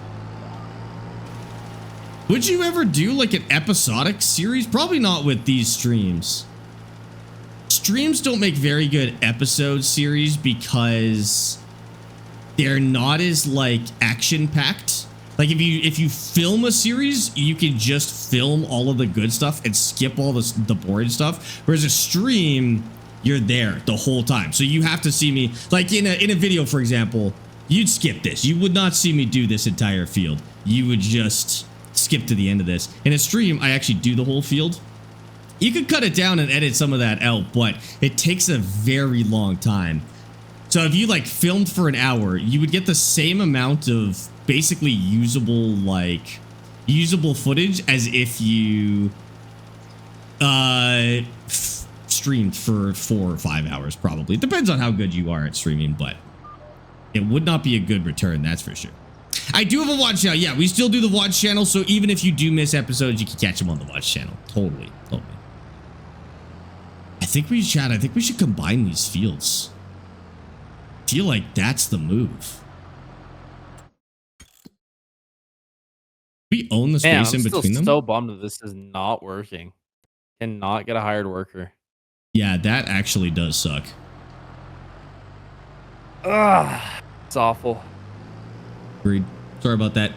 Would you ever do like an episodic series? Probably not with these streams. Streams don't make very good episode series because they're not as like action packed. Like if you film a series, you can just film all of the good stuff and skip all the boring stuff. Whereas a stream, you're there the whole time. So you have to see me like in a video, for example, you'd skip this. You would not see me do this entire field. You would just skip to the end of this. In a stream, I actually do the whole field. You could cut it down and edit some of that out, but it takes a very long time. So if you like filmed for an hour, you would get the same amount of basically usable footage as if you streamed for 4 or 5 hours. Probably. It depends on how good you are at streaming, but it would not be a good return, that's for sure. I do have a watch channel. Yeah, we still do the watch channel, so even if you do miss episodes, you can catch them on the watch channel. Totally. I think we should combine these fields. I feel like that's the move. We own the space in between them. I'm so bummed that this is not working. Cannot get a hired worker. Yeah, that actually does suck. Ugh, it's awful. Agreed. Sorry about that.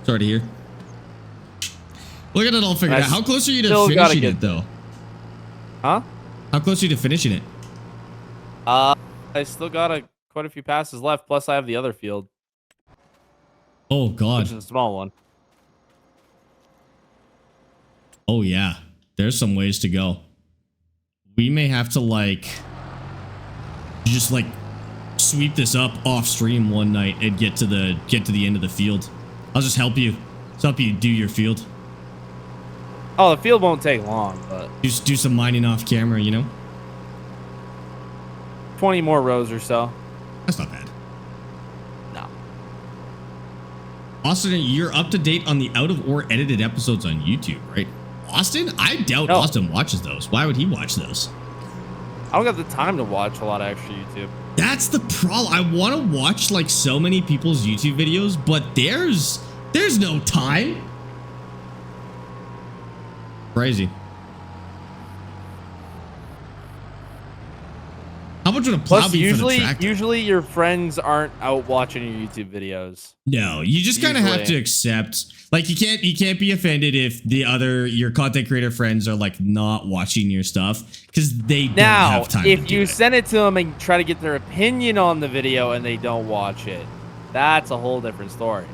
Sorry to hear. Look at it all figured out. How close are you to finishing it, though? Huh? How close are you to finishing it? I still got quite a few passes left. Plus, I have the other field. Oh God. Which is a small one. Oh yeah. There's some ways to go. We may have to just sweep this up off stream one night and get to the end of the field. I'll just help you. Just help you do your field. Oh, the field won't take long, but Just do some mining off camera, you know? 20 more rows or so. That's not bad. No. Austin, you're up to date on the out of or edited episodes on YouTube, right? Austin? I doubt Austin watches those. Why would he watch those? I don't got the time to watch a lot of extra YouTube. That's the problem. I want to watch so many people's YouTube videos, but there's no time. Crazy. How much would a plow be for the tractor? Usually your friends aren't out watching your YouTube videos. No, you just kind of have to accept. You can't be offended if your content creator friends are not watching your stuff because they don't have time. Now, if you send it to them and try to get their opinion on the video and they don't watch it, that's a whole different story.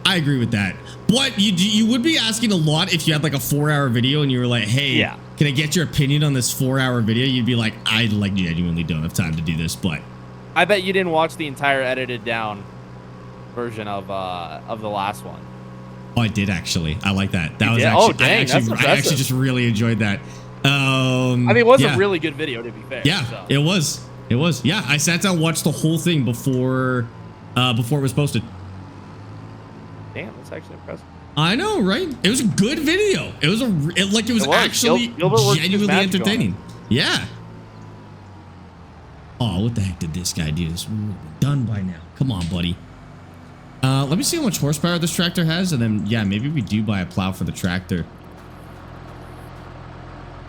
I agree with that. But you would be asking a lot if you had a 4-hour video and you were like, hey, can I get your opinion on this 4-hour video? You'd be like, I genuinely don't have time to do this, but I bet you didn't watch the entire edited down version of the last one. Oh, I did actually. I like that. That was I actually just really enjoyed that. I mean, it was a really good video, to be fair. Yeah, so. It was. Yeah, I sat down and watched the whole thing before it was posted. Damn, that's actually impressive. I know, right? It was a good video. It was actually genuinely entertaining. Yeah. Oh, what the heck did this guy do? This would have been done by now. Come on, buddy. Let me see how much horsepower this tractor has, and then yeah, maybe we do buy a plow for the tractor.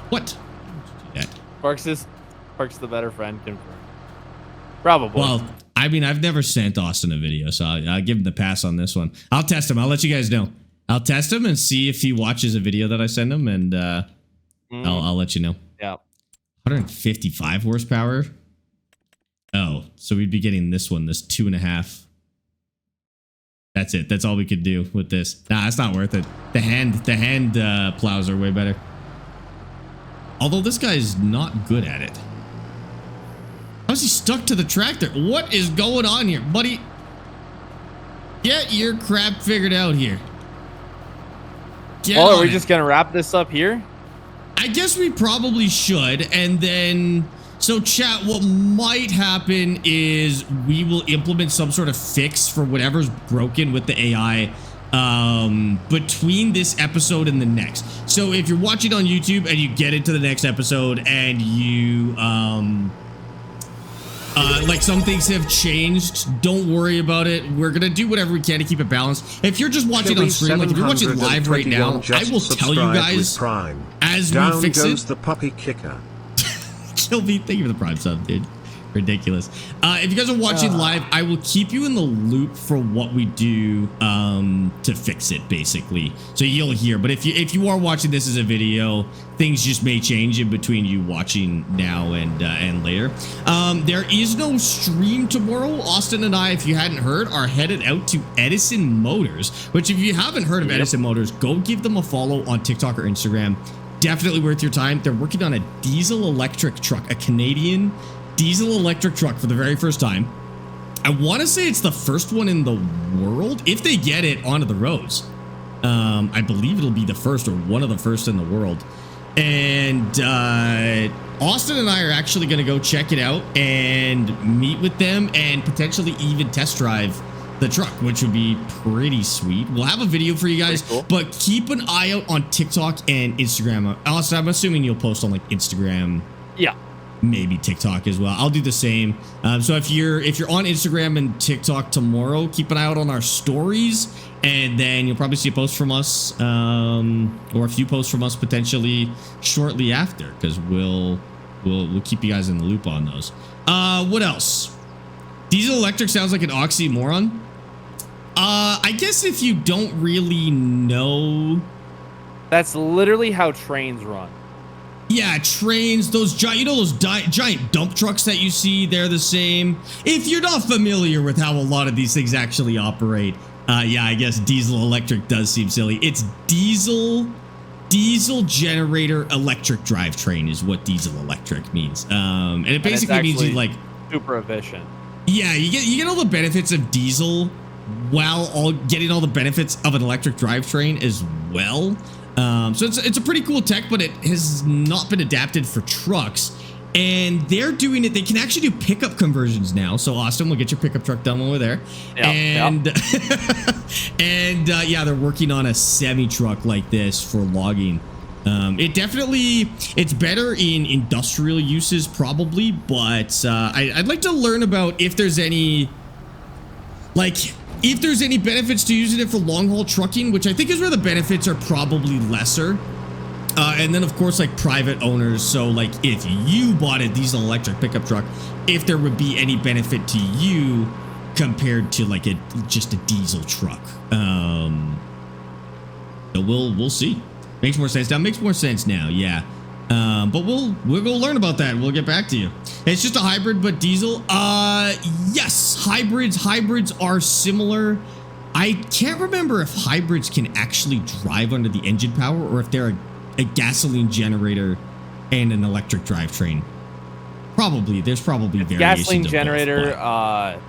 What? Sparx the better friend, confirmed. Probably. Well, I mean, I've never sent Austin a video, so I'll give him the pass on this one. I'll test him. I'll let you guys know. I'll test him and see if he watches a video that I send him, and I'll let you know. Yeah. 155 horsepower. Oh, so we'd be getting this one, this 2.5. That's it. That's all we could do with this. Nah, it's not worth it. The hand plows are way better. Although this guy's not good at it. How's he stuck to the tractor? What is going on here, buddy? Get your crap figured out here. Well, are we just gonna wrap this up here? I guess we probably should, and then so chat, what might happen is we will implement some sort of fix for whatever's broken with the AI between this episode and the next. So if you're watching on YouTube and you get into the next episode and you like some things have changed, don't worry about it. We're gonna do whatever we can to keep it balanced. If you're just watching on stream, like if you're watching live right now, I will tell you guys as Down we fix goes it. the puppy kicker. Kill me. Thank you for the prime sub, dude. Ridiculous. If you guys are watching live, I will keep you in the loop for what we do to fix it, basically. So you'll hear. But if you are watching this as a video, things just may change in between you watching now and later. There is no stream tomorrow. Austin and I, if you hadn't heard, are headed out to Edison Motors, which if you haven't heard of Edison Motors, go give them a follow on TikTok or Instagram. Definitely worth your time. They're working on a diesel electric truck, a Canadian diesel electric truck for the very first time. I want to say it's the first one in the world, if they get it onto the roads. I believe it'll be the first or one of the first in the world. And Austin and I are actually going to go check it out and meet with them and potentially even test drive the truck, which would be pretty sweet. We'll have a video for you guys, cool. But keep an eye out on TikTok and Instagram. Austin, I'm assuming you'll post on like Instagram. Yeah. Maybe TikTok as well. I'll do the same. So if you're on Instagram and TikTok tomorrow, keep an eye out on our stories, and then you'll probably see a post from us, or a few posts from us potentially shortly after, because we'll keep you guys in the loop on those. What else? Diesel electric sounds like an oxymoron. I guess if you don't really know, that's literally how trains run. Yeah, trains, those giant, those giant dump trucks that you see, they're the same. If you're not familiar with how a lot of these things actually operate, yeah, I guess diesel electric does seem silly. It's diesel generator electric drivetrain is what diesel electric means. And it basically means you like super efficient. Yeah, you get all the benefits of diesel while getting all the benefits of an electric drivetrain as well. So it's a pretty cool tech, but it has not been adapted for trucks, and they're doing it. They can actually do pickup conversions now. So Austin, we'll get your pickup truck done when we're there. Yep, and yeah, they're working on a semi truck like this for logging. It's better in industrial uses probably, but I'd like to learn about if there's any benefits to using it for long haul trucking, which I think is where the benefits are probably lesser. And then of course, like private owners. So like if you bought a diesel electric pickup truck, if there would be any benefit to you compared to like just a diesel truck. So we'll see. Makes more sense now. Makes more sense now. Yeah. But we'll go learn about that. We'll get back to you. It's just a hybrid, but diesel. Yes, hybrids are similar. I can't remember if hybrids can actually drive under the engine power or if they're a gasoline generator and an electric drivetrain. There's probably variations. Gasoline of generator, both,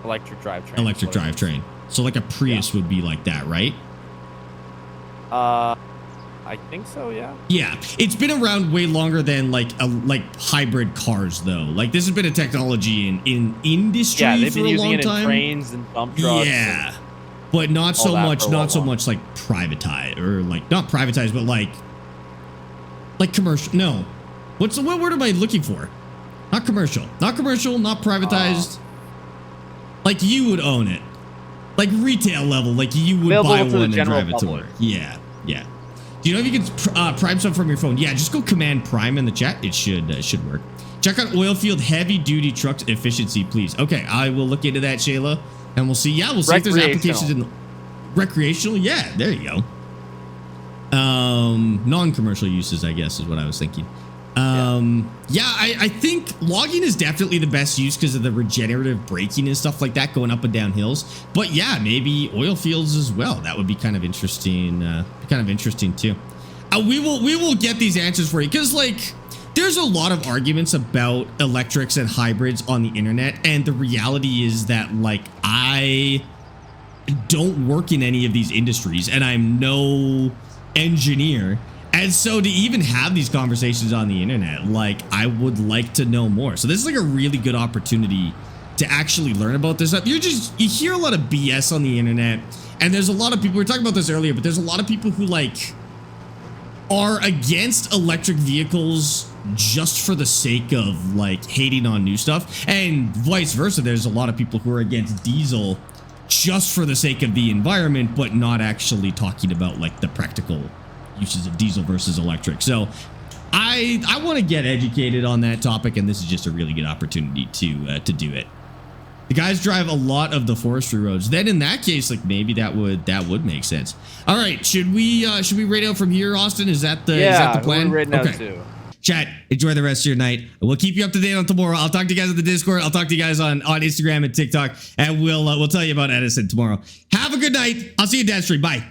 electric drivetrain. Electric drivetrain. So like a Prius would be like that, right? I think so, yeah. Yeah, it's been around way longer than like hybrid cars though. Like this has been a technology in industry they've been for a using long it time. In trains and dump trucks. Yeah, but not so much like privatized or like not privatized, but like commercial. No, what word am I looking for? Not commercial, not privatized. Like you would own it, like retail level, like you would buy one and drive it to work. Yeah. Do you know if you can prime stuff from your phone? Yeah, just go command prime in the chat. It should work. Check out oil field heavy duty trucks efficiency, please. Okay, I will look into that, Shayla, and we'll see. Yeah, we'll see if there's applications in the recreational. Yeah, there you go. Non-commercial uses, I guess, is what I was thinking. Yeah, I think logging is definitely the best use because of the regenerative braking and stuff like that going up and down hills. But yeah, maybe oil fields as well. That would be kind of interesting. Too. We will get these answers for you because like there's a lot of arguments about electrics and hybrids on the internet, and the reality is that like I don't work in any of these industries and I'm no engineer. And so to even have these conversations on the internet, like I would like to know more. So this is like a really good opportunity to actually learn about this stuff. You hear a lot of BS on the internet, and there's a lot of people, we were talking about this earlier, but there's a lot of people who like are against electric vehicles just for the sake of like hating on new stuff, and vice versa. There's a lot of people who are against diesel just for the sake of the environment, but not actually talking about like the practical uses of diesel versus electric. So I want to get educated on that topic, and this is just a really good opportunity to do it. The guys drive a lot of the forestry roads. Then in that case, like maybe that would make sense. All right, should we raid out from here, Austin? Is that the plan? We're raiding out too. Chat, enjoy the rest of your night. We'll keep you up to date on tomorrow. I'll talk to you guys on the Discord. I'll talk to you guys on Instagram and TikTok, and we'll tell you about Edison tomorrow. Have a good night. I'll see you in Dead Street. Bye.